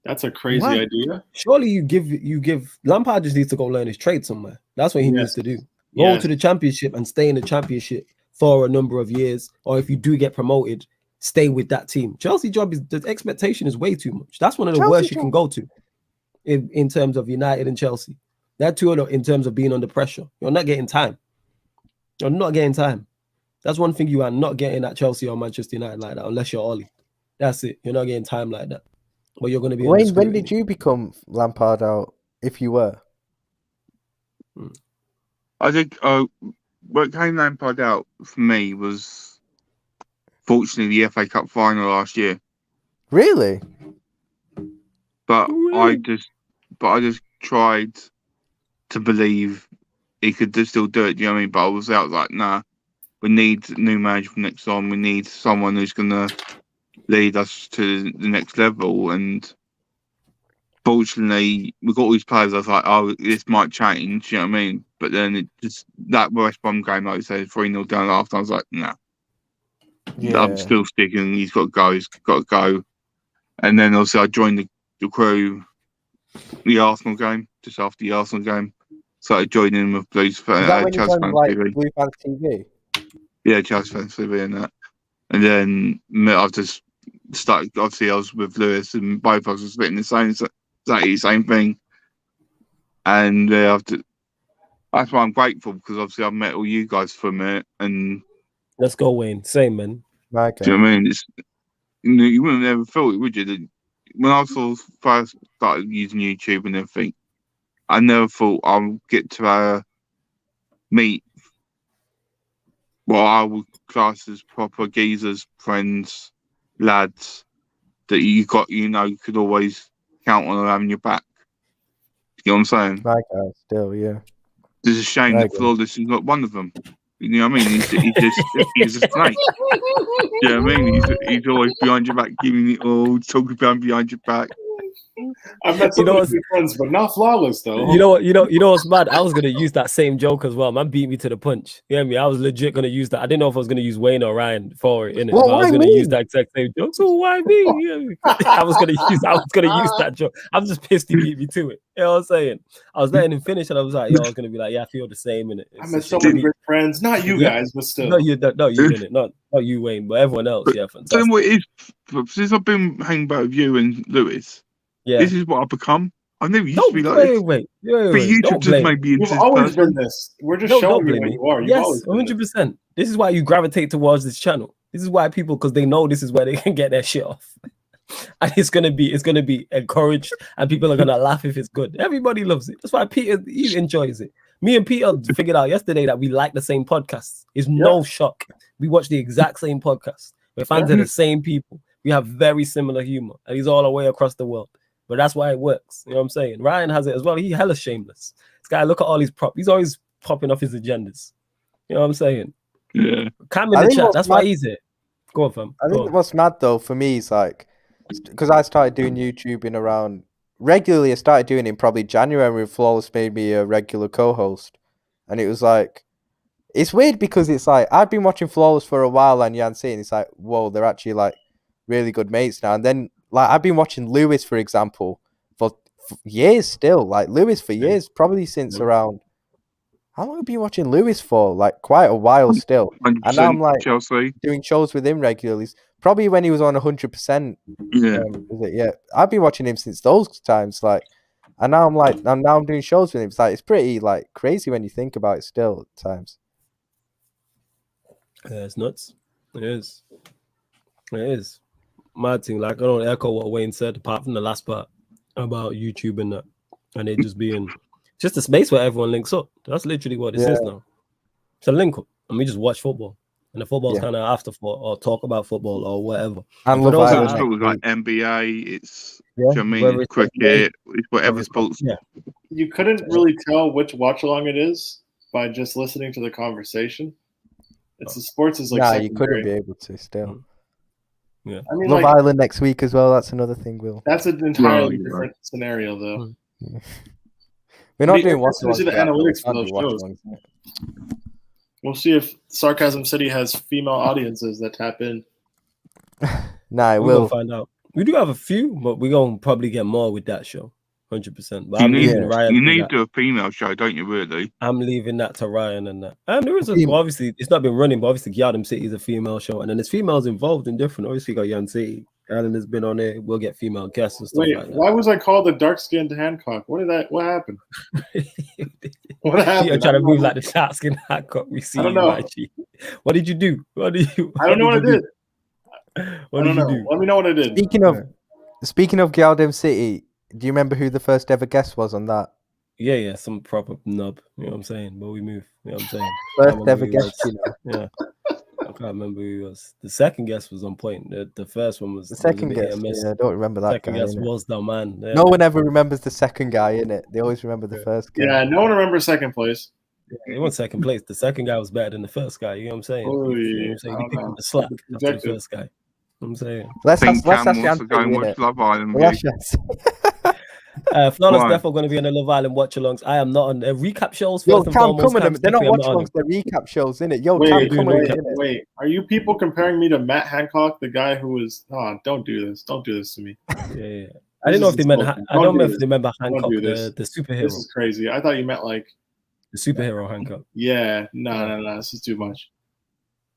that's a crazy idea. Surely you give Lampard just needs to go learn his trade somewhere. That's what he needs to do. Go to the championship and stay in the championship for a number of years. Or if you do get promoted, stay with that team. Chelsea job is the expectation is way too much. That's one of the worst you can go to in terms of United and Chelsea. That two in terms of being under pressure. You're not getting time. You're not getting time. That's one thing you are not getting at Chelsea or Manchester United like that, unless you're Ollie. That's it. You're not getting time like that. But you're going to be. Wayne, when did you become Lampard out, if you were? I think what came Lampard out for me was, fortunately, the FA Cup final last year. Really? But I just tried to believe he could still do it. Do you know what I mean? But I was like, nah. We need a new manager for next time. We need someone who's going to lead us to the next level. And fortunately, we got all these players. I was like, oh, this might change. You know what I mean? But then it just that West Brom game, like I said, 3-0 down after. I was like, nah. Yeah. I'm still sticking. He's got to go. He's got to go. And then also I joined the crew, the Arsenal game, just after the Arsenal game. Started joining them with Blues Fans TV. TV. Yeah, Chelsea Fans TV and that. And then I've just started. Obviously, I was with Lewis, and both of us were spitting the same thing. And that's why I'm grateful, because obviously I've met all you guys from it. And let's go, Wayne. Same, man. Okay. do you know what I mean? You wouldn't have ever thought it, would you? When I first started using YouTube and everything, I never thought I'll get to meet what I would class as proper geezers, friends, lads that you could always count on having your back. You know what I'm saying? My guy, still, yeah. There's a shame that Flawless is not one of them. You know what I mean? He's a snake. You know what I mean? He's always behind your back, giving it all, talking behind your back. I've met some of your friends, but not Flawless though. You know what's mad? I was gonna use that same joke as well. Man beat me to the punch. You know me? I was legit gonna use that. I didn't know if I was gonna use Wayne or Ryan for it, innit? Well, but I was gonna use that exact same joke. So why me? You know me? I was gonna use that joke. I'm just pissed he beat me to it. You know what I'm saying? I was letting him finish, and I was like, I was gonna be like, yeah, I feel the same in it. I met so many great friends. Not you guys, but still. No, you didn't. Not you, Wayne, but everyone else. Yeah, fantastic. Then what it is, since I've been hanging about with you and Lewis, this is what I've become. I never used to be like this. Wait. But YouTube just made me into this. You've always been this. We're just showing you what you are. Yes, 100%. This is why you gravitate towards this channel. This is why people, because they know this is where they can get their shit off. And it's gonna be encouraged, and people are gonna laugh if it's good. Everybody loves it. That's why Peter, he enjoys it. Me and Peter figured out yesterday that we like the same podcasts. It's no shock. We watch the exact same podcast. We're fans of the same people. We have very similar humor, and he's all the way across the world. But that's why it works. You know what I'm saying? Ryan has it as well. He hella shameless. This guy, look at all his prop. He's always popping off his agendas. You know what I'm saying? Yeah. Cam in the chat. That's why he's here. Go on, fam. I think what's mad though for me is like, because I started doing YouTube in around regularly. I started doing it in probably January when Flawless made me a regular co-host, and it was like, it's weird because it's like I've been watching Flawless for a while, and Jan saying it's like, whoa, they're actually like really good mates now, and then. Like, I've been watching Lewis, for example, for years still. Like, Lewis for years, probably since around... How long have you been watching Lewis for? Like, quite a while still. And now I'm, like, Chelsea. doing shows with him regularly. Probably when he was on 100%. Yeah. I've been watching him since those times. Like, and now I'm, like... Now I'm doing shows with him. It's, like, it's pretty, like, crazy when you think about it still at times. Yeah, it's nuts. It is. It is. Mad thing, like I don't echo what Wayne said, apart from the last part about YouTube and that, and it just being just a space where everyone links up. That's literally what this is now. It's a link up, and we just watch football, and the football's kind of afterthought or talk about football or whatever. And Love Island, like NBA, it's you know what I mean, it's cricket, it's whatever sports. Yeah, you couldn't really tell which watch along it is by just listening to the conversation. It's the sports is like you couldn't be able to still. Yeah, I mean, Love Island next week as well. That's another thing. That's an entirely different scenario, though. We're not doing watch the analytics for those shows. We'll see if Sarcasm City has female audiences that tap in. We'll find out. We do have a few, but we're gonna probably get more with that show. 100%. But you need to do a female show, don't you? Really? I'm leaving that to Ryan and that. And there is obviously it's not been running, but obviously Gyardam City is a female show, and then there's females involved in different. Obviously, got Yan City. Alan has been on it. We'll get female guests and stuff like that. Why was I called the dark-skinned Hancock? What happened? What happened? You're trying to move like the dark-skinned Hancock. We see. I don't know. What did you do? I don't know what I did. What did you do? Let me know what I did. Speaking of Gyardam City. Do you remember who the first ever guest was on that? Yeah, some proper nub. You know what I'm saying? But we move. You know what I'm saying? First ever guest, Yeah. I can't remember who he was. The second guest was on point. The first one was the second guest. Yeah, I don't remember that second guy. Second guest was the man. Yeah. No one ever remembers the second guy, innit? They always remember the first guy. Yeah, no one remembers second place. He won second place. The second guy was better than the first guy. You know what I'm saying? Oh, yeah. You know what I'm saying? He picked up the slack after the first guy. I'm saying. Let's ask Love Island. Flawless Defo going to be on the Love Island watch-alongs. I am not on recap shows. Yo, Cam, come on. They're not watch-alongs. They're recap shows, innit? Yo, Cam, come on. Wait, are you people comparing me to Matt Hancock, the guy who was? Oh, don't do this. Don't do this to me. Yeah. I didn't know if they meant. I don't know if they remember Hancock, the superhero. This is crazy. I thought you meant like the superhero Hancock. Yeah. No. This is too much.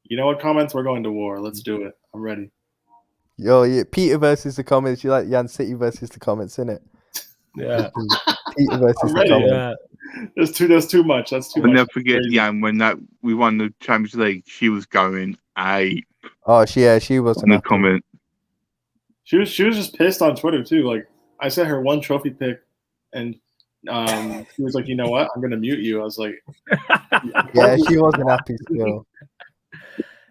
You know what, comments? We're going to war. Let's do it. I'm ready. Yo, yeah, Peter versus the comments. You like Yan City versus the comments, innit? Yeah. Peter versus I'm the ready. comments. Yeah. There's too much. That's too I'll much. never forget Crazy. Jan when we won the Champions League. She was going ape Oh, she on wasn't the happy. comment. She was just pissed on Twitter too. Like I sent her one trophy pic, and she was like, "You know what? I'm gonna mute you." I was like, Yeah, she wasn't happy still.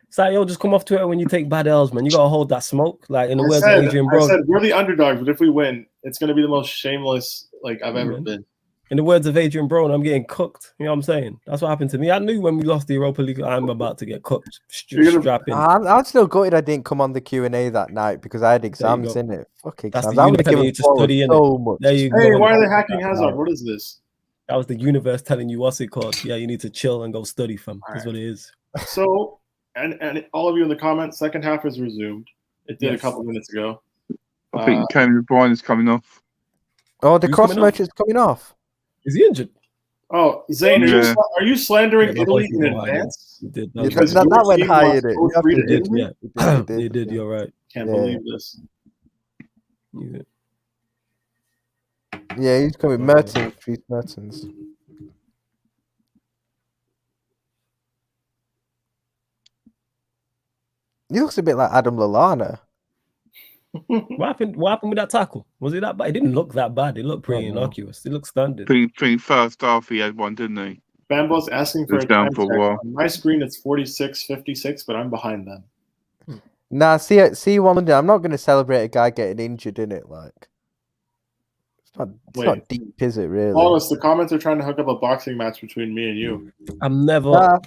It's like, yo, just come off Twitter when you take bad L's, man. You gotta hold that smoke. Like in the words of Adrian I Bro. said we're the underdogs, but if we win, it's gonna be the most shameless like I've ever Man. been. In the words of Adrian Brown, I'm getting cooked. You know what I'm saying? That's what happened to me. I knew when we lost the Europa League, I'm about to get cooked. Strap in. I'm still gutted I didn't come on the Q&A that night because I had exams in it. Fuck That's exams. the I would universe have telling given you to forward study in so it. much. There you Hey, go. why are they hacking Hazard? What is this? That was the universe telling you what's it called. Yeah, you need to chill and go study, fam. That's what it is. So, and all of you in the comments, second half has resumed. It did a couple minutes ago. I think Kevin De Bruyne is coming off. Oh, the Who's cross coming off? merchant's coming off. Is he injured? Oh, Zane, Yeah. are you slandering Yeah, my Italy voice in is high, advance? He did. Yeah, Because that your went team high lost in it. 0-3 to They did, Italy? yeah. They They did, yeah. you're right. Can't Yeah. believe this. Yeah, he's coming. Mertens, Dries Mertens. He looks a bit like Adam Lallana. What happened with that tackle? Was it that bad? It didn't look that bad. It looked pretty innocuous. It looked standard. I think first half he had one, didn't he? Bambo's asking for It's a down time for a check. while. On my screen, it's 46-56, but I'm behind them. Nah, see one London. I'm not going to celebrate a guy getting injured in it. Like, it's not deep, is it? Really? Wallace, the comments are trying to hook up a boxing match between me and you. I'm never. Nah.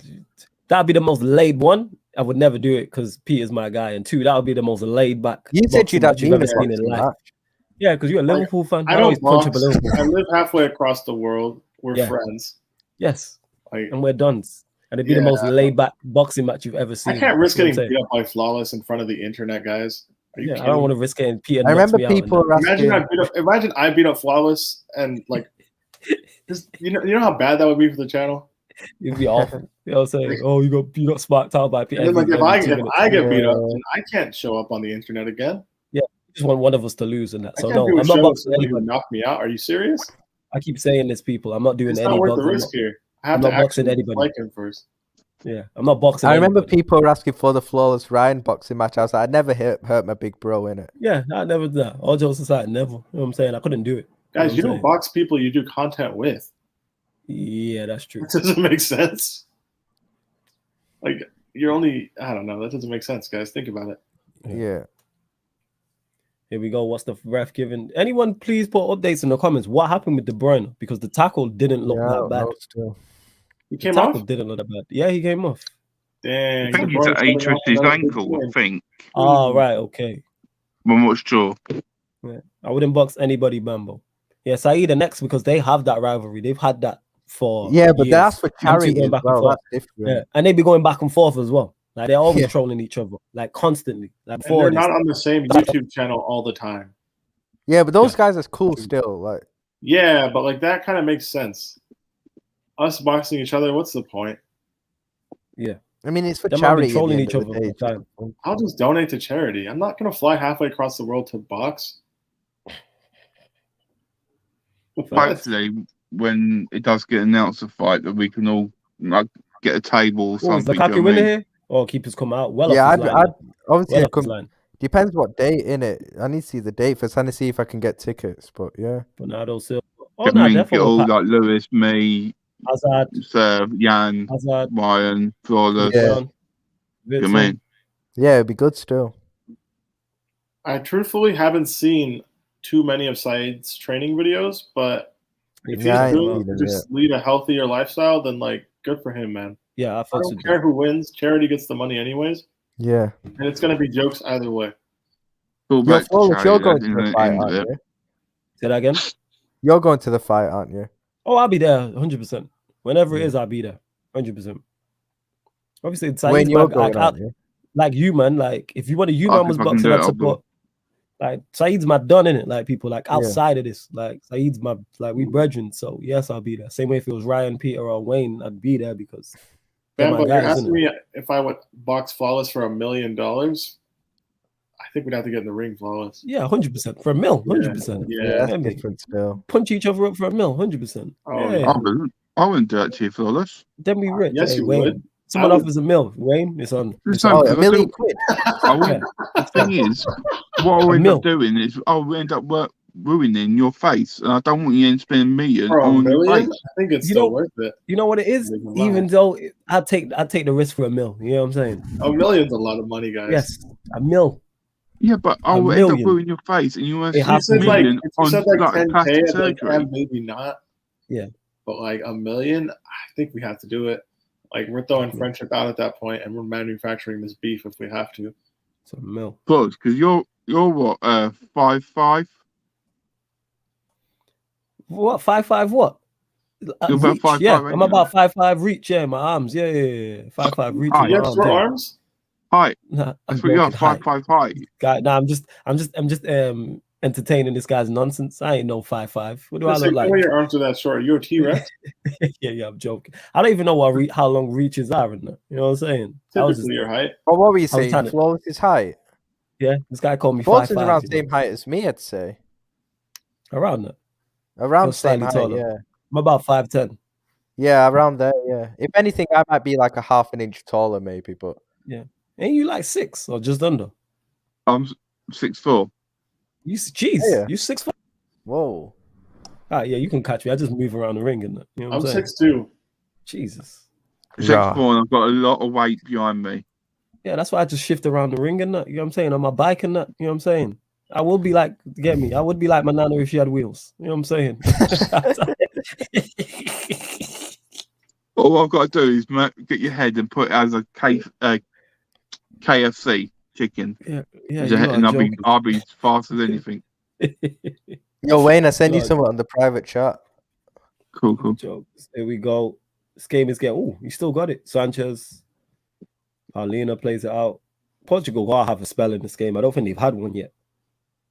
That'd be the most laid one. I would never do it because Peter's my guy, and two, that would be the most laid back. You said you'd have you've ever seen in life. match. Yeah, because you're a Liverpool fan. I always don't punch up a box. Liverpool. I live halfway across the world. We're friends. Yes, like, and we're done. And it'd be the most laid back boxing match you've ever seen. I can't risk getting beat up by Flawless in front of the internet, guys. Are you kidding? I don't want to risk getting Peter. I remember people were asking. Imagine I beat up Flawless and like, just, you know how bad that would be for the channel. It'd be awful. You know what I'm saying? Oh, you got sparked out by Peter. And then, like, if I get beat up, then I can't show up on the internet again. Yeah, I just want one of us to lose in that. So no, I'm not boxing anybody. Knock me out? Are you serious? I keep saying this, people. I'm not doing it's any. Not worth the risk here. I have to boxing anybody. Like him first. Yeah, I'm not boxing. I remember people were asking for the Flawless Ryan boxing match. I was like, I'd never hurt my big bro in it. Yeah, I never did that. All jokes aside, never. You know what I'm saying? I couldn't do it. Guys, you don't box people you do content with. Yeah, that's true. That doesn't make sense. Like, you're only, I don't know. That doesn't make sense, guys. Think about it. Yeah. Here we go. What's the ref giving? Anyone please put updates in the comments. What happened with De Bruyne? Because the tackle didn't look that bad. He came off? Didn't look that bad. Yeah, he came off. Dang. I think he twisted his ankle, I think. Oh, right. Okay. I'm not sure. Yeah. I wouldn't box anybody, Bambo. Yeah, Saeed next because they have that rivalry. They've had that for but years. that's for charity as well. That's different. Yeah, and they be going back and forth as well. Like they're always trolling each other, like constantly. Like they're not on the same YouTube channel all the time. Yeah, but those guys are cool still. Like, yeah, but like that kind of makes sense. Us boxing each other, what's the point? Yeah, I mean it's for charity. Trolling each other all the time. I'll just donate to charity. I'm not gonna fly halfway across the world to box. Hopefully, when it does get announced a fight, that we can all like get a table or something. Is Lukaku winner here? Or keepers come out? Well, yeah, I'd obviously line. Depends what date in it. I need to see the date first. I need to see if I can get tickets. But yeah, Bernardo Silva. Get all like Lewis, me, Hazard, Sir, Jan, Hazard, Ryan, Flawless. Yeah. You know what I mean? Yeah, it'd be good still. I truthfully haven't seen too many of Saeed's training videos, but if he's doing to just lead a healthier lifestyle, then like good for him, man. Yeah, I don't care who wins. Charity gets the money anyways. Yeah, and it's gonna be jokes either way. You're going to the fight, aren't you? Say that again. You're going to the fight, aren't you? Oh, I'll be there, 100%. Whenever it is, I'll be there, 100%. Obviously, it's when you're going, like you, man. Like if you want a man was boxing, I'd support. Like Saeed's my done in it. Like people like outside of this, like Saeed's my we brethren. So yes, I'll be there. Same way if it was Ryan, Peter, or Wayne, I'd be there because Bambo, you're guys, asking me if I would box Flawless for $1 million? I think we'd have to get in the ring, Flawless. Yeah, 100% for $1 million, 100%. Yeah, that's different still. Punch each other up for $1 million, 100%. Oh, yeah. I wouldn't do that to you, Flawless. Then we rich. Yes, hey, you Wayne. would. Someone offers $1 million. Wayne, it's on. It's No, on. $1 million quid. The thing is, what I'll end up doing is I'll end up ruining your face, and I don't want you to spend $1 million For $1 on your million? face. I think it's still worth it. You know what it is? Even though I take the risk for $1 million. You know what I'm saying? $1 million's a lot of money, guys. Yes, $1 million. Yeah, but I'll end up ruining your face, and you want to spend $1 million on $10K, plastic I'd surgery. maybe not. Yeah, but like $1 million, I think we have to do it. Like we're throwing friendship out at that point, and we're manufacturing this beef if we have to. It's $1 million. Close, because you're what 5'5". What 5'5"? What? You're about Reach, 5'5", yeah, ain't I'm you? about 5'5" reach. Yeah, my arms. Yeah. 5'5" reach. Oh, in You my have arms, short yeah. arms? Height. Nah, That's what you are, joking, 5'5" height. Guy, nah, I'm just entertaining this guy's nonsense. I ain't no 5'5". What do I look like? Why your arms are that short? You're a T-Rex. yeah, I'm joking. I don't even know how long reaches are in there. You know what I'm saying? Typically your height. Well, what were you saying? Flawless' height? Yeah, this guy called me 5'5". Flawless is around the same height as me, I'd say. Around that. Around the same height, taller. yeah. I'm about 5'10". Yeah, around there, yeah. If anything, I might be like a half an inch taller, maybe, but yeah. Ain't you like 6 or just under? I'm 6'4". You jeez, yeah. You 6'4". Whoa. Ah, yeah, you can catch me. I just move around the ring, and you know what I'm saying? 6'2". Jesus. 6'4", and I've got a lot of weight behind me. Yeah, that's why I just shift around the ring and that. You know what I'm saying? On my bike and that. You know what I'm saying? I will be like, get me. I would be like my nana if she had wheels. You know what I'm saying? All I've got to do is get your head and put it as a KFC chicken. Yeah, and I'll be fast as anything. Yo, Wayne, I send you something on the private chat. Cool. Jokes. Here we go. This game is getting. Oh, you still got it. Sanchez. Paulina plays it out. Portugal gotta have a spell in this game. I don't think they've had one yet,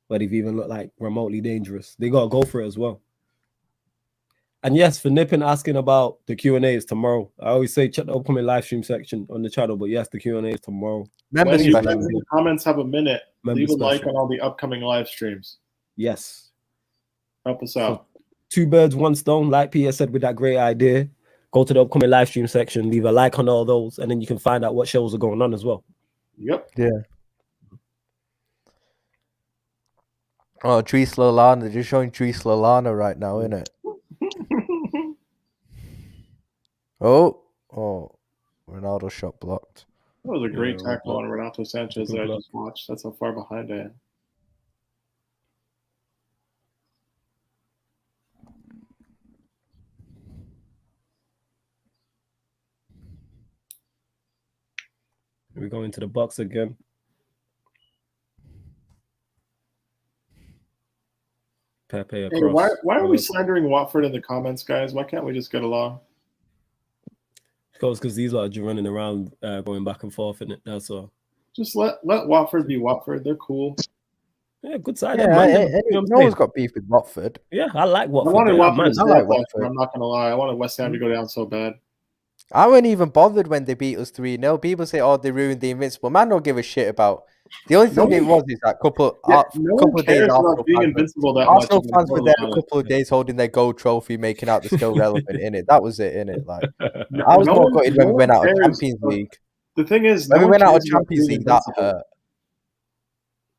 but they've even looked like remotely dangerous. They gotta go for it as well. And yes, for Nippon asking about the Q&A is tomorrow. I always say check the upcoming live stream section on the channel, but yes, the Q&A is tomorrow. When you guys in the comments have a minute, leave a like on all the upcoming live streams. Yes. Help us out. So, 2 birds, 1 stone, like Peter said with that great idea. Go to the upcoming live stream section, leave a like on all those, and then you can find out what shows are going on as well. Yep. Yeah. Oh, Dries Lallana. They're just showing Dries Lallana right now, isn't it? Oh, Ronaldo shot blocked. That was a great tackle on Renato Sanchez that I just watched. That's how far behind I am. We go into the box again. Pepe across. Hey, why are we slandering Watford in the comments, guys? Why can't we just get along? Because these are running around, going back and forth in it. That's all. Just let Watford be Watford. They're cool. Yeah, good side. Yeah, no one's got beef with Watford. Yeah, I like Watford. I wanted Watford. Watford. I'm not gonna lie. I wanted West Ham to go down so bad. I wasn't even bothered when they beat us 3-0. People say, "Oh, they ruined the Invincible." Man, don't give a shit about. The only thing it was is that couple of days Arsenal fans were there a couple of days holding their gold trophy, making out they're still relevant in it. That was it, in it. Like I was more gutted when we went out of Champions League. The thing is, when we went out of Champions League, that hurt.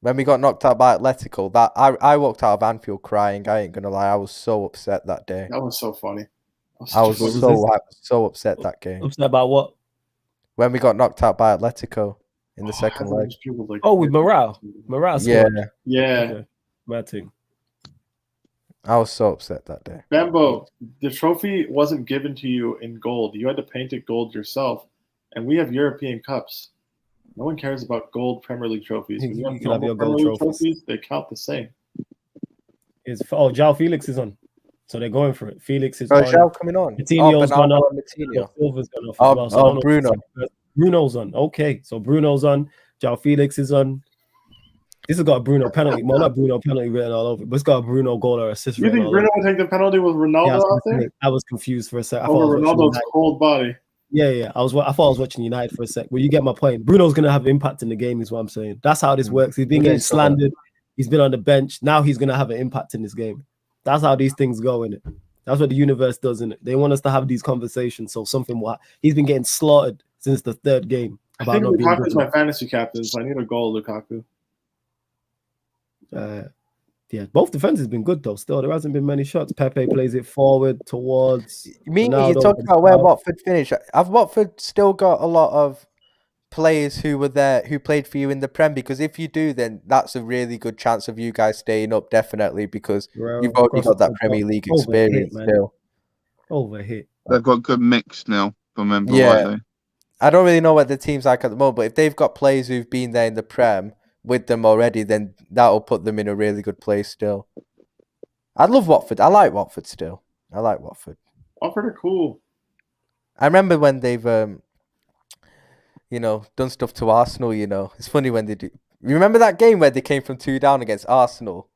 When we got knocked out by Atletico, that I walked out of Anfield crying. I ain't gonna lie, I was so upset that day. That was so funny. I was so upset that game. Upset about what? When we got knocked out by Atletico in the second leg. With Morale. Morale scored. Yeah. Okay. Bad thing. I was so upset that day. Bambo, the trophy wasn't given to you in gold. You had to paint it gold yourself. And we have European Cups. No one cares about gold Premier League trophies. You can have your gold trophies. They count the same. João Felix is on. So they're going for it. Felix is on. João coming on. Coutinho's gone up. Silva's gone off as well. So Bruno. Bruno's on. Okay. So Bruno's on. João Felix is on. This has got a Bruno penalty. Well, not Bruno penalty written all over it, but it's got a Bruno goal or assist. You think Bruno would take the penalty with Ronaldo out there? I was confused for a second. Over Ronaldo's cold body. Yeah. I thought I was watching United for a sec. Well, you get my point. Bruno's gonna have impact in the game, is what I'm saying. That's how this works. He's been getting slandered. He's been on the bench. Now he's gonna have an impact in this game. That's how these things go, innit? That's what the universe does, innit? They want us to have these conversations. So something he's been getting slaughtered since the third game. I think Lukaku's my fantasy captain, so I need a goal, Lukaku. Yeah, both defenses have been good though. Still, there hasn't been many shots. Pepe plays it forward towards. You talking about where Watford finished? Have Watford still got a lot of players who were there who played for you in the Prem? Because if you do, then that's a really good chance of you guys staying up, definitely, because you've already got that Premier League experience still. Overhit. They've got a good mix now, remember rightly. I don't really know what the team's like at the moment, but if they've got players who've been there in the Prem with them already, then that'll put them in a really good place still. I love Watford. I like Watford still. Watford are cool. I remember when they've done stuff to Arsenal, It's funny when they do. You remember that game where they came from 2 down against Arsenal?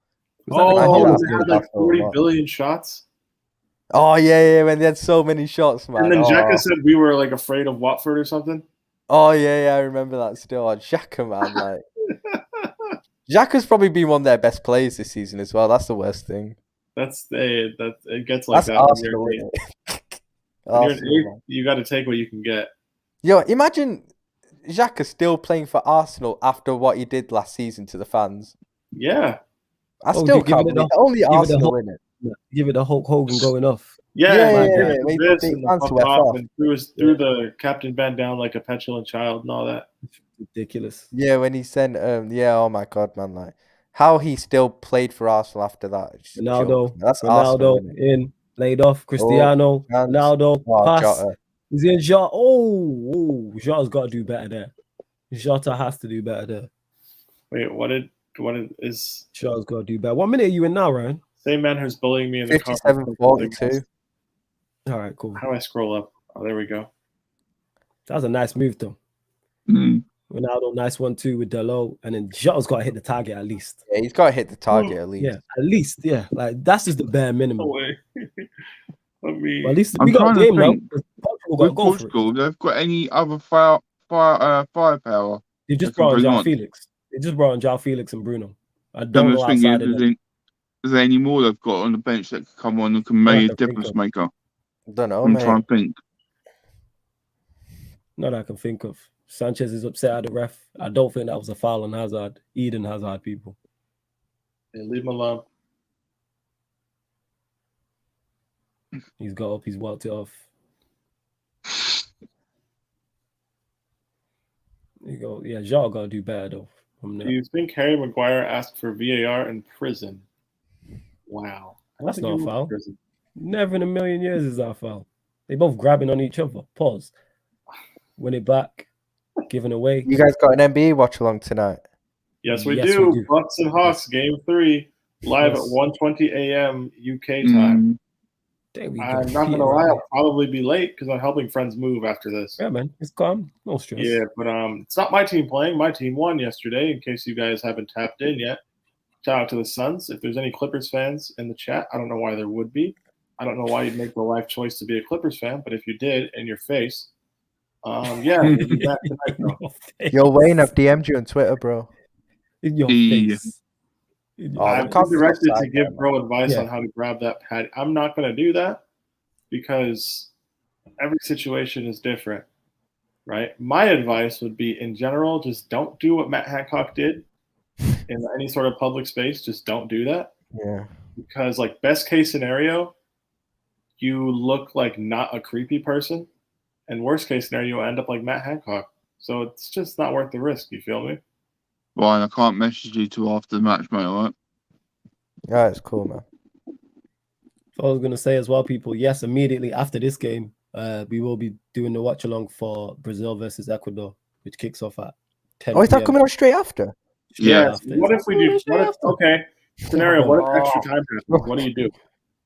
They had like 40 billion shots. Oh, yeah, when they had so many shots, man. And then Xhaka said we were like afraid of Watford or something. Oh, yeah, I remember that still. Oh, Xhaka, man, like... Xhaka's probably been one of their best players this season as well. That's the worst thing. It gets like that's that. Arsenal, Arsenal, you got to take what you can get. Yo, imagine Xhaka still playing for Arsenal after what he did last season to the fans. Yeah. I still can't believe it. Only Arsenal in it. Give it a Hulk Hogan going off. Yeah. And threw the captain band down like a petulant child and all that. Ridiculous. Yeah, when he sent oh my god, man, like how he still played for Arsenal after that. Ronaldo, that's Ronaldo Arsenal, in, laid off, Cristiano, Ronaldo, pass. Jota. He's in Jota. Oh, Jota's got to do better there. Jota has to do better there. Wait, what is Jota's got to do better. What minute are you in now, Ryan? Same man who's bullying me in the 57-42. All right, cool. How do I scroll up? Oh, there we go. That was a nice move, though. Ronaldo, nice 1-2 with Dalot, and then Jota's got to hit the target at least. Yeah, he's got to hit the target at least. Yeah, at least. Yeah, like that's just the bare minimum. No way. Well, at least we got a game now. Portugal, they've got any other firepower? They just brought on João Felix. They just brought on João Felix and Bruno. I don't know outside of them. Is there any more they've got on the bench that can come on and can make a difference maker? I don't know, I'm trying to think. Not that I can think of. Sanchez is upset at the ref. I don't think that was a foul on Hazard. Eden Hazard, people. Yeah, leave him alone. He's got up. He's walked it off. There you go. Yeah, Jao got to do better, though. Do you think Harry Maguire asked for VAR in prison? Wow. That's not a foul. Never in a million years is that a foul. They both grabbing on each other. Pause. Win it back. Giving away. You guys got an NBA watch along tonight? Yes, we do. Bucks and Hawks, Game 3, live at 1:20 a.m. UK time. I'm not gonna lie, I'll probably be late because I'm helping friends move after this. Yeah, man, it's calm, no stress. Yeah, but it's not my team playing. My team won yesterday. In case you guys haven't tapped in yet, shout out to the Suns. If there's any Clippers fans in the chat, I don't know why there would be. I don't know why you'd make the life choice to be a Clippers fan, but if you did, in your face. Yeah, we'll be back tonight, bro. Yo, Wayne, I've DM'd you on Twitter, bro. In your face. I'm directed to give bro advice on how to grab that pad. I'm not going to do that because every situation is different, right? My advice would be, in general, just don't do what Matt Hancock did in any sort of public space. Just don't do that. Yeah. Because, like, best case scenario, you look like not a creepy person. And worst case scenario, you'll end up like Matt Hancock. So it's just not worth the risk. You feel me? Ryan, I can't message you till after the match, mate, all right? Yeah, it's cool, man. So I was going to say as well, people, yes, immediately after this game, we will be doing the watch-along for Brazil versus Ecuador, which kicks off at 10 Oh, is that coming out straight after? Yeah. What if we do... Okay. Scenario, what if extra time happens? What do you do?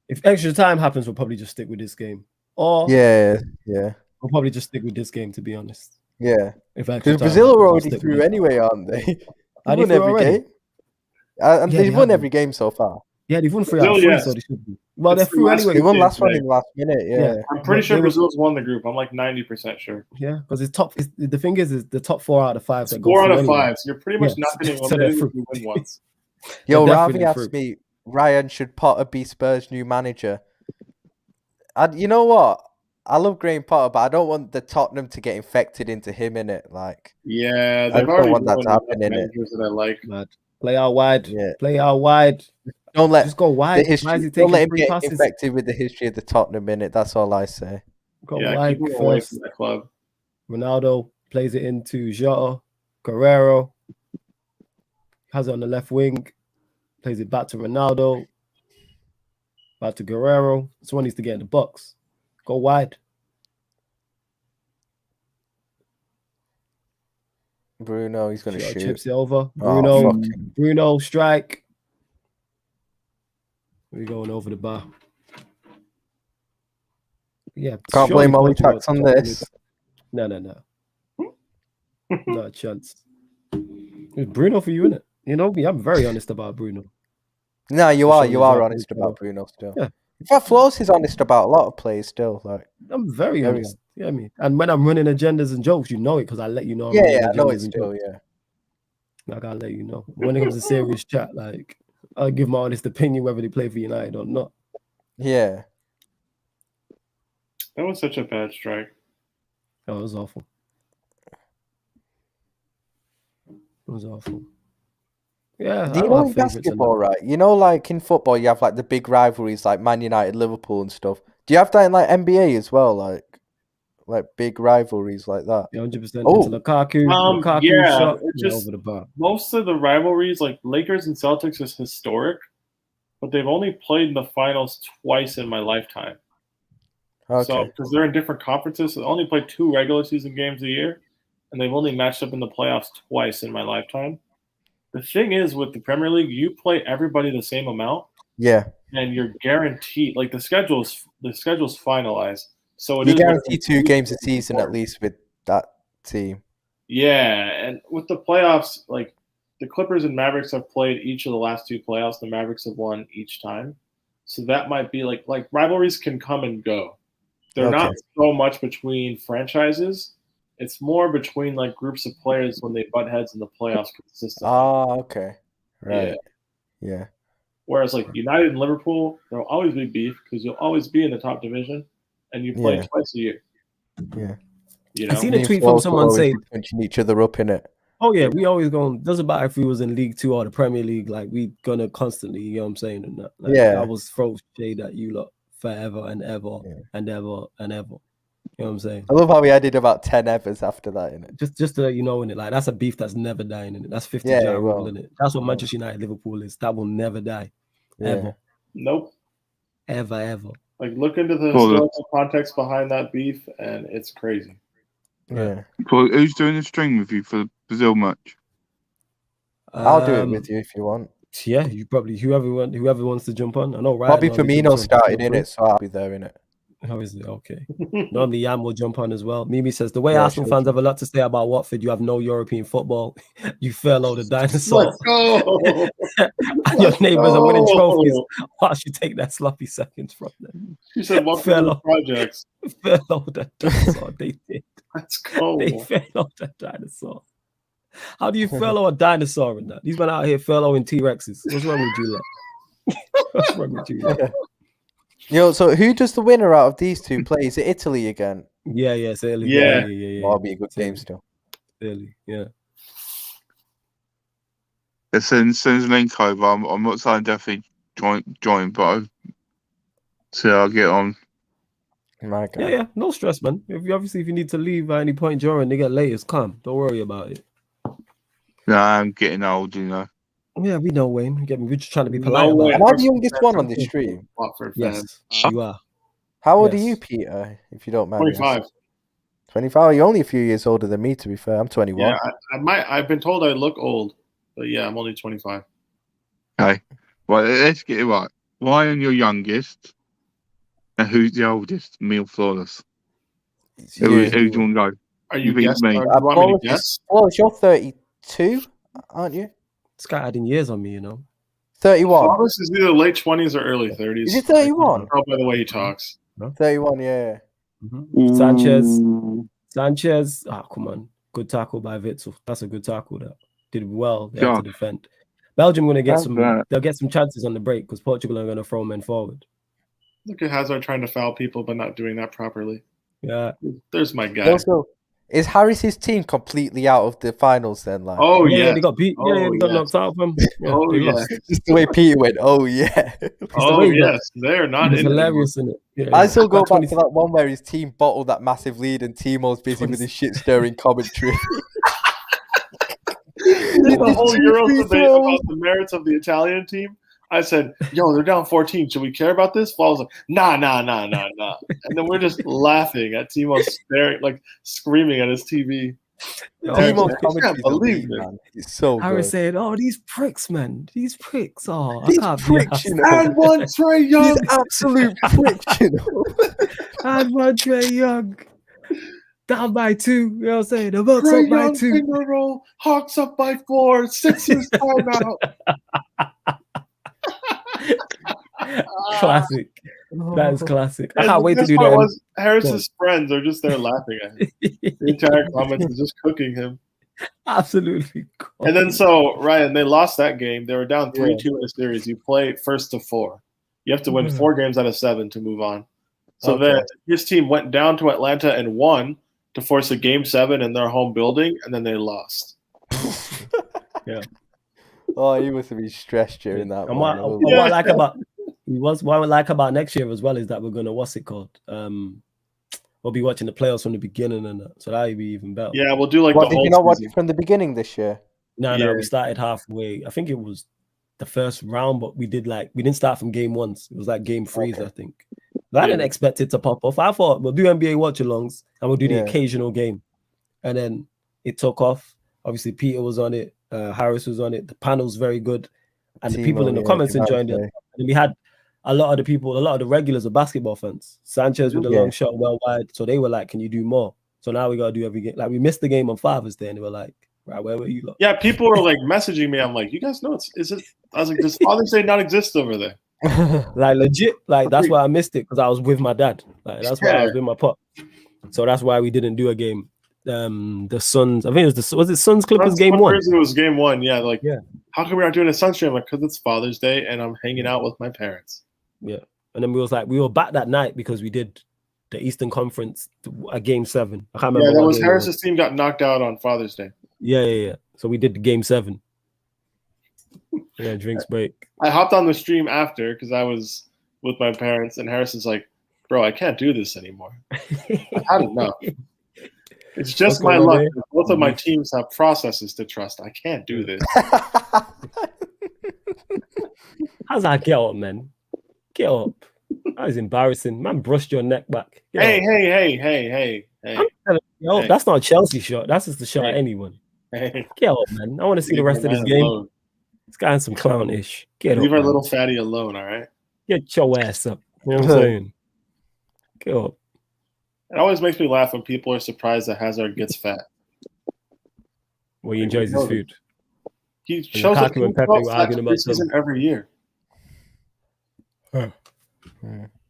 If extra time happens, we'll probably just stick with this game. Or Yeah. we'll probably just stick with this game, to be honest. Yeah. Because Brazil are already through anyway, aren't they? They won every game. And they've won every game so far. Yeah, they've won 3 out of 3, so they should be. Well, they're It's the through last anyway. They won game last one today. in the last minute. Yeah. Yeah. I'm pretty They sure were- Brazil's won the group. I'm like 90% sure. Yeah, because it's top. The thing is the top 4 out of 5 It's that go 4 out through of anyway. 5. So you're pretty much Yeah, not getting so they're eliminated through. if you win once. Yo, They're Ravi definitely asked through. me, Ryan, should Potter be Spurs' new manager? You know what? I love Graham Potter, but I don't want the Tottenham to get infected into him in it. Like, Yeah, I they've just already don't want that ruined to happen enough in it. managers that I like. Mad. Play out wide. Yeah. Play out wide. Don't let Just go the wide. Why history. is he Don't let taking him 3 get passes? infected with the history of the Tottenham in it. That's all I say. Go Yeah, wide keep him away first. from that club. Ronaldo plays it into Jota. Guerrero has it on the left wing. Plays it back to Ronaldo. Back to Guerrero. Someone needs to get in the box. Go wide. Bruno, he's gonna Jota shoot. chips it over. Oh, Bruno strike. We're going over the bar. Yeah, Can't surely blame Ollie Portugal- Tax on this. No. Not a chance. It's Bruno for you, innit? You know me, I'm very honest about Bruno. No, you For are. sure, You he's are up, honest he's about up. Bruno still. Yeah. In fact, Flo's is honest about a lot of players still. Like, I'm very Very honest. Yeah, I mean, and when I'm running agendas and jokes, you know it because I let you know. I'm yeah, running I know agendas it's and still. jokes. Yeah. Like I let you know. When it comes to serious chat, like I'll give my honest opinion whether they play for United or not. Yeah. That was such a bad strike. That was awful. It was awful. Yeah, Do I you don't know have in favorites. basketball, right? You know, like in football, you have like the big rivalries, like Man United, Liverpool, and stuff. Do you have that in like NBA as well, like big rivalries like that? 100% Oh. into Lukaku. Lukaku yeah, shot it just- over the bar. Most of the rivalries, like Lakers and Celtics, is historic, but they've only played in the finals twice in my lifetime. Okay. So, because they're in different conferences, they only play 2 regular season games a year, and they've only matched up in the playoffs twice in my lifetime. The thing is, with the Premier League, you play everybody the same amount, Yeah. and you're guaranteed. Like the schedule's finalized, so it You is guarantee 2 games a season at least with that team. Yeah, and with the playoffs, like the Clippers and Mavericks have played each of the last 2 playoffs. The Mavericks have won each time, so that might be like rivalries can come and go. They're not so much between franchises. It's more between like groups of players when they butt heads in the playoffs consistently. Ah, okay. Right. Yeah. Whereas like United and Liverpool, there'll always be beef because you'll always be in the top division, and you play twice a year. Yeah. You I know? seen a tweet from someone saying, punching each other up in it. "Oh yeah, we always going. Doesn't matter if we was in League 2 or the Premier League. Like we gonna constantly, you know what I'm saying? And that, like, Yeah. I was throw shade at you lot forever and ever and ever and ever. You know what I'm saying? I love how we added about 10 evers after that in it. Just to let you know in it, like that's a beef that's never dying in it. That's 50 Yeah, jar well, rule in it. That's what Manchester United Liverpool is. That will never die, ever, Nope. ever. Like look into the historical context behind that beef, and it's crazy. Yeah. Paul, who's doing the stream with you for the Brazil match? I'll do it with you if you want. Yeah, you probably whoever wants to jump on. I know, right? Bobby Firmino started in it, so I'll be there in it. How is it? Okay. Normally, Yam will jump on as well. Mimi says, the way Yeah, Arsenal fans have a lot to say about Watford, you have no European football. You fell out the dinosaur. Let's go. And your neighbors are winning trophies. Why should you take that sloppy seconds from them? She said, "What projects?" Fell out that dinosaur. They did. Let's go. They fell out that dinosaur. How do you fellow a dinosaur in that? These men out here fellowing T-Rexes. What's wrong with you, lot? What's wrong with you, lot? Yo, so who does the winner out of these two play? Is it Italy again? Yeah, it's Italy. Yeah. That'll be a good game still. Italy, yeah. As soon as link over, I'm not saying definitely join, but I'll get on. My God. Yeah, no stress, man. If you need to leave at any point during they get late, it's calm. Don't worry about it. No, I'm getting old, you know. Yeah, we know, Wayne. Get me. We're just trying to be polite. way. Am I the youngest one on this stream? Watford Yes, fan. you are. How old are Yes. you, Peter? If you don't mind. 25. 25. You're only a few years older than me, to be fair. I'm 21. Yeah, I've been told I look old, but yeah, I'm only 25. Okay. Well, let's get it right. Ryan, your youngest. And who's the oldest? Me or Flawless? Who do you want to go? Are you beat guessing? me. Do you want me to guess? Well, you're 32, aren't you? This guy adding years on me, you know. 31. Thomas is either late 20s or early 30s. Is he 31? Oh, by the way he talks. 31, yeah. Sanchez. Come on. Good tackle by Witsel. That's a good tackle. That did well. They had to defend. Belgium going to get they'll get some chances on the break because Portugal are going to throw men forward. Look at Hazard trying to foul people but not doing that properly. Yeah. There's my guy. Also, is Harris's team completely out of the finals then? Like, yeah, they got beat. They got knocked out of them. Yeah, they lost. Just the way Peter went, They're not in hilarious in it. Yeah, I still go back to that one where his team bottled that massive lead and Timo's busy with his shit stirring commentary. The whole Euro debate about the merits of the Italian team. I said, yo, they're down 14. Should we care about this? Paul was like, nah. And then we're just laughing at Timo staring, like screaming at his TV. Timo's I can't believe it. Man. It's so I was good. saying, these pricks, man. These pricks. These pricks, you know. And one Trey Young. These absolute pricks, you know. And one Trey Young. Down by 2. You know what I'm saying? The Bucks up by 2. Finger roll. Hawks up by 4. Sixers timeout. Classic. That is classic. I can't wait to do that. Harris's friends are just there laughing at him. The entire comments is just cooking him. Absolutely. And then so, Ryan, they lost that game. They were down 3-2 in a series. You play first to 4. You have to win 4 games out of 7 to move on. So then his team went down to Atlanta and won to force a game 7 in their home building, and then they lost. Yeah. Oh, he must have been stressed during that. And what I like about next year as well is that we're gonna we'll be watching the playoffs from the beginning and that. So that'll be even better. Yeah, we'll do like did you not watch it from the beginning this year? No, we started halfway. I think it was the first round, but we didn't start from game 1. It was like game 3s, I think. But I didn't expect it to pop off. I thought we'll do NBA watch-alongs and we'll do the occasional game. And then it took off. Obviously, Peter was on it. Harris was on it. The panel's very good. And the people in the comments enjoyed it. And we had a lot of the regulars are basketball fans. Sanchez with a long shot well wide. So they were like, can you do more? So now we got to do every game. Like, we missed the game on Father's Day and they were like, right, where were you? Lot? Yeah, people were like messaging me. I'm like, you guys know I was like, does Father's Day not exist over there? Like legit, like that's why I missed it because I was with my dad. Like that's why I was with my pop. So that's why we didn't do a game. The Suns, I think it was it Suns Clippers game 1? It was game 1. Yeah, like how come we're not doing a Suns stream? Like, because it's Father's Day and I'm hanging out with my parents. Yeah, and then we were back that night because we did the Eastern Conference a game 7. I can't remember. Yeah, that was Harris's team got knocked out on Father's Day. Yeah. So we did the game 7. Yeah, drinks break. I hopped on the stream after because I was with my parents, and Harrison's like, "Bro, I can't do this anymore. I don't know. It's just my luck. Both of my teams have processes to trust. I can't do this." How's that? Get up, man. Get up. That was embarrassing. Man brushed your neck back. Hey. That's not a Chelsea shot. That's just a shot at anyone. Hey. Get up, man. I want to see the rest of this game. Alone. This guy's some clownish. Get Leave up. our little fatty alone, all right? Get your ass up. You know what I'm saying? Get up. It always makes me laugh when people are surprised that Hazard gets fat. Well, he enjoys his food. He shows up season every year.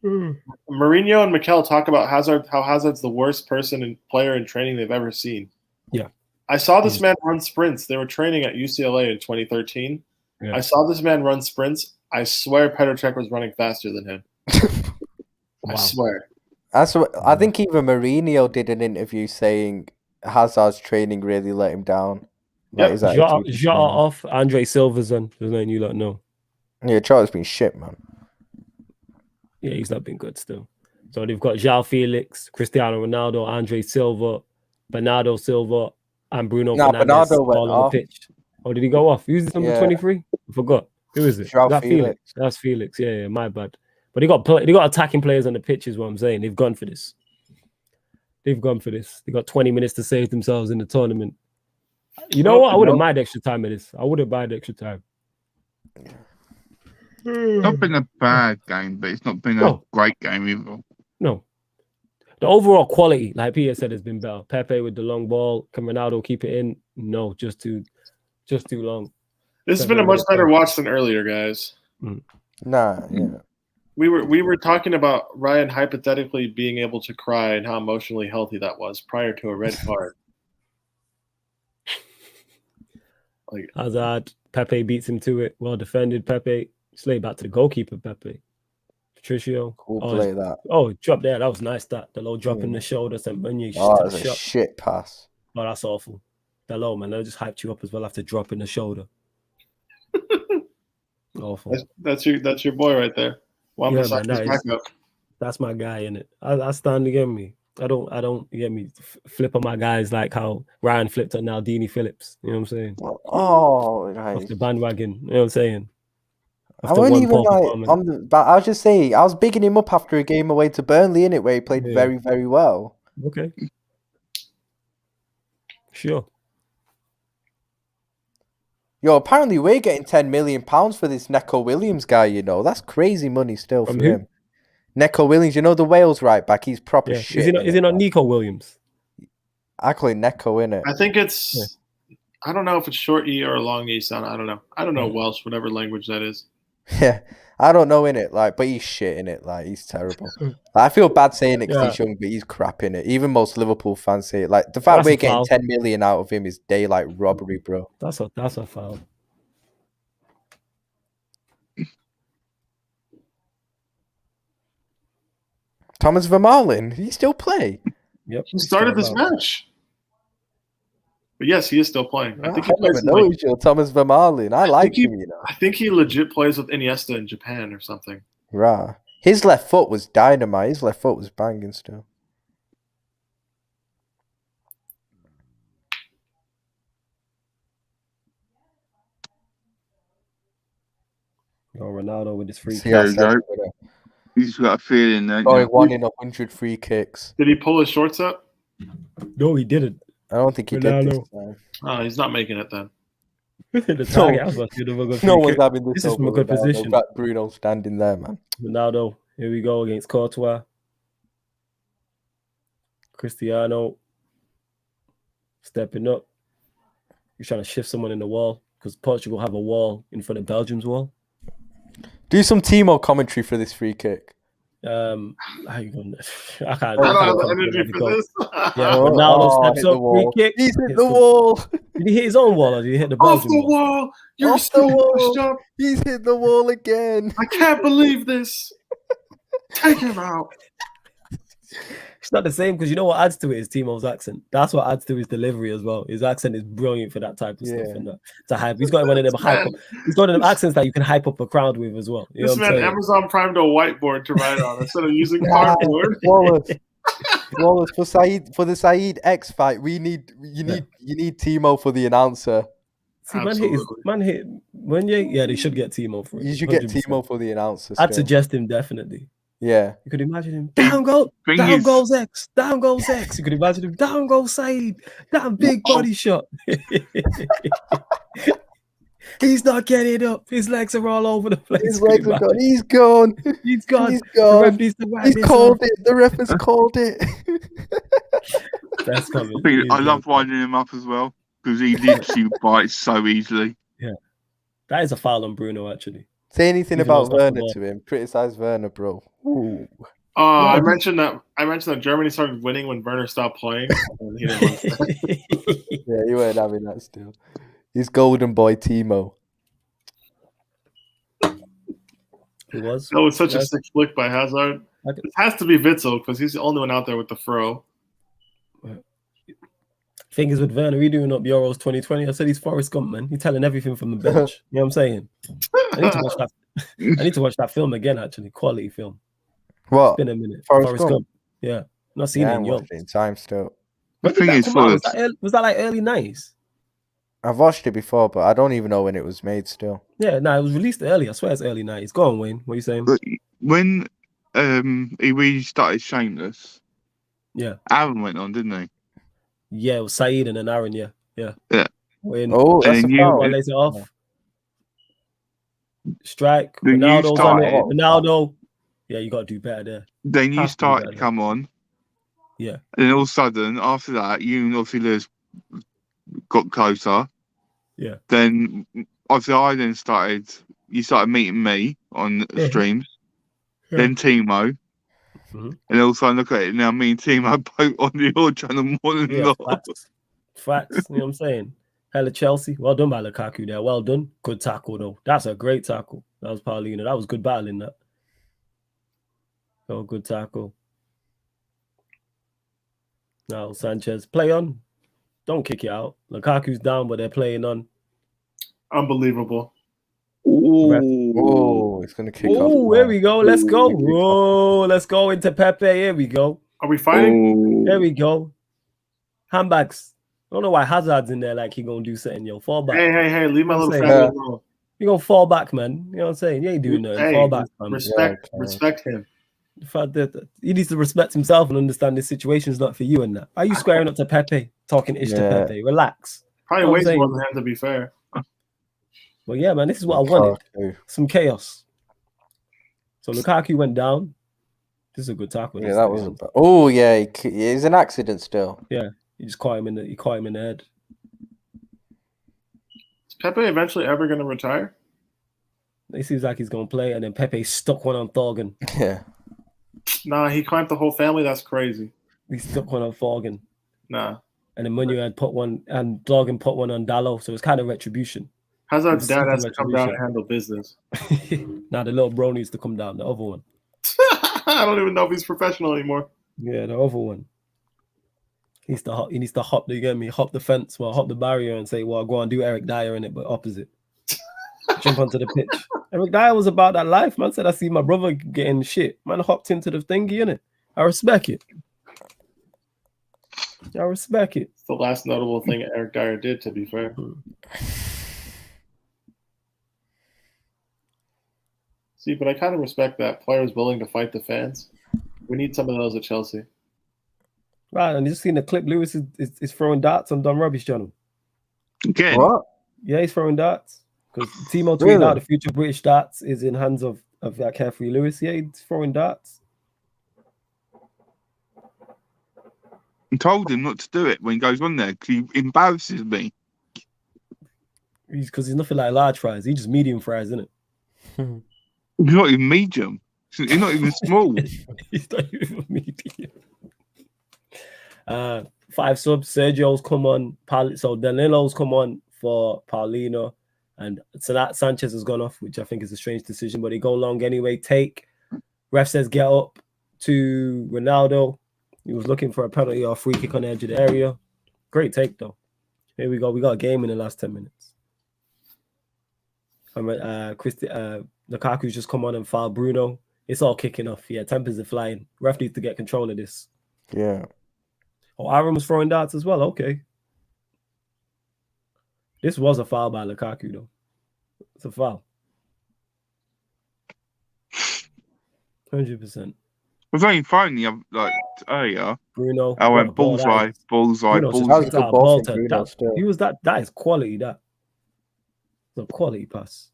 Mourinho and Mikel talk about Hazard, how Hazard's the worst person and player in training they've ever seen. Yeah. I saw this man run sprints. They were training at UCLA in 2013. Yeah. I saw this man run sprints. I swear Petr Cech was running faster than him. Wow. I swear. I think even Mourinho did an interview saying Hazard's training really let him down. Like, Jota off, Andre Silva's on. There's nothing you don't know. Yeah, Jota's been shit, man. Yeah, he's not been good still. So they've got João Felix, Cristiano Ronaldo, Andre Silva, Bernardo Silva, and Bruno Fernandes all on the pitch. Oh, did he go off? Who's number 23? I forgot. Who is it? João Felix. That's Felix. Yeah, my bad. But they got attacking players on the pitch is what I'm saying. They've gone for this. They got 20 minutes to save themselves in the tournament. You know what? I wouldn't mind extra time in this. I wouldn't mind extra time. It's not been a bad game, but it's not been a great game either. No. The overall quality, like Peter said, has been better. Pepe with the long ball. Can Ronaldo keep it in? No, just too long. This has been a much better watch than earlier, guys. Nah, yeah. We were talking about Ryan hypothetically being able to cry and how emotionally healthy that was prior to a red card. Like Hazard, Pepe beats him to it. Well defended, Pepe. Slay back to the goalkeeper, Pepe. Patricio. Cool play that. Oh, drop there. That was nice. That the low drop in the shoulder sent Mourinho. Oh, that's a shit pass. Oh, that's awful. That low, man. They just hyped you up as well after dropping the shoulder. Awful. That's your boy right there. Yeah, man, that's my guy in it. I stand against me. I don't get me flip on my guys like how Ryan flipped on Naldini Phillips. You know what I'm saying? Oh, nice. Off the bandwagon. You know what I'm saying? I wasn't even like but I was just saying I was bigging him up after a game away to Burnley in it where he played very, very well. Okay. Sure. Yo, apparently we're getting £10 million for this Neco Williams guy, you know. That's crazy money still for him. Neco Williams, you know the Wales right back, he's proper shit. Is he not Nico Williams? I call it Neco, innit? I think it's I don't know if it's short E or a long E sound. I don't know. I don't know Welsh, whatever language that is. Yeah. I don't know in it, like, but he's shit in it, like he's terrible. I feel bad saying it because he's young, but he's crap in it. Even most Liverpool fans say it. Like the fact we're getting 10 million out of him is daylight robbery, bro. That's a foul. Thomas Vermaelen, he still play? Yep. He started this match. But yes, he is still playing. I think he plays Thomas Vermaelen. I like him, you know. I think he legit plays with Iniesta in Japan or something. Rah. His left foot was dynamite. His left foot was banging still. Oh, Ronaldo with his free kick. He's got a feeling that 1 in 100 free kicks. Did he pull his shorts up? No, he didn't. I don't think he did this time. Oh, he's not making it then. No one's having this. This is from a good position. Got Bruno standing there, man. Ronaldo, here we go against Courtois. Cristiano stepping up. He's trying to shift someone in the wall because Portugal have a wall in front of Belgium's wall. Do some Timo commentary for this free kick. How you going? I can't. I don't have energy for this. Yeah, Ronaldo steps up, free kick. He's hit the wall. Did he hit his own wall or did he hit the Belgian wall? Off the wall. You're off the wall. He's hit the wall again. I can't believe this. Take him out. It's not the same because you know what adds to it is Timo's accent. That's what adds to his delivery as well. His accent is brilliant for that type of stuff. And to hype. He's got one of them hype. He's got one of them accents that you can hype up a crowd with as well. You this man Amazon primed a whiteboard to write on instead of using cardboard. Wallace, for the Saeed X fight, you need Timo for the announcer. See, they should get Timo for it. You should 100%. Get Timo for the announcer. I'd suggest him definitely. Yeah. You could imagine him. Down goes X. Down goes X. You could imagine him. Down goes Saeed. That big body shot. He's not getting up. His legs are all over the place. His legs are gone. He's gone. He's gone. He's gone. He's called it. The ref has called it. That's coming. I love winding him up as well because he literally bites so easily. Yeah. That is a foul on Bruno, actually. Say anything about Werner to him. Criticize Werner, bro. Ooh. I mentioned that Germany started winning when Werner stopped playing. And he didn't yeah, he weren't having that still. He's golden boy Timo. He was. That was such a sick flick by Hazard. It has to be Witzel because he's the only one out there with the fro. Thing is with Werner, we doing up Euros 2020. I said he's Forrest Gump, man. He's telling everything from the bench. You know what I'm saying? I need to watch that film again, actually. Quality film. What? It's been a minute. Forrest Gump. Yeah. Not seen it in young. In time still. The thing is, was that like early 90s? I've watched it before, but I don't even know when it was made still. Yeah, no, it was released early. I swear it's early 90s. Go on, Wayne. What are you saying? When he really started Shameless, Aaron went on, didn't he? Yeah, it was Saeed and then Aaron, yeah. Yeah. When that's a foul. One lays it off. Strike. Ronaldo's on it. Ronaldo. Yeah, you got to do better there. Then you started to come on. Yeah. And then all of a sudden, after that, you and obviously Lewis got closer. Yeah. Then obviously I then started. You started meeting me on streams, then Timo, and also look at it now. Me and Timo both on your channel more than not. Facts. You know what I'm saying? Hella Chelsea. Well done by Lukaku there. Well done. Good tackle though. That's a great tackle. That was Paulino. That was good battling. That. Oh, good tackle. Now Sanchez, play on. Don't kick it out. Lukaku's down, but they're playing on. Unbelievable. Oh, it's gonna kick off. Oh, here we go. Let's go. Whoa, let's go into Pepe. Here we go. Are we fighting? There we go. Handbags. I don't know why Hazard's in there like he gonna do something, yo. Fall back. Hey, leave my little family alone. You gonna fall back, man. You know what I'm saying? You ain't doing nothing. Hey, fall back, man. Respect him. The fact that he needs to respect himself and understand this situation is not for you and that. Why are you squaring up to Pepe, talking ish to Pepe? Relax. Probably weighs more than him, to be fair. Well, yeah, man, this is what I wanted. Some chaos. So Lukaku went down. This is a good tackle. Yeah, that was. Oh yeah, it's an accident still. Yeah, he just caught him in the head. Is Pepe eventually ever going to retire? It seems like he's going to play, and then Pepe stuck one on Thorgan. Yeah. Nah, he clamped the whole family. That's crazy. He stuck one on Thorgan. Nah. And then Mourinho had put one, and Thorgan put one on Dallo, so it's kind of retribution. Hazard's dad has to come down and handle business. Now the little bro needs to come down, the other one. I don't even know if he's professional anymore. Yeah, the other one. He needs to hop the fence, hop the barrier and say, well, go on, do Eric Dyer in it, but opposite. Jump onto the pitch. Eric Dyer was about that life, man. Said, I see my brother getting shit. Man hopped into the thingy, innit? I respect it. It's the last notable thing Eric Dyer did, to be fair. See, but I kind of respect that players willing to fight the fans. We need some of those at Chelsea. Right, and you just seen the clip. Lewis is throwing darts on Don Rubbish channel. Okay. What? Yeah, he's throwing darts. Because Timo tweeted out the future British darts is in hands of that Carefree Lewis. Yeah, he's throwing darts. I told him not to do it when he goes on there because he embarrasses me. Because he's nothing like large fries. He's just medium fries, isn't it? He's not even medium. He's not even small. He's not even medium. 5 subs. Sergio's come on. So Danilo's come on for Paulino. And so that Sanchez has gone off, which I think is a strange decision, but they go long anyway. Ref says get up to Ronaldo. He was looking for a penalty or a free kick on the edge of the area. Great take, though. Here we go. We got a game in the last 10 minutes. Lukaku's just come on and fouled Bruno. It's all kicking off. Yeah, tempers are flying. Ref needs to get control of this. Yeah. Oh, Aaron was throwing darts as well. Okay. This was a foul by Lukaku, though. It's a foul. 100%. I was only throwing earlier. Bruno. I went bullseye. He was that. That is quality. That. It's a quality pass.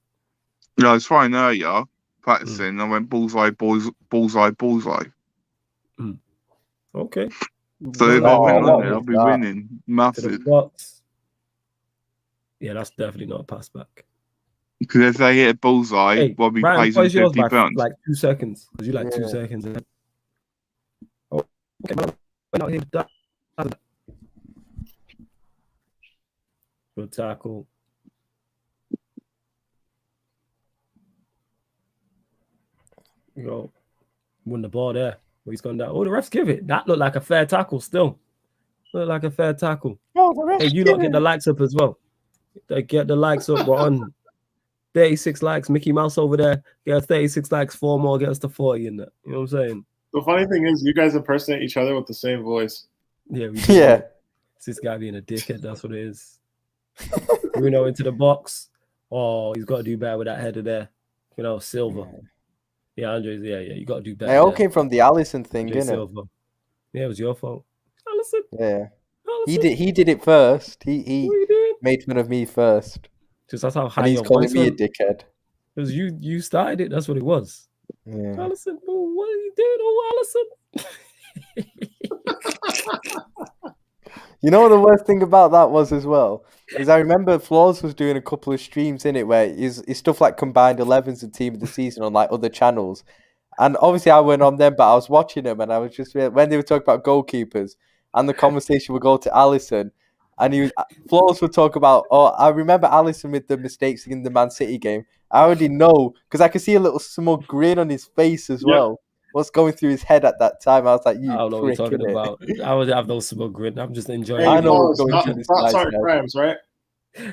Yeah, I was trying earlier, practicing. I went bullseye. Okay. So if I went on there, I'll be winning. Massive. Yeah, that's definitely not a pass back. Because if they hit a bullseye, Bobby pays them £50. Like 2 seconds. Because you 2 seconds. Oh, okay. Went out here. Good tackle. Won the ball there. He's gone down. Oh, the refs give it. That looked like a fair tackle still. Looked like a fair tackle. Hey, you lot get the likes up as well. They get the likes up. We're on 36 likes. Mickey Mouse over there. Get us 36 likes. 4 more. Get us to 40 in that. You know what I'm saying? The funny thing is you guys impersonate each other with the same voice. Yeah, we do. Yeah. It's this guy being a dickhead. That's what it is. Bruno into the box. Oh, he's got to do better with that header there. Silva. Yeah, Andres. Yeah. You got to do better. It all came from the Alisson thing, didn't it? Yeah, it was your fault. Alisson. Yeah. He did it first. He made fun of me first. Just that's how high he's calling me a dickhead. It was you started it. That's what it was. Yeah. Alisson, what are you doing, Alisson? You know what the worst thing about that was as well? Is I remember Flaws was doing a couple of streams in it where his stuff like combined 11s and team of the season on like other channels. And obviously I went on them, but I was watching them and I was just when they were talking about goalkeepers and the conversation would go to Allison and Flaws would talk about, oh, I remember Allison with the mistakes in the Man City game. I already know because I could see a little smug grin on his face as well. What's going through his head at that time? I was like, "You I don't know what you're talking about. I would have no smoke grid. I'm just enjoying. Hey, I know Flaws, what's going through this thoughts guy's aren't head. crimes, right?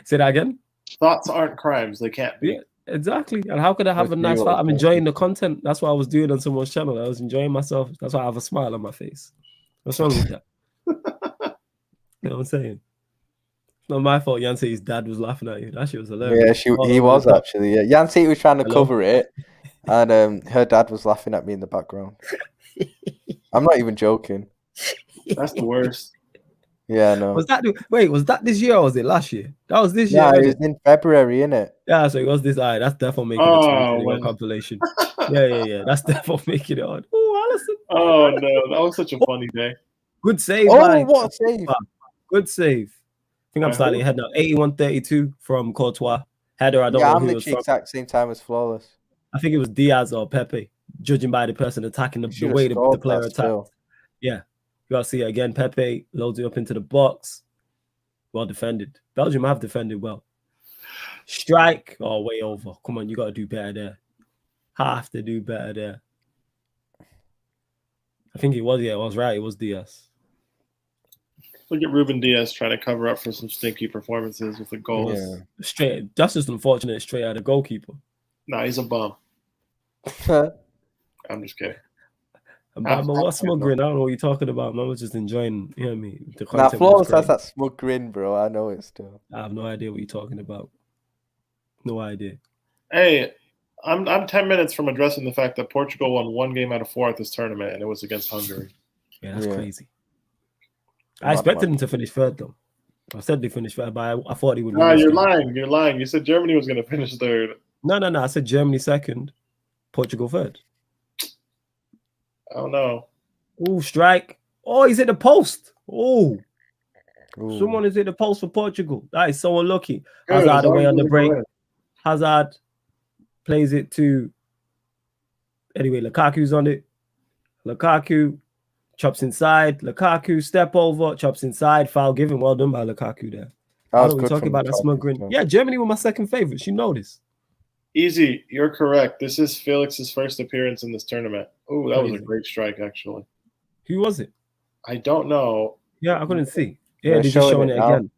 Say that again. Thoughts aren't crimes. They can't be. Yeah, exactly. And how could I have Let's a see nice what thought? I'm we're enjoying the content. That's what I was doing on someone's channel. I was enjoying myself. That's why I have a smile on my face. What's wrong with that? You know what I'm saying? It's not my fault. Yancey's dad was laughing at you. That shit was hilarious. Yeah, he was actually. Yeah, Yancy was trying to Hello? cover it, and her dad was laughing at me in the background. I'm not even joking. That's the worst. Yeah, no. Was that this year or was it last year? That was this Yeah, year. it was in February, innit? Yeah, so it was this. That's definitely making Oh, it to the when- compilation. Yeah. That's definitely making it on. Oh, Allison. Oh no, that was such a funny day. Good save. Oh, by- what a save! Good save. I think I'm By slightly who? ahead now. 81-32 from Courtois. Header, I don't Yeah, know I'm who it was literally from. exact same time as Flawless. I think it was Diaz or Pepe, judging by the person attacking the Should've way the scored player that attacked. still. Yeah. You got to see it again. Pepe loads it up into the box. Well defended. Belgium have defended well. Strike. Oh, way over. Come on, you got to do better there. Have to do better there. I think it was. Yeah, I was right. It was Diaz. Look at Ruben Diaz trying to cover up for some stinky performances with the goals. Yeah. Straight. That's just unfortunate. Straight out of goalkeeper. Nah, he's a bum. Yeah, I'm just kidding. But what's smuggling? I don't know what you're talking about. Man, I was just enjoying. You know what I mean? The Nah, content was Flawless great. has that smug grin, bro. I know it still. I have no idea what you're talking about. No idea. Hey, I'm 10 minutes from addressing the fact that Portugal won 1 game out of 4 at this tournament, and it was against Hungary. Yeah, that's Yeah. crazy. I expected them to finish third, though. I said they finished third, but I thought he would win. Nah, this you're game. lying. You're lying. You said Germany was going to finish third. No. I said Germany second, Portugal third. I don't know. Oh, strike. Oh, he's hit the post. Oh, Ooh. someone is hit the post for Portugal. That is so unlucky. Good, Hazard as long away as on the we break. go in. Hazard plays it to. Anyway, Lukaku's on it. Lukaku chops inside. Lukaku step over, chops inside. Foul given. Well done by Lukaku there. That I was know we're good talking from about that Lukaku, smuggling. so. Yeah, Germany were my second favorite. You know this. Easy. You're correct. This is Felix's first appearance in this tournament. Oh, that was a Crazy. great strike, actually. Who was it? I don't know. Yeah, I couldn't see. Yeah, They're they're just showing showing it it now. again.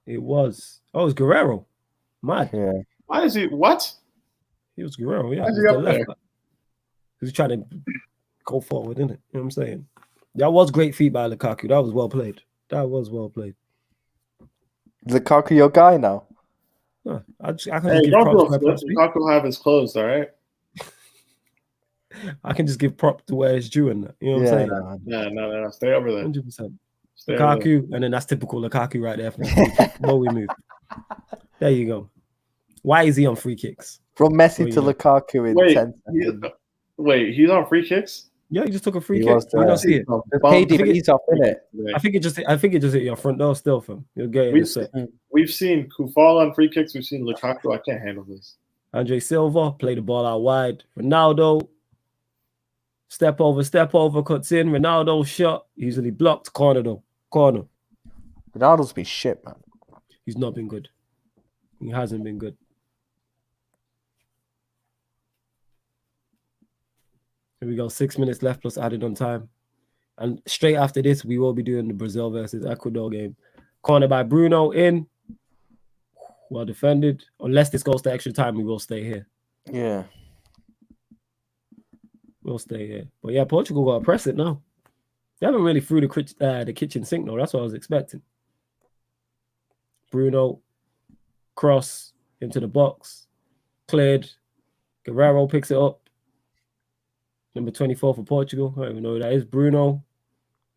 It was. Oh, it was Guerrero. Mad. Yeah. Why is he? What? He was Guerrero. Yeah, Why is he he was the up left there? back. He was trying to go forward, didn't it? You know what I'm saying? That was great feat by Lukaku. That was well played. That was well played. Lukaku, your guy now. Huh. I can Hey, just give don't props feel where flip. props due. Lukaku will have his closed, all right? I can just give prop to where it's due and that. You know what I'm saying? Nah. No. Stay over there. 100%. Stay over there. Lukaku, and then that's typical Lukaku right there. From the free kick. Where we move. There you go. Why is he on free kicks? From Messi Oh, to yeah. Lukaku in Wait, 10 seconds. he's on free kicks? Yeah, he just took a free He kick. was You don't there. see it. Just Bum. KDB's off, innit? I think it just hit your front door still, fam. You'll get it in a sec. We've seen Kufal on free kicks. We've seen Lukaku. I can't handle this. Andre Silva play the ball out wide. Ronaldo step over, cuts in. Ronaldo shot, easily blocked. Corner though. Corner. Ronaldo's been shit, man. He's not been good. He hasn't been good. Here we go. 6 minutes left plus added on time. And straight after this, we will be doing the Brazil versus Ecuador game. Corner by Bruno in. Well defended. Unless this goes to extra time, we will stay here. Yeah. We'll stay here. But yeah, Portugal got to press it now. They haven't really threw the kitchen sink, though. That's what I was expecting. Bruno, cross into the box. Cleared. Guerrero picks it up. Number 24 for Portugal. I don't even know who that is. Bruno.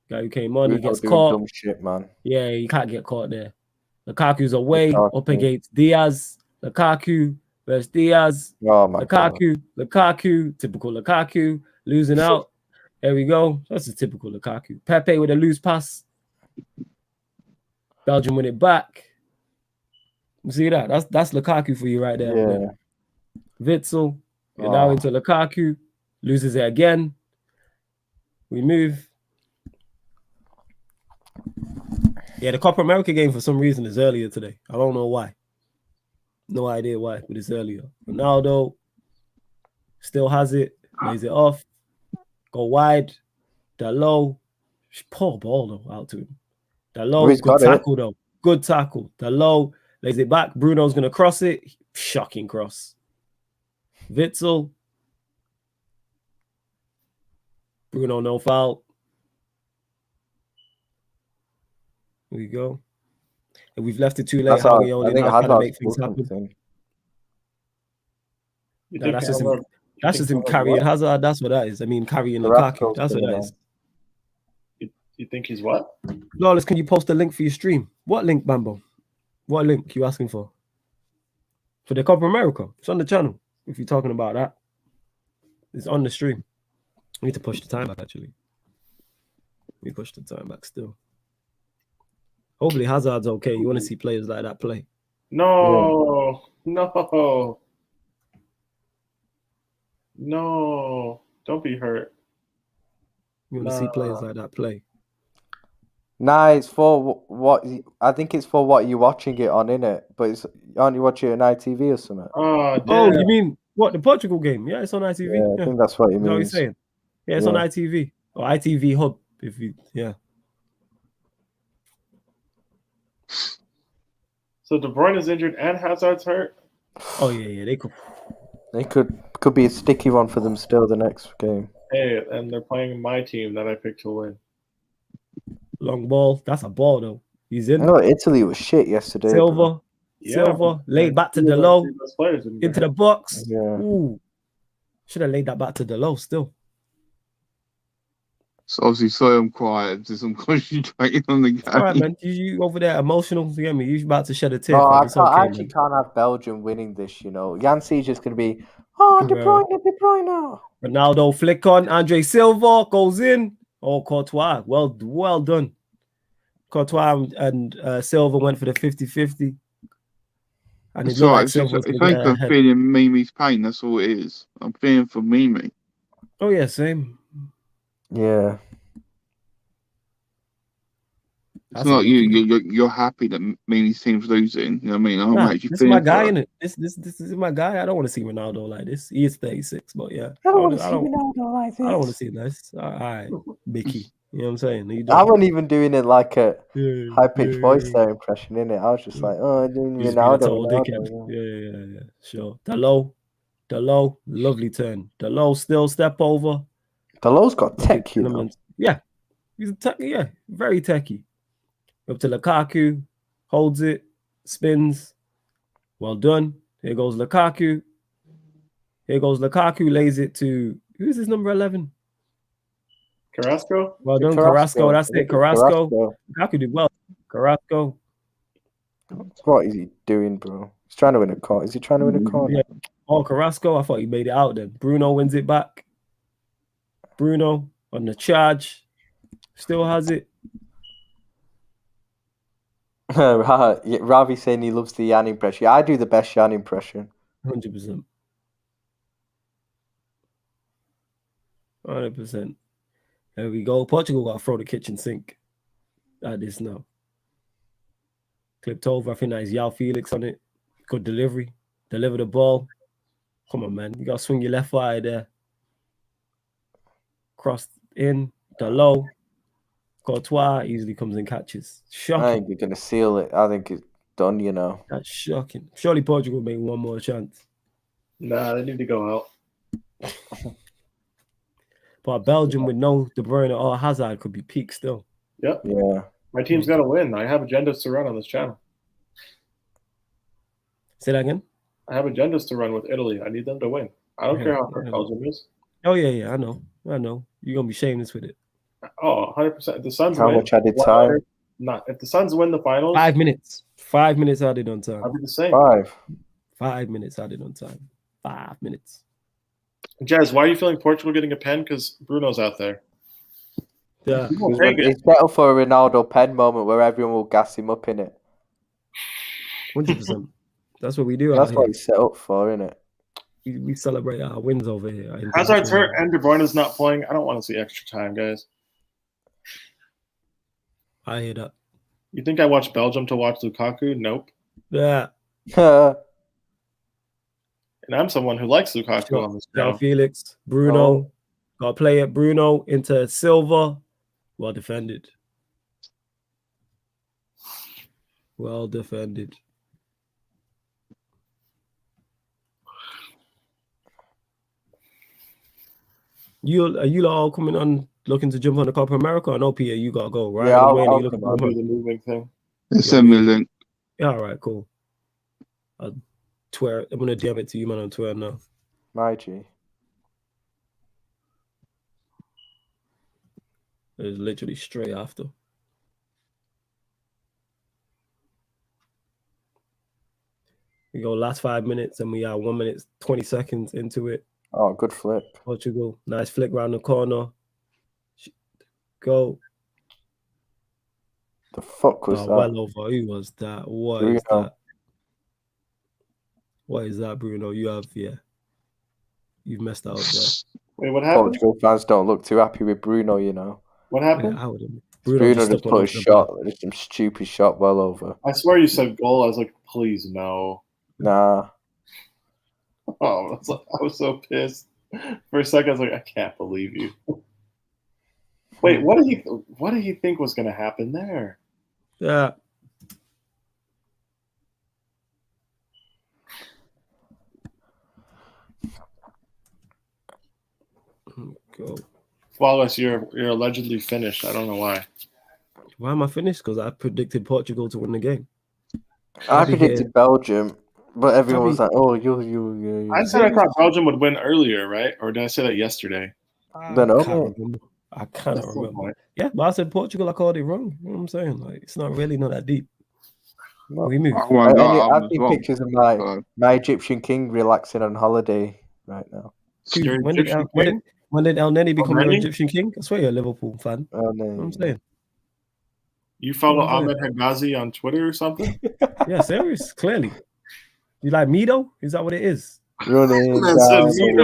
Guy who came on. He Bruno gets doing caught. dumb shit, man. Yeah, you can't get caught there. Lukaku's away, Lukaku. up against Diaz. Lukaku versus Diaz. Oh my god. Lukaku, typical Lukaku, losing out. There we go. That's a typical Lukaku. Pepe with a loose pass. Belgium win it back. You see that? That's Lukaku for you right there. Yeah. Witsel. You're now into Lukaku. Loses it again. We move. Yeah, the Copa America game for some reason is earlier today. I don't know why. No idea why, but it's earlier. Ronaldo still has it. Lays it off. Go wide. Dalot. Poor ball though out to him. Dalot, good tackle though. Good tackle. Dalot lays it back. Bruno's going to cross it. Shocking cross. Witsel. Bruno, no foul. Here we go. And we've left it too late. How we only now trying to make things happen. No, that's just him carrying Hazard. That's what that is. I mean, carrying Lukaku. That's what that is. You think he's what? Lawless, can you post a link for your stream? What link, Bambo? What link you asking for? For the Copa America. It's on the channel. If you're talking about that. It's on the stream. We need to push the time back, actually. We push the time back still. Hopefully Hazard's okay. You want to see players like that play. No. Don't be hurt. You want to see players like that play. Nah, it's for what I think it's for what you're watching it on, innit? But aren't you watching it on ITV or something? Oh, you mean what, the Portugal game? Yeah, it's on ITV. Yeah, I think that's what you mean. What you're saying? Yeah, it's on ITV or ITV Hub. If you, So De Bruyne is injured and Hazard's hurt. Oh yeah, they could be a sticky one for them still the next game. Hey, and they're playing my team that I picked to win. Long ball. That's a ball though. He's in. No, Italy was shit yesterday. Silva, laid back to Dalot into the box. Yeah. Ooh, should have laid that back to Dalot still. So obviously, so I'm quiet. Just I'm concentrating on the game. All right, man. You over there emotional? You get me? You about to shed a tear? No, I actually can't have Belgium winning this. You know, Yanci's just gonna be De Bruyne. Ronaldo flick on. Andre Silva goes in. Oh, Courtois. Well done. Courtois and Silva went for the 50-50. And it's right. If I'm feeling Mimi's pain, that's all it is. I'm feeling for Mimi. Oh yeah, same. Yeah. It's not you're happy that Mimi's team's losing. You know what I mean? I'm actually this is my guy, innit? This is my guy. I don't want to see Ronaldo like this. He is 36, but yeah. I don't want to see Ronaldo like this. I don't want to see this. All right, Mickey. You know what I'm saying? I wasn't even doing it like a high-pitched voice there impression, innit? I was just like, doing Ronaldo. Yeah. Sure. Dalot, lovely turn. Dalot still step over. Dalot's got tech, you know. Yeah. He's very techie. Up to Lukaku, holds it, spins. Well done. Here goes Lukaku. Lays it to, who's his number 11? Carrasco? Well done, Carrasco. That's it, Carrasco. Lukaku did well. Carrasco. What is he doing, bro? He's trying to win a corner. Is he trying to win a corner? Yeah. Oh, Carrasco. I thought he made it out then. Bruno wins it back. Bruno on the charge. Still has it. Ravi saying he loves the Jan impression. I do the best Jan impression. 100%. 100%. There we go. Portugal got to throw the kitchen sink at this now. Clipped over. I think that is Yao Felix on it. Good delivery. Deliver the ball. Come on, man. You got to swing your left eye there. Crossed in. Dalot. Courtois easily comes and catches. Shocking. I think you're going to seal it. I think it's done, you know. That's shocking. Surely Portugal will make one more chance. Nah, they need to go out. But Belgium with no De Bruyne or Hazard could be peak still. Yep. Yeah. My team's got to win. I have agendas to run on this channel. Say that again? I have agendas to run with Italy. I need them to win. I don't care how hurt Belgium is. Oh, yeah. I know. You're going to be shameless with it. Oh, 100%. If the Suns How win, much added time? If the Suns win the finals, 5 minutes. 5 minutes added on time. I'll be the same. 5 minutes added on time. 5 minutes. Jazz, why are you feeling Portugal getting a pen? Because Bruno's out there. Yeah, He's settled for a Ronaldo pen moment where everyone will gas him up in it. 100%. That's what we do. That's what he's set up for, isn't it? We celebrate our wins over here. Hazard's hurt and De Bruyne is not playing. I don't want to see extra time, guys. I hear that. You think I watched Belgium to watch Lukaku? Nope. Yeah. And I'm someone who likes Lukaku on this show. Felix, Bruno, got to play it. Bruno into Silva. Well defended. Well defended. Are you all coming on looking to jump on the Copa America? I know, Peter, you got to go, right? Yeah, I'll do the moving thing. Send me a link. Yeah, all right, cool. I'm going to DM it to you, man, on Twitter now. My G. It's literally straight after. We go last 5 minutes and we are 1 minute 20 seconds into it. Oh, good flip. Portugal, nice flick round the corner. Go. The fuck was that? Well over. Who was that? What Bruno. is that? What is that, Bruno? You've messed out there. Wait, what happened? Portugal fans don't look too happy with Bruno, you know. What happened? Yeah, Bruno just put a shot, some stupid shot well over. I swear you said goal. I was like, please no. Nah. Oh, I was so pissed. For a second, I was like, I can't believe you. Wait, what did he think was going to happen there? Yeah. Go. Flawless, you're allegedly finished. I don't know why. Why am I finished? Because I predicted Portugal to win the game. I predicted Belgium, but everyone was like, "Oh, you." I said I thought Belgium would win earlier, right? Or did I say that yesterday? I cannot remember. Yeah, but I said Portugal. I called it wrong. You know what I'm saying? Like, it's not that deep. No. We move. I've seen pictures of my Egyptian king relaxing on holiday right now. When did El Neni become your Egyptian king? I swear you're a Liverpool fan. You know what I'm saying? You follow Ahmed Hegazi on Twitter or something? Yeah, serious. Clearly. You like Mido? Is that what it is? Running down Is it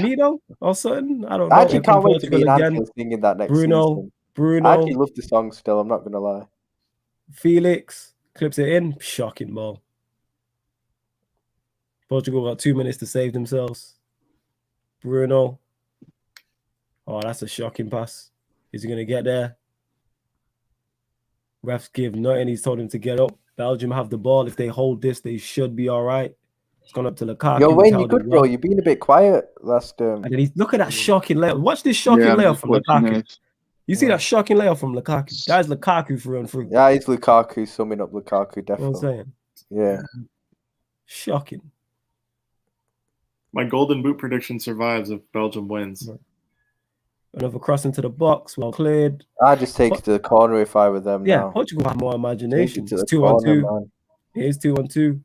Mido or something? I don't know. I actually can't wait to be in Anfield singing that next season. Bruno. I actually love the song still, I'm not going to lie. Felix clips it in. Shocking ball. Portugal got 2 minutes to save themselves. Bruno. Oh, that's a shocking pass. Is he going to get there? Refs give nothing. He's told him to get up. Belgium have the ball. If they hold this, they should be all right. It's gone up to Lukaku. Yo, Wayne, you good, bro. You've been a bit quiet last And then look at that shocking layup. Watch this shocking layup from Lukaku. You see that shocking layup from Lukaku? That's Lukaku through and through. Yeah, he's Lukaku, summing up Lukaku, definitely. You know what I'm saying? Yeah. Shocking. My golden boot prediction survives if Belgium wins. Another cross into the box, well cleared. I just take it to the corner if I were them. Yeah, now. Portugal have more imagination. It's 2-on-2. It is 2-on-2.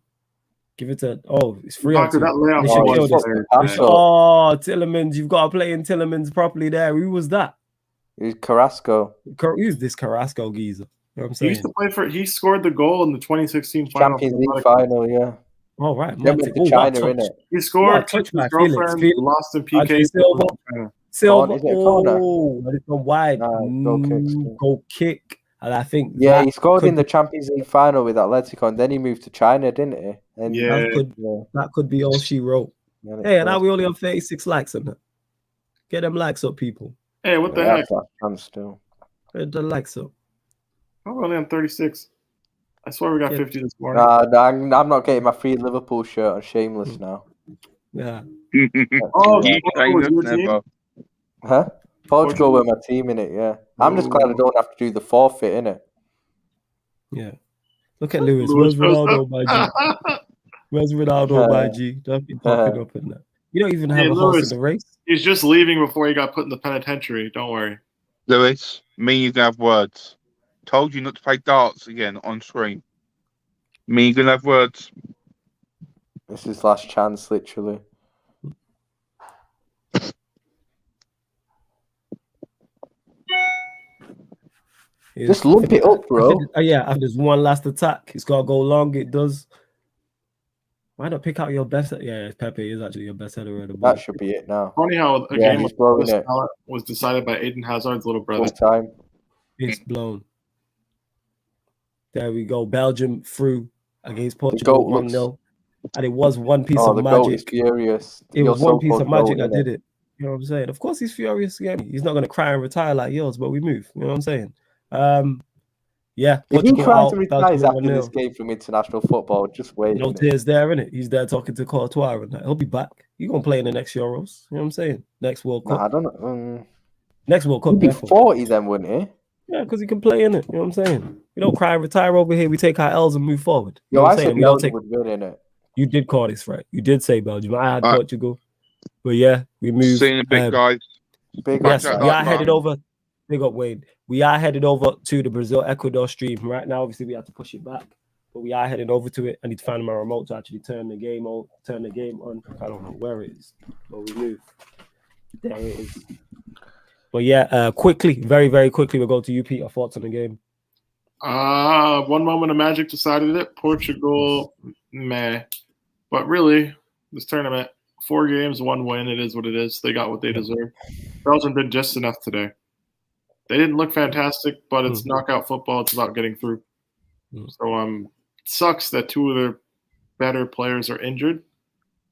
Give it to it's 3-on-2. Tillemans, you've got to play in Tillemans properly there. Who was that? It was Carrasco. Who's this Carrasco geezer? You know what I'm saying? He scored the goal in the 2016 Champions League final, yeah. Oh, right. China, innit? He scored, took his girlfriend, lost in PK. Silva. Is it a corner? It's gone wide. Goal kick. And I think he scored in the Champions League final with Atletico, and then he moved to China, didn't he? And that could be all she wrote. Hey, and now we only have 36 likes on that. Get them likes up, people. Hey, what the heck? I'm still. Get the likes up. I'm only on 36. I swear we got 50 this morning. No, I'm not getting my free Liverpool shirt on Shameless now. Yeah. Huh? Portugal were my team in it, yeah. I'm just glad I don't have to do the forfeit, innit? Yeah. Look at Lewis. Where's Ronaldo, my G? Where's Ronaldo, my G? Don't be popping up in that. You don't even have a horse in the race. He's just leaving before he got put in the penitentiary. Don't worry. Lewis, me and you can have words. Told you not to play darts again on screen. Me, you can have words. This is last chance, literally. Just lump it up, bro. After there's one last attack, it's got to go long. It does. Why not pick out your best? Yeah, Pepe is actually your best header of the ball. That should be it now. Funny how a game was decided by Eden Hazard's little brother. Time. It's blown. There we go. Belgium through against Portugal 1-0. And it was one piece of magic. Goat is furious. It was one piece of magic that did it. You know what I'm saying? Of course he's furious. Yeah, he's not going to cry and retire like yours, but we move. You know what I'm saying? Yeah. If he tries to retire after this game from international football, just wait. No tears there, innit? He's there talking to Courtois and that. He'll be back. He's going to play in the next Euros. You know what I'm saying? Next World Cup. I don't know. Next World Cup. He'd be 40 then, wouldn't he? Yeah, because he can play in it. You know what I'm saying? We don't cry and retire over here. We take our L's and move forward. You know what I'm saying? Belgium would win, innit? You did call this right. You did say Belgium. I had Portugal. But yeah, we moved. Seeing the big guys. Yes, we are headed over. Big up, Wade. We are headed over to the Brazil-Ecuador stream. Right now, obviously, we have to push it back. But we are headed over to it. I need to find my remote to actually turn the game on. I don't know where it is. But we move. There it is. But yeah, quickly, very, very quickly, we'll go to you, Pete. Your thoughts on the game? One moment of magic decided it. Portugal, meh. But really, this tournament, 4 games, 1 win. It is what it is. They got what they deserve. Belgium did just enough today. They didn't look fantastic, but it's knockout football. It's about getting through. So it sucks that 2 of their better players are injured.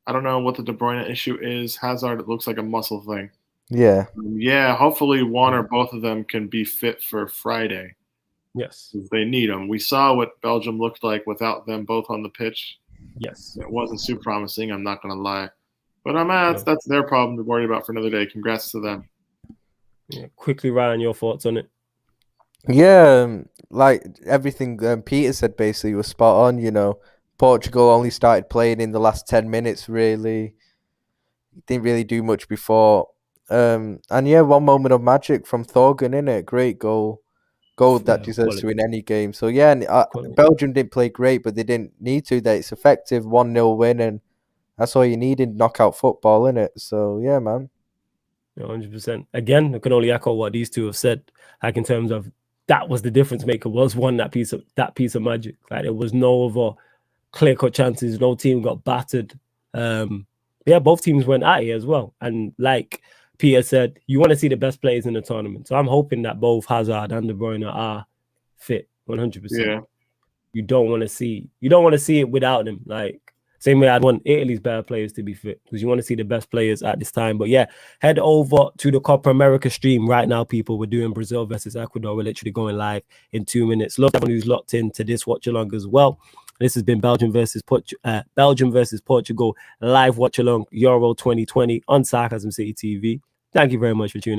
I don't know what the De Bruyne issue is. Hazard, it looks like a muscle thing. Yeah. Yeah, hopefully one or both of them can be fit for Friday. Yes. They need them. We saw what Belgium looked like without them both on the pitch. Yes. It wasn't too promising, I'm not going to lie. But that's their problem to worry about for another day. Congrats to them. Yeah. Quickly, Ryan, your thoughts on it? Yeah, like everything Peter said basically was spot on, you know. Portugal only started playing in the last 10 minutes, really. Didn't really do much before. And yeah, one moment of magic from Thorgan, innit? Great goal. Goal that deserves to win any game. So yeah, Belgium didn't play great, but they didn't need to. It's effective 1-0 win, and that's all you need in knockout football, innit? So yeah, man. 100%. Again, I can only echo what these two have said. Like in terms of that was the difference maker. Was one that piece of magic. Like there was no other clear-cut chances. No team got battered. Yeah, both teams went at it as well. And like Peter said, you want to see the best players in the tournament. So I'm hoping that both Hazard and De Bruyne are fit 100%. Yeah. You don't want to see it without them. Like same way I'd want Italy's better players to be fit because you want to see the best players at this time. But yeah, head over to the Copa America stream right now, people. We're doing Brazil versus Ecuador. We're literally going live in 2 minutes. Love everyone who's locked in to this watch along as well. This has been Belgium versus Portugal live watch along Euro 2020 on Sarcasm City TV. Thank you very much for tuning in.